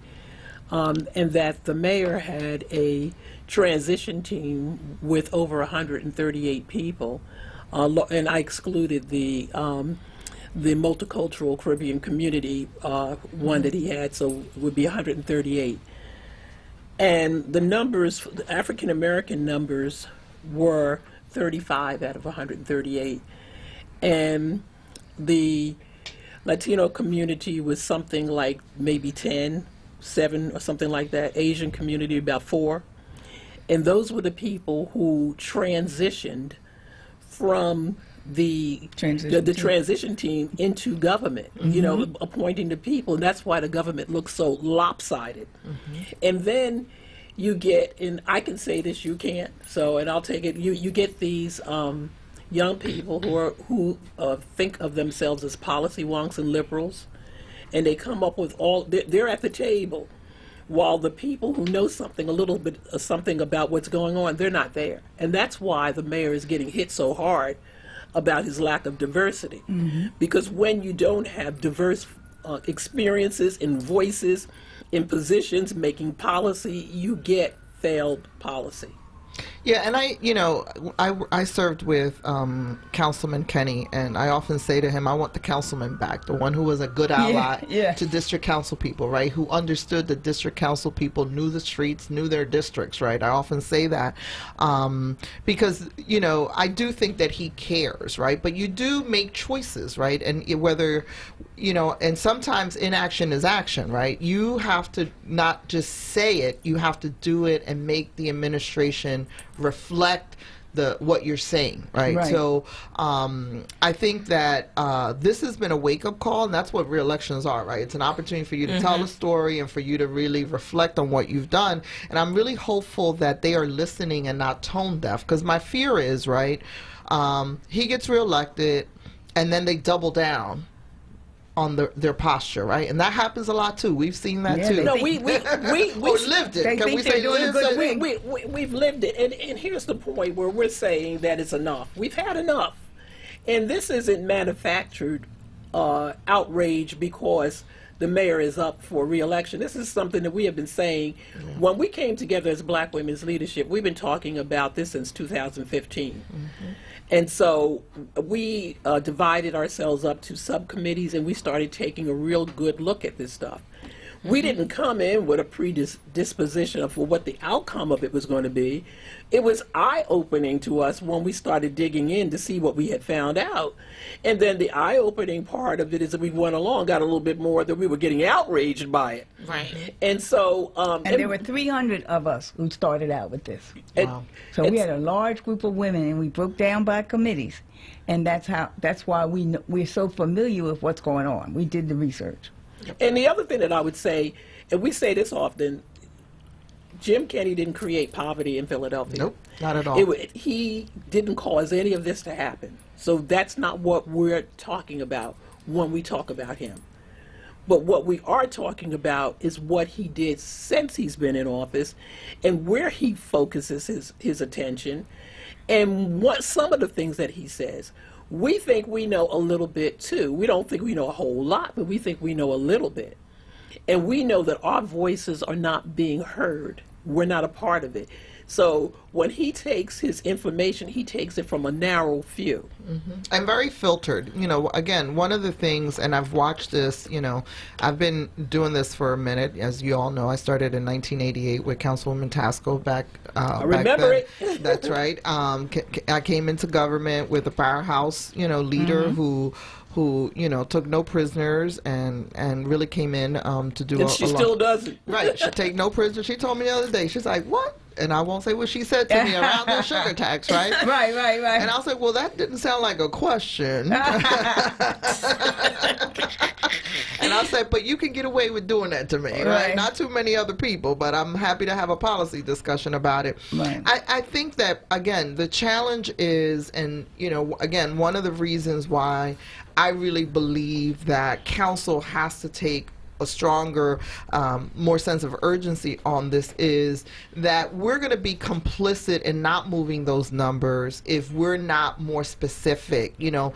and that the mayor had a transition team with over 138 people, and I excluded the multicultural Caribbean community one that he had, so it would be 138. And the numbers, the African American numbers, were 35 out of 138, and the Latino community was something like maybe 10, 7 or something like that. Asian community about 4. And those were the people who transitioned from the transition team into government, you know, appointing the people. And that's why the government looks so lopsided. And then you get, and I can say this, you can't, so, and I'll take it, you get these young people who think of themselves as policy wonks and liberals, and they come up with they're at the table, while the people who know something, a little bit something about what's going on, they're not there. And that's why the mayor is getting hit so hard about his lack of diversity. Because when you don't have diverse experiences and voices in positions making policy, you get failed policy. Yeah, and I served with Councilman Kenny, and I often say to him, I want the councilman back, the one who was a good ally to district council people, right? Who understood the district council people, knew the streets, knew their districts, right? I often say that because, you know, I do think that he cares, right? But you do make choices, right? And whether, you know, and sometimes inaction is action, right? You have to not just say it, you have to do it and make the administration reflect what you're saying, right? So I think that this has been a wake-up call, and that's what re-elections are, right? It's an opportunity for you to tell a story and for you to really reflect on what you've done. And I'm really hopeful that they are listening and not tone deaf, because my fear is, right, he gets reelected and then they double down on their posture, right? And that happens a lot too. We've seen that too. No, we lived it. Can we say lived it? We've lived it. And here's the point where we're saying that it's enough. We've had enough. And this isn't manufactured outrage because the mayor is up for re-election. This is something that we have been saying. When we came together as Black Women's Leadership, we've been talking about this since 2015. And so we divided ourselves up to subcommittees, and we started taking a real good look at this stuff. We didn't come in with a predisposition of what the outcome of it was going to be. It was eye-opening to us when we started digging in to see what we had found out. And then the eye-opening part of it is that we went along, got a little bit more, that we were getting outraged by it. Right. And so... and there were 300 of us who started out with this. Wow. So we had a large group of women, and we broke down by committees. And that's why we're so familiar with what's going on. We did the research. And the other thing that I would say, and we say this often, Jim Kenney didn't create poverty in Philadelphia. Nope, not at all. He didn't cause any of this to happen. So that's not what we're talking about when we talk about him. But what we are talking about is what he did since he's been in office and where he focuses his attention and what some of the things that he says. We think we know a little bit too. We don't think we know a whole lot, but we think we know a little bit. And we know that our voices are not being heard. We're not a part of it. So when he takes his information, he takes it from a narrow view. And very filtered. You know, again, one of the things, and I've watched this, you know, I've been doing this for a minute. As you all know, I started in 1988 with Councilwoman Tasco back I remember back then. It. That's right. I came into government with a powerhouse, you know, leader who you know, took no prisoners and really came in to do and she still doesn't. Right. She take no prisoners. She told me the other day, she's like, what? And I won't say what she said to me around the sugar tax, right? Right. And I'll say, well, that didn't sound like a question. And I'll say, but you can get away with doing that to me, right? Not too many other people, but I'm happy to have a policy discussion about it. Right. I think that, again, the challenge is, and, you know, again, one of the reasons why I really believe that council has to take a stronger, more sense of urgency on this is that we're going to be complicit in not moving those numbers if we're not more specific. You know,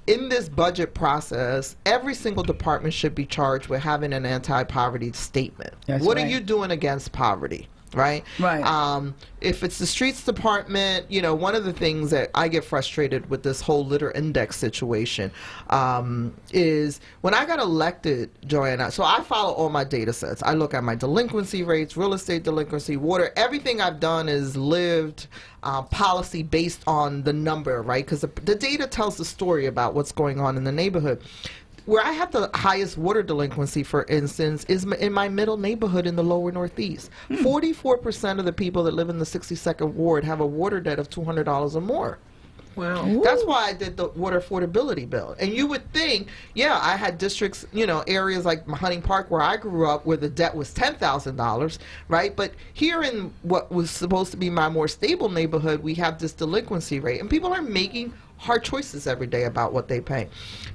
in this budget process, every single department should be charged with having an anti-poverty statement. What are you doing against poverty? Right? Right. If it's the streets department, you know, one of the things that I get frustrated with this whole litter index situation is when I got elected, Joanna, so I follow all my data sets. I look at my delinquency rates, real estate delinquency, water, everything I've done is lived policy based on the number, right? Because the data tells the story about what's going on in the neighborhood. Where I have the highest water delinquency, for instance, is in my middle neighborhood in the lower Northeast. 44% of the people that live in the 62nd Ward have a water debt of $200 or more. Wow. That's why I did the water affordability bill. And you would think, yeah, I had districts, you know, areas like Hunting Park where I grew up where the debt was $10,000, right? But here in what was supposed to be my more stable neighborhood, we have this delinquency rate. And people are making hard choices every day about what they pay.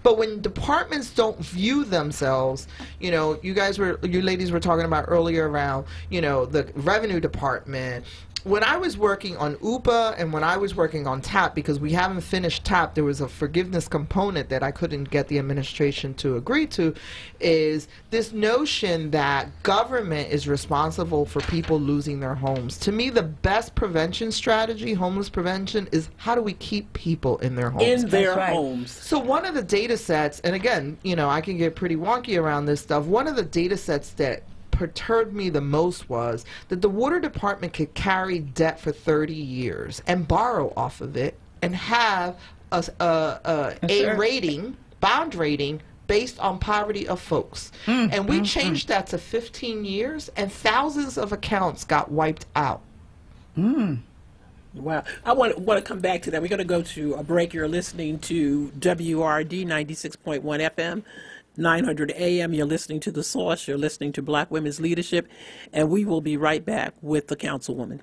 But when departments don't view themselves, you know, you ladies were talking about earlier around, you know, the revenue department. When I was working on UPA and when I was working on TAP, because we haven't finished TAP, there was a forgiveness component that I couldn't get the administration to agree to, is this notion that government is responsible for people losing their homes. To me, the best prevention strategy, homeless prevention, is how do we keep people in their homes? In their homes. So one of the data sets, and again, you know, I can get pretty wonky around this stuff, one of the data sets that perturbed me the most was that the water department could carry debt for 30 years and borrow off of it and have a rating, bond rating, based on poverty of folks. And we changed that to 15 years and thousands of accounts got wiped out. Wow. I want to come back to that. We're going to go to a break. You're listening to WRD 96.1 FM. 900 AM, you're listening to The Source, you're listening to Black Women's Leadership, and we will be right back with the Councilwoman.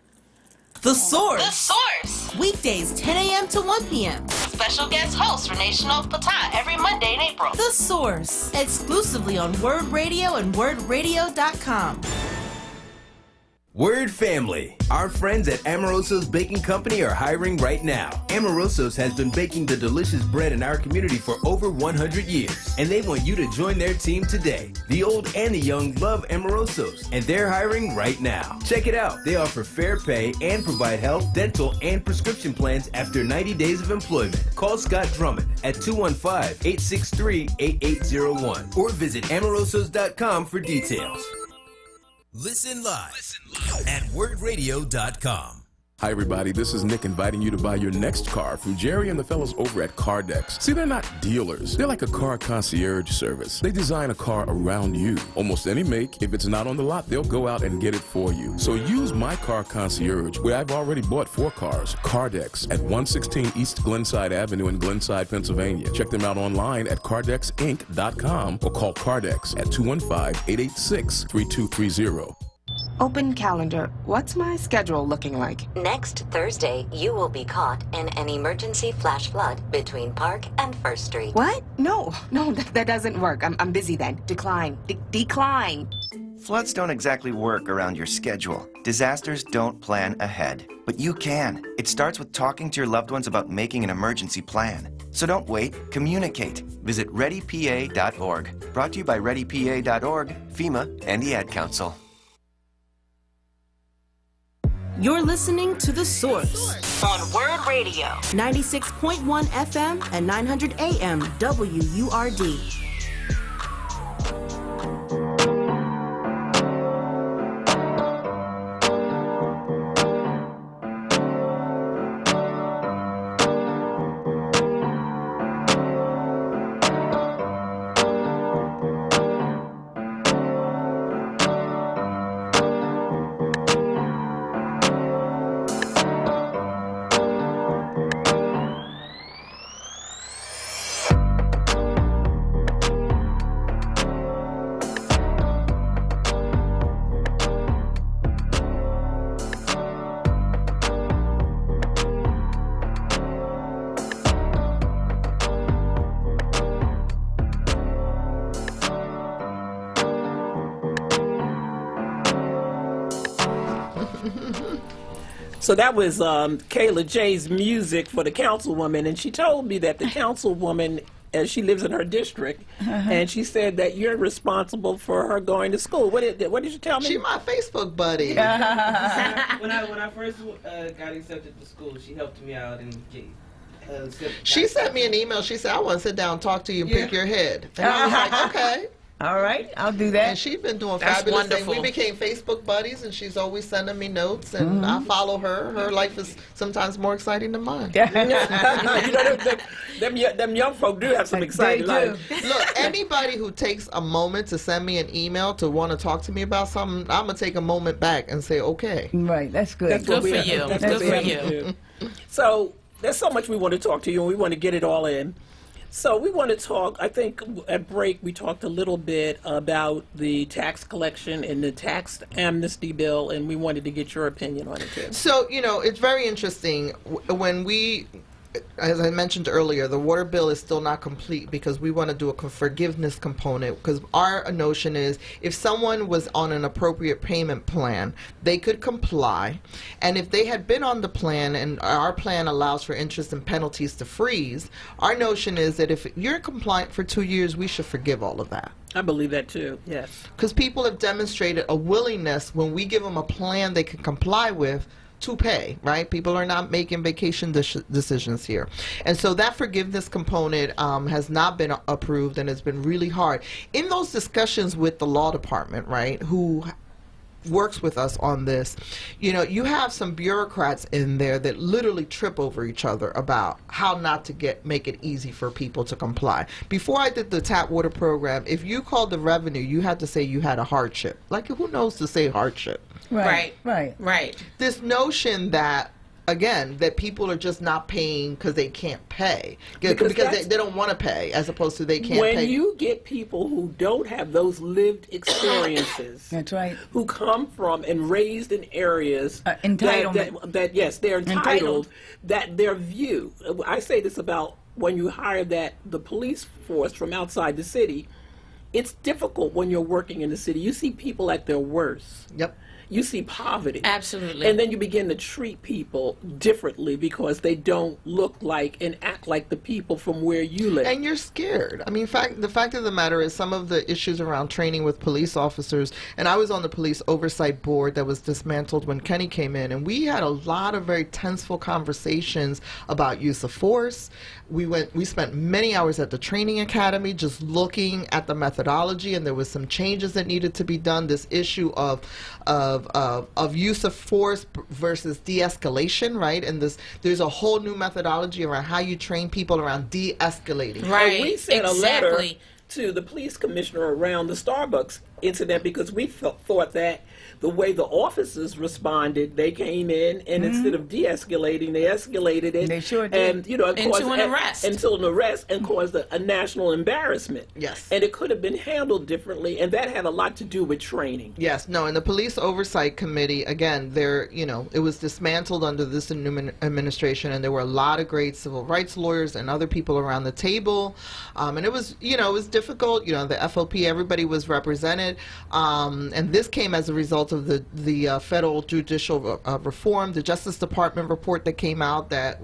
The Source. The Source. Weekdays, 10 a.m. to 1 p.m. Special guest host Renee Chanel Patan every Monday in April. The Source. Exclusively on WURD Radio and WURDRadio.com. Word family, our friends at Amoroso's Baking Company are hiring right now. Amoroso's has been baking the delicious bread in our community for over 100 years, and they want you to join their team today. The old and the young love Amoroso's, and they're hiring right now. Check it out. They offer fair pay and provide health, dental, and prescription plans after 90 days of employment. Call Scott Drummond at 215-863-8801 or visit amorosos.com for details. Listen live at wordradio.com. Hi, everybody. This is Nick inviting you to buy your next car from Jerry and the fellows over at Cardex. See, they're not dealers. They're like a car concierge service. They design a car around you. Almost any make. If it's not on the lot, they'll go out and get it for you. So use my car concierge, where I've already bought 4 cars. Cardex at 116 East Glenside Avenue in Glenside, Pennsylvania. Check them out online at cardexinc.com or call Cardex at 215-886-3230. Open calendar. What's my schedule looking like? Next Thursday, you will be caught in an emergency flash flood between Park and First Street. What? No, that doesn't work. I'm busy then. Decline. Decline. Floods don't exactly work around your schedule. Disasters don't plan ahead. But you can. It starts with talking to your loved ones about making an emergency plan. So don't wait, communicate. Visit ReadyPA.org. Brought to you by ReadyPA.org, FEMA, and the Ad Council. You're listening to The Source on WURD Radio. 96.1 FM and 900 AM WURD. So that was Kayla J's music for the Councilwoman, and she told me that the Councilwoman and she lives in her district, and she said that you're responsible for her going to school. What did you tell me? She my Facebook buddy. when I first got accepted to school, she helped me out and she sent me an email. She said, I want to sit down and talk to you and pick your head. And I was like, okay. All right, I'll do that. And she's been doing That's fabulous things. wonderful. We became Facebook buddies, and she's always sending me notes, and I follow her. Her life is sometimes more exciting than mine. You know, them young folk do have some exciting life. Look, anybody who takes a moment to send me an email to want to talk to me about something, I'm going to take a moment back and say, okay. Right, that's good. That's Good what for you. That's Good what we for have to you. do. So there's so much we want to talk to you, and we want to get it all in. So we want to talk, I think at break we talked a little bit about the tax collection and the tax amnesty bill, and we wanted to get your opinion on it too. So, you know, it's very interesting when we, as I mentioned earlier, the water bill is still not complete because we want to do a forgiveness component, because our notion is if someone was on an appropriate payment plan, they could comply, and if they had been on the plan, and our plan allows for interest and penalties to freeze, our notion is that if you're compliant for 2 years, we should forgive all of that. I believe that too, yes. Because people have demonstrated a willingness when we give them a plan they can comply with to pay, right? People are not making vacation decisions here. And so that forgiveness component has not been approved, and it's been really hard. In those discussions with the law department, right, who works with us on this, you know, you have some bureaucrats in there that literally trip over each other about how not to make it easy for people to comply. Before I did the tap water program, if you called the revenue, you had to say you had a hardship. Like, who knows to say hardship? Right. This notion that, again, that people are just not paying because they can't pay, because they don't want to pay, as opposed to they can't pay. When you get people who don't have those lived experiences, that's right, who come from and raised in areas that yes, they're entitled, that their view, I say this about when you hire the police force from outside the city, it's difficult when you're working in the city. You see people at their worst. Yep. You see poverty. Absolutely. And then you begin to treat people differently because they don't look like and act like the people from where you live. And you're scared. I mean, the fact of the matter is some of the issues around training with police officers, and I was on the police oversight board that was dismantled when Kenny came in, and we had a lot of very tenseful conversations about use of force. We spent many hours at the training academy just looking at the methodology, and there was some changes that needed to be done. This issue of use of force versus de-escalation, right? And there's a whole new methodology around how you train people around de-escalating. Right. And we sent a letter to the police commissioner around the Starbucks incident because we thought that the way the officers responded, they came in and instead of de-escalating, they escalated it. They sure did. And, you know, Into an arrest. Until an arrest, and caused a national embarrassment. Yes. And it could have been handled differently, and that had a lot to do with training. Yes. No, and the police oversight committee, again, it was dismantled under this administration, and there were a lot of great civil rights lawyers and other people around the table. And it was, it was difficult. You know, the FOP, everybody was represented. And this came as a result of the federal judicial reform, the Justice Department report that came out that,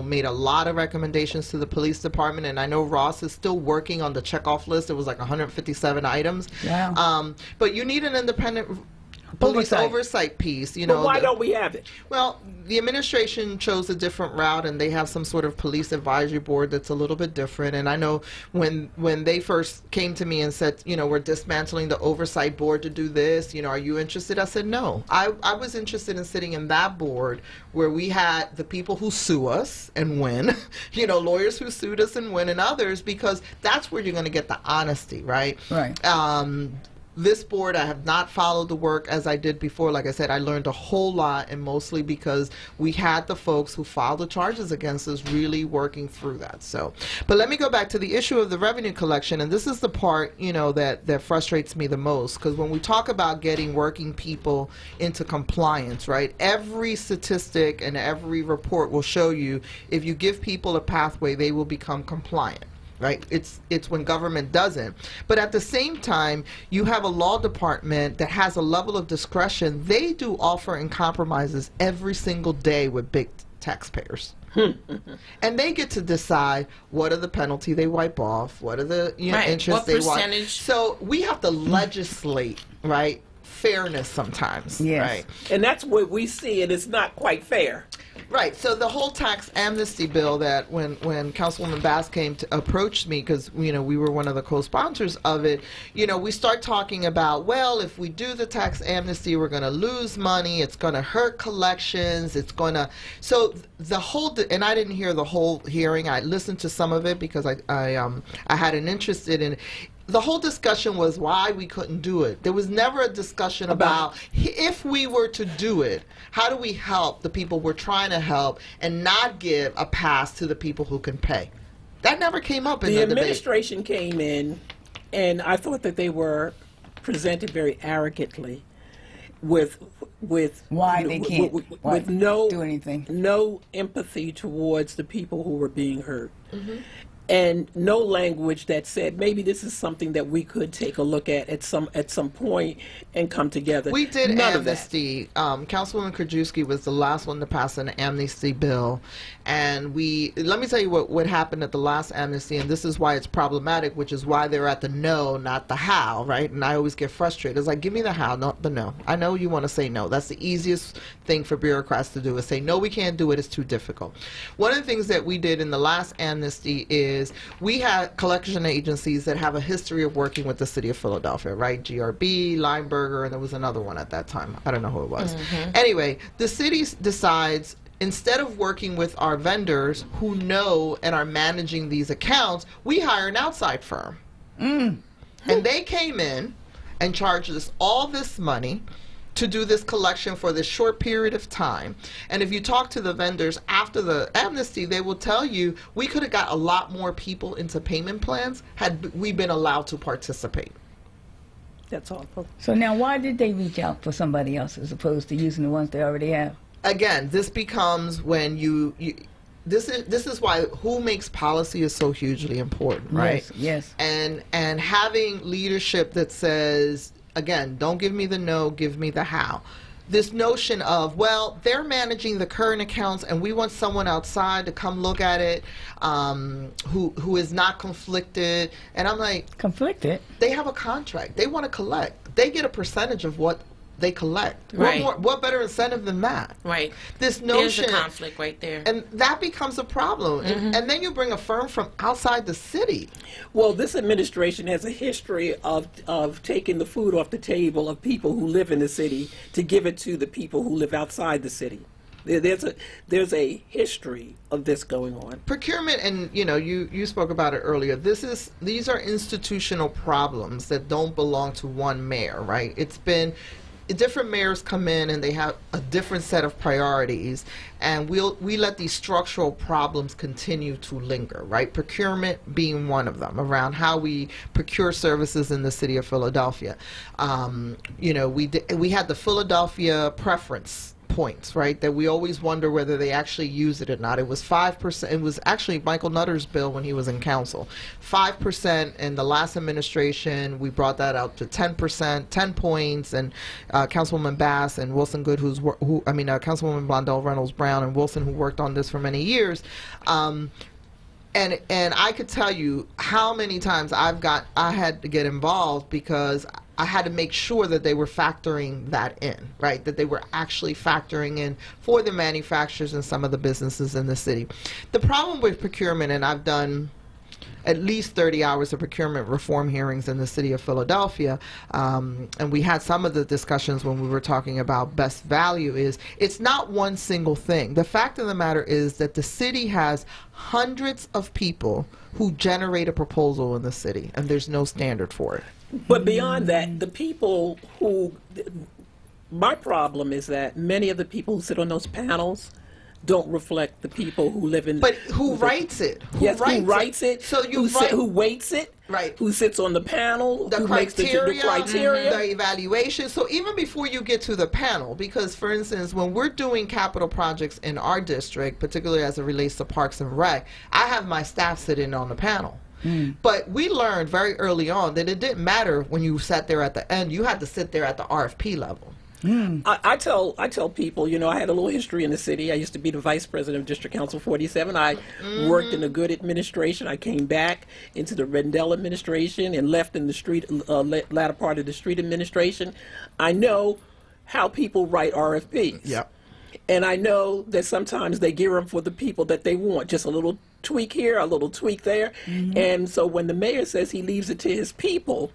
made a lot of recommendations to the police department. And I know Ross is still working on the checkoff list. It was like 157 items. Wow. But you need an independent police oversight piece, But why don't we have it? Well, the administration chose a different route, and they have some sort of police advisory board that's a little bit different. And I know when they first came to me and said, we're dismantling the oversight board to do this, are you interested? I said no. I was interested in sitting in that board where we had the people who sue us and win, lawyers who sued us and win, and others, because that's where you're going to get the honesty, right? Right. This board, I have not followed the work as I did before. Like I said, I learned a whole lot, and mostly because we had the folks who filed the charges against us really working through that. So, but let me go back to the issue of the revenue collection, and this is the part, that frustrates me the most, because when we talk about getting working people into compliance, right, every statistic and every report will show you if you give people a pathway, they will become compliant. Right? It's when government doesn't. But at the same time, you have a law department that has a level of discretion. They do offer and compromises every single day with big taxpayers. And they get to decide what are the penalty they wipe off, what are the interest they wipe. So we have to legislate, right, fairness sometimes. Yes. Right? And that's what we see, and it's not quite fair. Right. So the whole tax amnesty bill that when Councilwoman Bass came to approach me, because we were one of the co-sponsors of it, we start talking about, well, if we do the tax amnesty, we're going to lose money. It's going to hurt collections. It's going to. So the whole, and I didn't hear the whole hearing. I listened to some of it because I had an interest in it. The whole discussion was why we couldn't do it. There was never a discussion about if we were to do it, how do we help the people we're trying to help and not give a pass to the people who can pay. That never came up in the debate. The administration came in, and I thought that they were presented very arrogantly with why they can't with no do anything, no empathy towards the people who were being hurt. And no language that said maybe this is something that we could take a look at some point and come together. We did amnesty. Councilwoman Krajewski was the last one to pass an amnesty bill, and let me tell you what happened at the last amnesty, and this is why it's problematic, which is why they're at the no, not the how, right? And I always get frustrated. It's like, give me the how, not the no. I know you want to say no. That's the easiest thing for bureaucrats to do, is say no, we can't do it. It's too difficult. One of the things that we did in the last amnesty is we had collection agencies that have a history of working with the city of Philadelphia, right? GRB, Lineberger, and there was another one at that time. I don't know who it was. Anyway, the city decides, instead of working with our vendors who know and are managing these accounts, we hire an outside firm. And they came in and charged us all this money to do this collection for this short period of time. And if you talk to the vendors after the amnesty, they will tell you we could have got a lot more people into payment plans had we been allowed to participate. That's awful. So now why did they reach out for somebody else as opposed to using the ones they already have? Again, this becomes when this is why who makes policy is so hugely important, right? Yes. And having leadership that says, again, don't give me the no, give me the how. This notion of, well, they're managing the current accounts and we want someone outside to come look at it who is not conflicted. And I'm like, conflicted? They have a contract. They want to collect. They get a percentage of what they collect. Right. What better incentive than that? Right. This notion. There's a conflict right there. And that becomes a problem. And then you bring a firm from outside the city. Well, this administration has a history of taking the food off the table of people who live in the city to give it to the people who live outside the city. There's a history of this going on. Procurement, and you spoke about it earlier. These are institutional problems that don't belong to one mayor, right? It's been different mayors come in and they have a different set of priorities, and we let these structural problems continue to linger, right? Procurement being one of them, around how we procure services in the city of Philadelphia. We had the Philadelphia preference points, right, that we always wonder whether they actually use it or not. It was 5%. It was actually Michael Nutter's bill when he was in council. 5% in the last administration. We brought that out to 10%, 10 points, and Councilwoman Bass and Wilson Good, Councilwoman Blondell Reynolds Brown and Wilson, who worked on this for many years. And I could tell you how many times I had to get involved because I had to make sure that they were factoring that in, right? That they were actually factoring in for the manufacturers and some of the businesses in the city. The problem with procurement, and I've done at least 30 hours of procurement reform hearings in the city of Philadelphia, and we had some of the discussions when we were talking about best value, is it's not one single thing. The fact of the matter is that the city has hundreds of people who generate a proposal in the city, and there's no standard for it. But beyond that, the people my problem is that many of the people who sit on those panels don't reflect the people who live in. But who writes it? Who writes it? So who weights it? Right. Who sits on the panel? The who criteria, makes the criteria, the evaluation. So even before you get to the panel, because for instance, when we're doing capital projects in our district, particularly as it relates to Parks and Rec, I have my staff sitting on the panel. But we learned very early on that it didn't matter when you sat there at the end. You had to sit there at the RFP level. I tell people, you know, I had a little history in the city. I used to be the vice president of District Council 47. I worked in a good administration. I came back into the Rendell administration and left in the street latter part of the street administration. I know how people write RFPs. Yep. And I know that sometimes they gear them for the people that they want, just a little tweak here, a little tweak there. And so when the mayor says he leaves it to his people,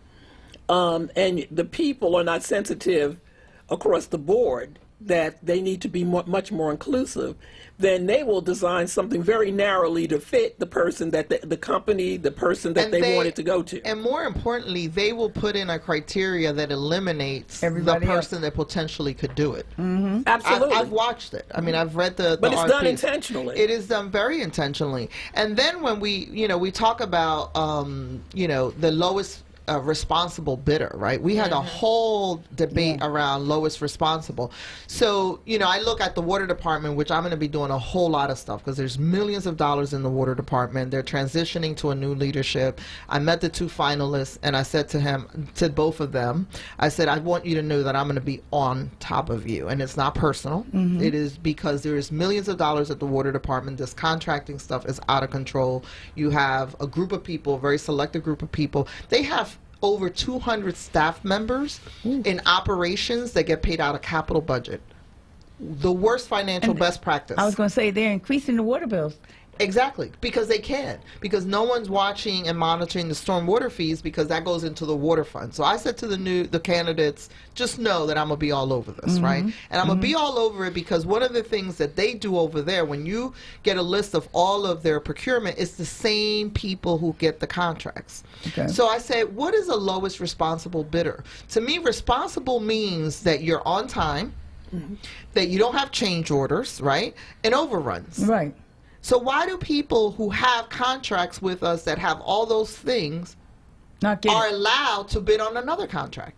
and the people are not sensitive across the board that they need to be much more inclusive, then they will design something very narrowly to fit the person that the company, the person that they want it to go to. And more importantly, they will put in a criteria that eliminates Everybody the person that potentially could do it. Absolutely. I've watched it. I mean, I've read the But it's done RFPs. intentionally. It is done very intentionally. And then when we talk about, the lowest responsible bidder, right? We had a whole debate around lowest responsible. So, I look at the water department, which I'm going to be doing a whole lot of stuff because there's millions of dollars in the water department. They're transitioning to a new leadership. I met the 2 finalists and I said to both of them, I said, I want you to know that I'm going to be on top of you. And it's not personal. It is because there is millions of dollars at the water department. This contracting stuff is out of control. You have a group of people, a very selected group of people. They have over 200 staff members in operations that get paid out of capital budget. The worst financial best practice. I was going to say they're increasing the water bills. Exactly, because they can. Because no one's watching and monitoring the stormwater fees because that goes into the water fund. So I said to the candidates, just know that I'm going to be all over this, right? And I'm going to be all over it because one of the things that they do over there, when you get a list of all of their procurement, it's the same people who get the contracts. Okay. So I said, what is a lowest responsible bidder? To me, responsible means that you're on time, that you don't have change orders, right? And overruns. Right. So why do people who have contracts with us that have all those things are allowed to bid on another contract?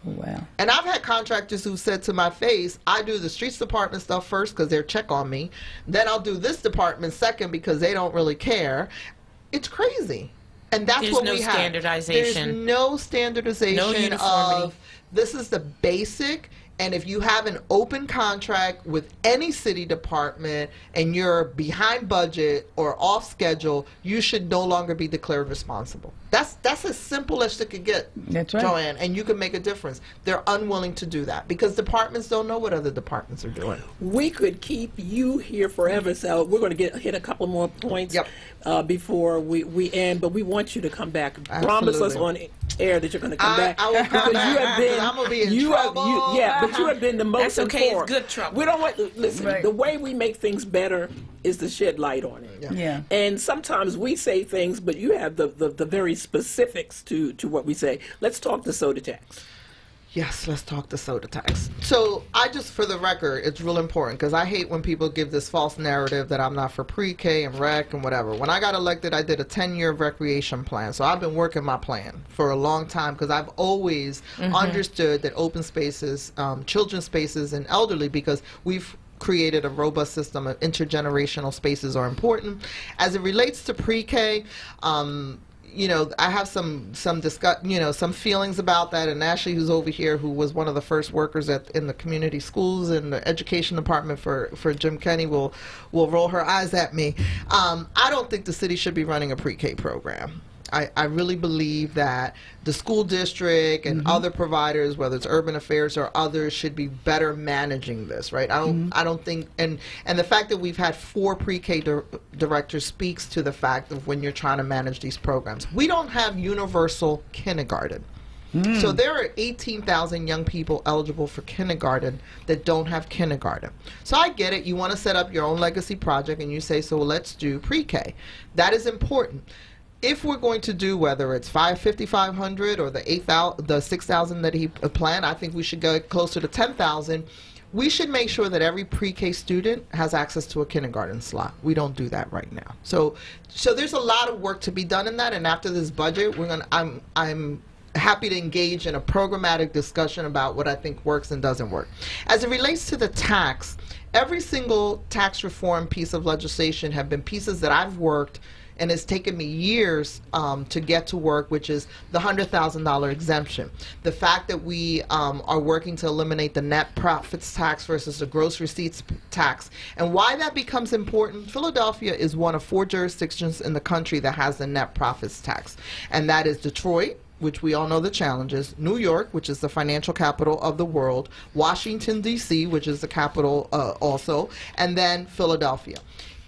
Oh, wow. And I've had contractors who said to my face, I do the streets department stuff first because they're check on me. Then I'll do this department second because they don't really care. It's crazy. And that's There's what no we have. standardization. There's no standardization No uniformity. of this is the basic. And if you have an open contract with any city department and you're behind budget or off schedule, you should no longer be declared responsible. That's as simple as it could get, That's right. Joanne, and you can make a difference. They're unwilling to do that because departments don't know what other departments are doing. We could keep you here forever, so we're going to hit a couple more points before we end, but we want you to come back. Promise us on air that you're going to come back. I will come back. You have been, I'm going to be in trouble. but you have been the most That's okay. informed. It's good trouble. We don't want, listen, Right. the way we make things better is to shed light on it. Yeah. And sometimes we say things, but you have the very specifics to what we say. Let's talk the soda tax. Yes, let's talk the soda tax. So I just, for the record, it's real important because I hate when people give this false narrative that I'm not for pre-K and rec and whatever. When I got elected, I did a 10-year recreation plan. So I've been working my plan for a long time because I've always understood that open spaces, children's spaces, and elderly, because we've created a robust system of intergenerational spaces are important. As it relates to pre-K, I have some feelings about that. And Ashley, who's over here, who was one of the first workers in the community schools in the education department for Jim Kenney, will roll her eyes at me. I don't think the city should be running a pre-K program. I really believe that the school district and other providers, whether it's urban affairs or others, should be better managing this, right? I don't think, and the fact that we've had 4 pre-K directors speaks to the fact of when you're trying to manage these programs. We don't have universal kindergarten. So there are 18,000 young people eligible for kindergarten that don't have kindergarten. So I get it. You want to set up your own legacy project and you say, so let's do pre-K. That is important. If we're going to do, whether it's 5,500 or the 6,000 that he planned, I think we should go closer to 10,000. We should make sure that every pre-K student has access to a kindergarten slot. We don't do that right now. So there's a lot of work to be done in that. And after this budget, I'm happy to engage in a programmatic discussion about what I think works and doesn't work. As it relates to the tax, every single tax reform piece of legislation have been pieces that I've worked and it's taken me years to get to work, which is the $100,000 exemption. The fact that we are working to eliminate the net profits tax versus the gross receipts tax. And why that becomes important, Philadelphia is one of 4 jurisdictions in the country that has the net profits tax. And that is Detroit, which we all know the challenges, New York, which is the financial capital of the world, Washington, D.C., which is the capital also, and then Philadelphia.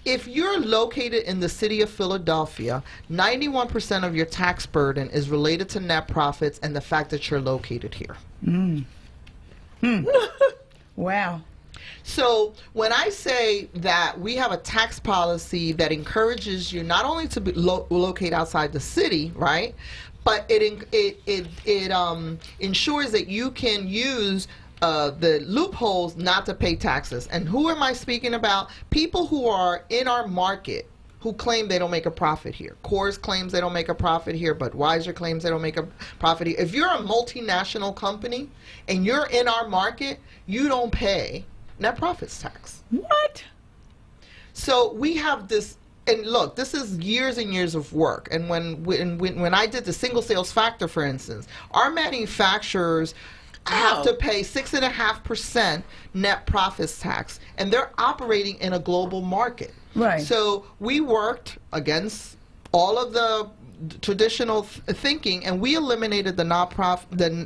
If you're located in the city of Philadelphia, 91% of your tax burden is related to net profits and the fact that you're located here. Wow. So when I say that we have a tax policy that encourages you not only to be locate outside the city, right, but it ensures that you can use the loopholes not to pay taxes. And who am I speaking about? People who are in our market who claim they don't make a profit here. Coors claims they don't make a profit here, but Budweiser claims they don't make a profit here. If you're a multinational company and you're in our market, you don't pay net profits tax. What? So we have this. And look, this is years and years of work. And when I did the single sales factor, for instance, our manufacturers have to pay 6.5% net profits tax, and they're operating in a global market. Right. So we worked against all of the traditional thinking, and we eliminated the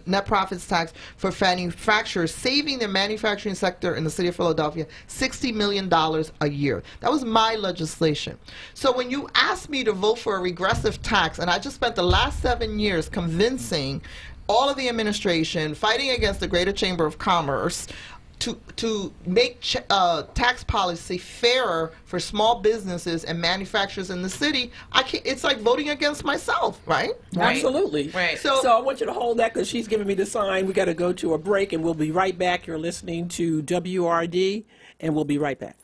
net profits tax for manufacturers, saving the manufacturing sector in the city of Philadelphia $60 million a year. That was my legislation. So when you ask me to vote for a regressive tax, and I just spent the last 7 years convincing all of the administration, fighting against the Greater Chamber of Commerce, to make tax policy fairer for small businesses and manufacturers in the city, it's like voting against myself, right? Absolutely. Right. So I want you to hold that because she's giving me the sign. We got to go to a break, and we'll be right back. You're listening to WRD, and we'll be right back.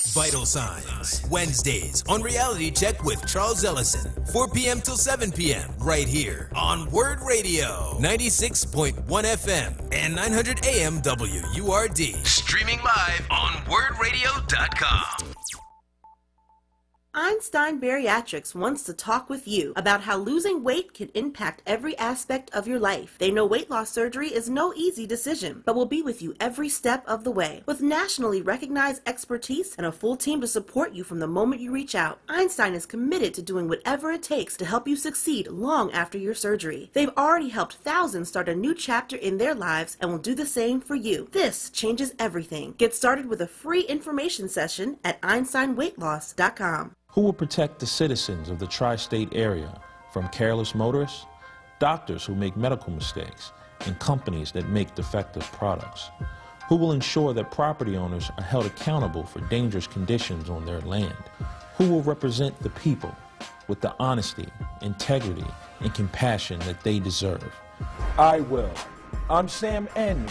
Vital Signs, Wednesdays on Reality Check with Charles Ellison, 4 p.m. till 7 p.m. right here on Word Radio, 96.1 FM and 900 AM WURD. Streaming live on WordRadio.com. Einstein Bariatrics wants to talk with you about how losing weight can impact every aspect of your life. They know weight loss surgery is no easy decision, but will be with you every step of the way. With nationally recognized expertise and a full team to support you from the moment you reach out, Einstein is committed to doing whatever it takes to help you succeed long after your surgery. They've already helped thousands start a new chapter in their lives and will do the same for you. This changes everything. Get started with a free information session at EinsteinWeightLoss.com. Who will protect the citizens of the tri-state area from careless motorists, doctors who make medical mistakes, and companies that make defective products? Who will ensure that property owners are held accountable for dangerous conditions on their land? Who will represent the people with the honesty, integrity, and compassion that they deserve? I will. I'm Sam Anyon,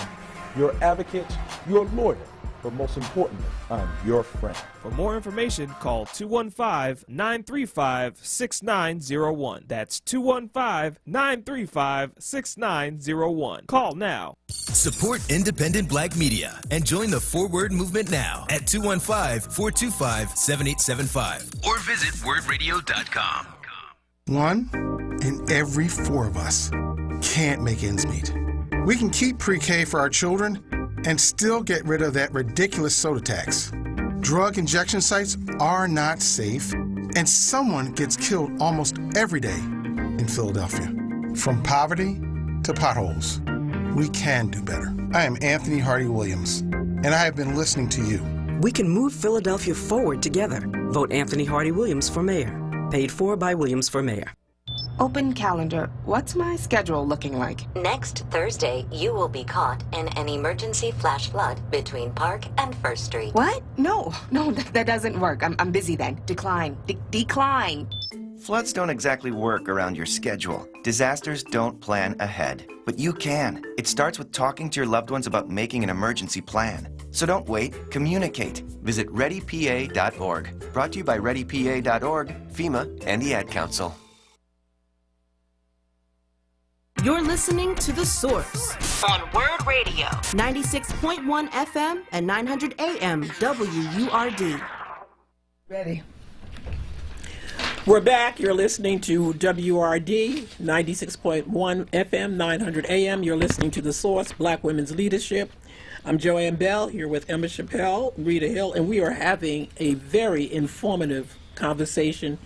your advocate, your lawyer, but most importantly, I'm your friend. For more information, call 215-935-6901. That's 215-935-6901. Call now. Support independent black media and join the Forward movement now at 215-425-7875. Or visit WordRadio.com. 1 in every 4 of us can't make ends meet. We can keep pre-K for our children and still get rid of that ridiculous soda tax. Drug injection sites are not safe, and someone gets killed almost every day in Philadelphia. From poverty to potholes, we can do better. I am Anthony Hardy Williams, and I have been listening to you. We can move Philadelphia forward together. Vote Anthony Hardy Williams for mayor. Paid for by Williams for mayor. Open calendar. What's my schedule looking like? Next Thursday, you will be caught in an emergency flash flood between Park and First Street. What? No, that doesn't work. I'm busy then. Decline. Decline. Floods don't exactly work around your schedule. Disasters don't plan ahead. But you can. It starts with talking to your loved ones about making an emergency plan. So don't wait, communicate. Visit ReadyPA.org. Brought to you by ReadyPA.org, FEMA, and the Ad Council. You're listening to The Source on Word Radio, 96.1 FM and 900 AM WURD. Ready. We're back. You're listening to WRD 96.1 FM, 900 AM. You're listening to The Source, Black Women's Leadership. I'm Joanne Bell here with Emma Chappelle, Rita Hill, and we are having a very informative conversation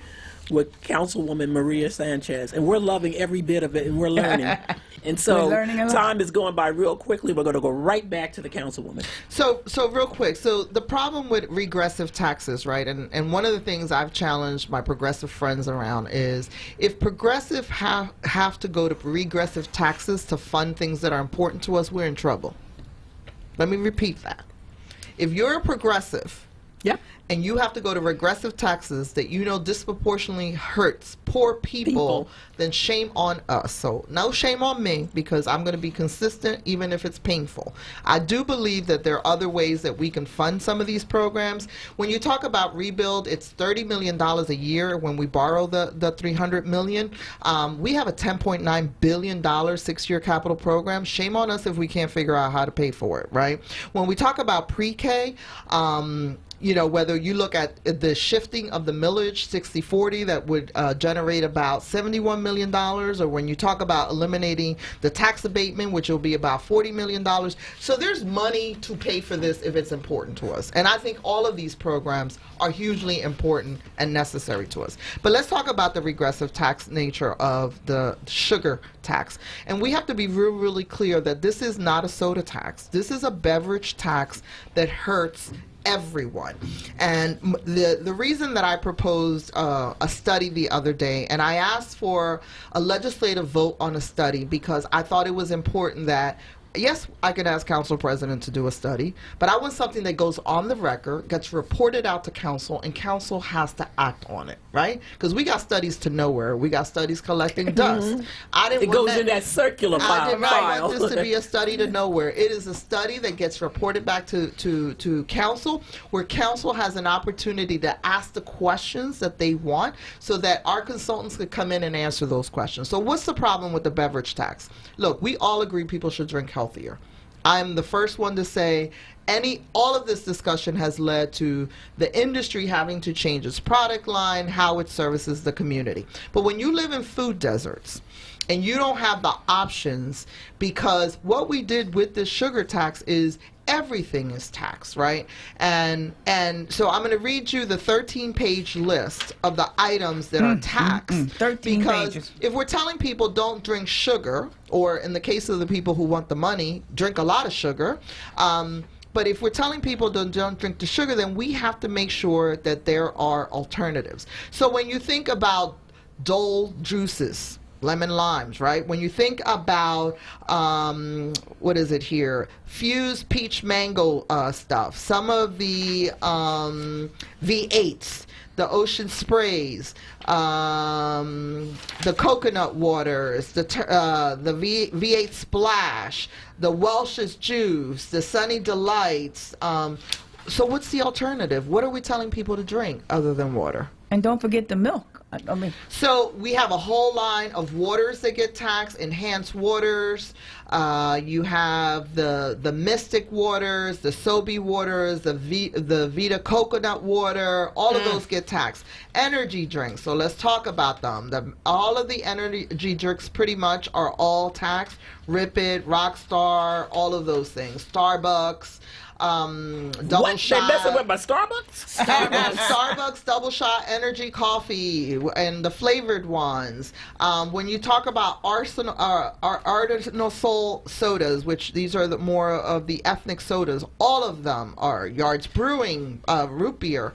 with Councilwoman Maria Sanchez, and we're loving every bit of it, and we're learning. And so time is going by real quickly. We're going to go right back to the Councilwoman. So real quick, so the problem with regressive taxes, right, and one of the things I've challenged my progressive friends around is if progressive have to go to regressive taxes to fund things that are important to us, we're in trouble. Let me repeat that. If you're a progressive, and you have to go to regressive taxes that you know disproportionately hurts poor people, then shame on us. So no shame on me, because I'm going to be consistent even if it's painful. I do believe that there are other ways that we can fund some of these programs. When you talk about rebuild, it's $30 million a year when we borrow the $300 million. We have a $10.9 billion 6-year capital program. Shame on us if we can't figure out how to pay for it, right? When we talk about pre-K, you know, whether you look at the shifting of the millage 60-40 that would generate about $71 million, or when you talk about eliminating the tax abatement, which will be about $40 million. So there's money to pay for this if it's important to us. And I think all of these programs are hugely important and necessary to us. But let's talk about the regressive tax nature of the sugar tax. And we have to be really clear that this is not a soda tax. This is a beverage tax that hurts everyone. And the reason that I proposed a study the other day, and I asked for a legislative vote on a study because I thought it was important that, yes, I could ask Council President to do a study, but I want something that goes on the record, gets reported out to Council, and Council has to act on it, right? Because we got studies to nowhere. We got studies collecting dust. It goes in that circular file. I did not want this to be a study to nowhere. It is a study that gets reported back to Council, where Council has an opportunity to ask the questions that they want so that our consultants could come in and answer those questions. So what's the problem with the beverage tax? Look, we all agree people should drink healthier. I'm the first one to say all of this discussion has led to the industry having to change its product line, how it services the community. But when you live in food deserts and you don't have the options, because what we did with this sugar tax is everything is taxed, right? And so I'm going to read you the 13-page list of the items that are taxed. 13 because pages. If we're telling people don't drink sugar, or in the case of the people who want the money, drink a lot of sugar, but if we're telling people don't drink the sugar, then we have to make sure that there are alternatives. So when you think about Dole juices, lemon limes, right? When you think about, what is it here? Fuse peach mango stuff. Some of the V8s, the ocean sprays, the coconut waters, the V8 splash, the Welch's juice, the Sunny Delights. So what's the alternative? What are we telling people to drink other than water? And don't forget the milk. I mean, so we have a whole line of waters that get taxed, enhanced waters. You have the Mystic waters, the Sobe waters, the Vita coconut water. All of those get taxed. Energy drinks. So let's talk about them. All of the energy drinks pretty much are all taxed. Rip It, Rockstar, all of those things. Starbucks. Double shot. They messing with my Starbucks? Starbucks double shot energy coffee and the flavored ones. When you talk about artisanal sodas, which these are the more of the ethnic sodas, all of them are. Yards Brewing, root beer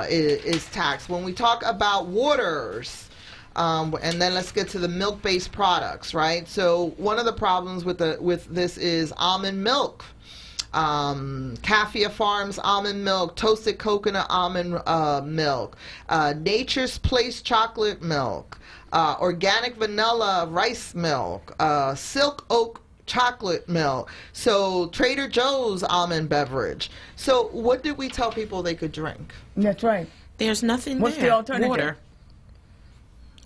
is taxed. When we talk about waters, and then let's get to the milk-based products, right? So one of the problems with this is almond milk. Kaffia Farms almond milk, toasted coconut almond milk, Nature's Place chocolate milk, organic vanilla rice milk, silk oak chocolate milk, so Trader Joe's almond beverage. So what did we tell people they could drink? That's right. There's nothing What's there. the alternative?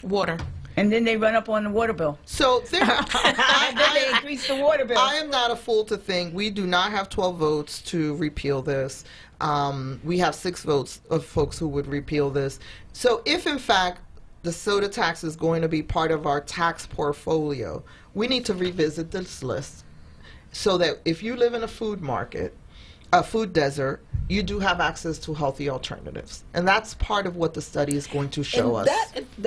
Water. And then they run up on the water bill. So then they increase the water bill. I am not a fool to think we do not have 12 votes to repeal this. We have 6 votes of folks who would repeal this. So if, in fact, the soda tax is going to be part of our tax portfolio, we need to revisit this list so that if you live in a food market, a food desert, you do have access to healthy alternatives. And that's part of what the study is going to show us.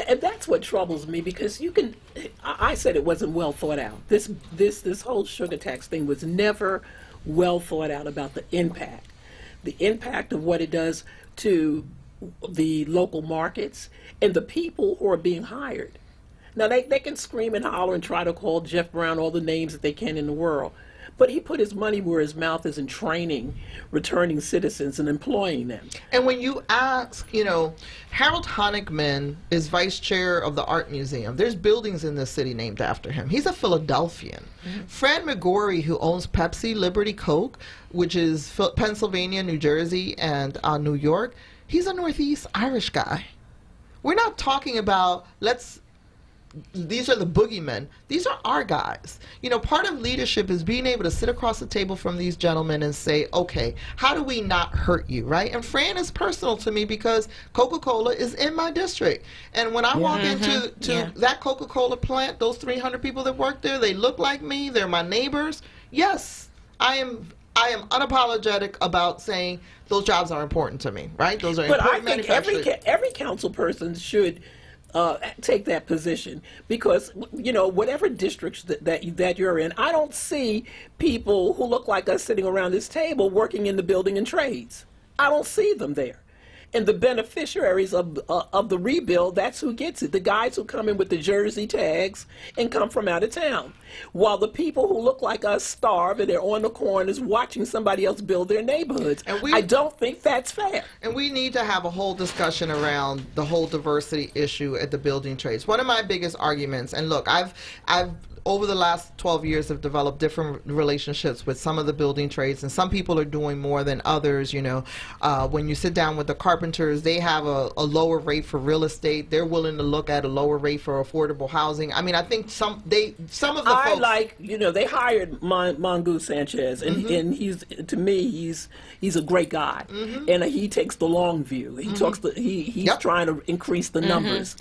And that's what troubles me, because you can, I said it wasn't well thought out. This whole sugar tax thing was never well thought out about the impact of what it does to the local markets and the people who are being hired. Now, they can scream and holler and try to call Jeff Brown all the names that they can in the world, but he put his money where his mouth is in training returning citizens and employing them. And when you ask, Harold Honigman is vice chair of the Art Museum. There's buildings in this city named after him. He's a Philadelphian. Fran McGorry, who owns Pepsi, Liberty Coke, which is Pennsylvania, New Jersey, and New York, he's a Northeast Irish guy. We're not talking about, these are the boogeymen. These are our guys. Part of leadership is being able to sit across the table from these gentlemen and say, okay, how do we not hurt you, right? And Fran is personal to me because Coca-Cola is in my district. And when I walk into that Coca-Cola plant, those 300 people that work there, they look like me. They're my neighbors. Yes, I am unapologetic about saying those jobs are important to me, right? Those are important. But I think every council person should take that position, because whatever districts that you're in, I don't see people who look like us sitting around this table working in the building and trades. I don't see them there. And the beneficiaries of the rebuild, that's who gets it. The guys who come in with the jersey tags and come from out of town. While the people who look like us starve and they're on the corners watching somebody else build their neighborhoods. I don't think that's fair. And we need to have a whole discussion around the whole diversity issue at the building trades. One of my biggest arguments, and look, I've over the last 12 years have developed different relationships with some of the building trades, and some people are doing more than others. When you sit down with the carpenters, they have a lower rate for real estate. They're willing to look at a lower rate for affordable housing. I mean, I think some of the folks, they hired Mongoose Sanchez, and he's, to me, he's a great guy, and he takes the long view. He talks he's trying to increase the numbers,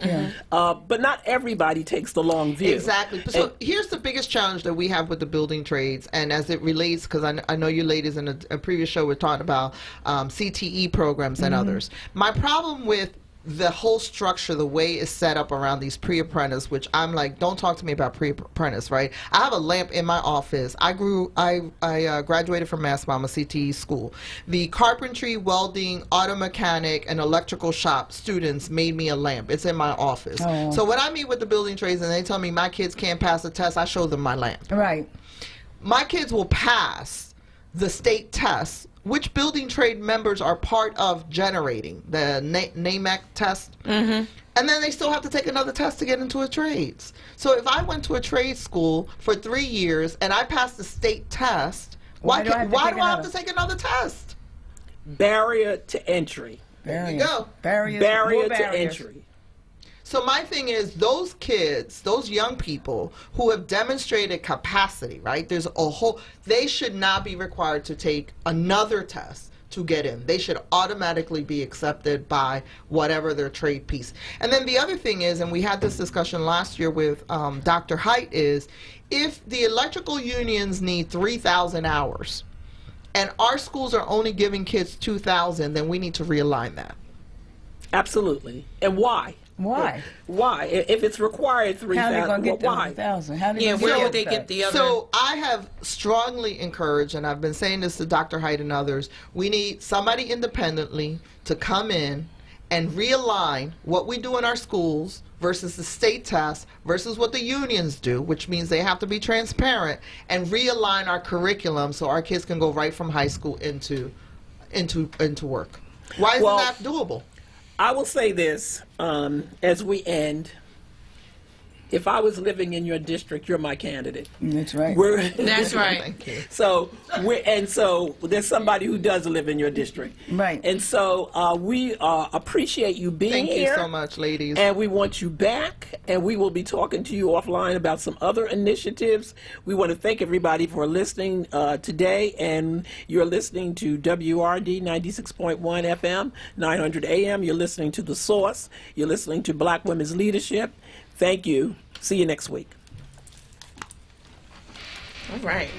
but not everybody takes the long view. Exactly. So here's the biggest challenge that we have with the building trades, and as it relates, because I know you ladies in a previous show were talking about CTE programs and others. My problem with the whole structure, the way it's set up around these pre-apprentice, which I'm like, don't talk to me about pre-apprentice, right? I have a lamp in my office. I graduated from MassMom, a CTE school. The carpentry, welding, auto mechanic, and electrical shop students made me a lamp. It's in my office. Oh. So when I meet with the building trades and they tell me my kids can't pass a test, I show them my lamp. Right. My kids will pass the state tests, which building trade members are part of generating, the NAMEC test. And then they still have to take another test to get into a trades. So if I went to a trade school for 3 years and I passed the state test, why do I have to take another test? Barrier to entry. There you go. Barrier to entry. So my thing is, those kids, those young people who have demonstrated capacity, right? They should not be required to take another test to get in. They should automatically be accepted by whatever their trade piece. And then the other thing is, and we had this discussion last year with Dr. Height, is if the electrical unions need 3,000 hours and our schools are only giving kids 2,000, then we need to realign that. Absolutely. And why? Why? Why? If it's required 3,000, how are they going to get the 1,000? Where would they get the other? So I have strongly encouraged, and I've been saying this to Dr. Height and others, we need somebody independently to come in and realign what we do in our schools versus the state test versus what the unions do, which means they have to be transparent, and realign our curriculum so our kids can go right from high school into work. Why isn't that doable? I will say this as we end. if I was living in your district, you're my candidate. That's right. That's right. Thank you. So there's somebody who does live in your district. Right. And so we appreciate you being Thank here. you so much, ladies. And we want you back, and we will be talking to you offline about some other initiatives. We want to thank everybody for listening today, and you're listening to WRD 96.1 FM, 900 AM. You're listening to The Source. You're listening to Black Women's Leadership. Thank you. See you next week. All right.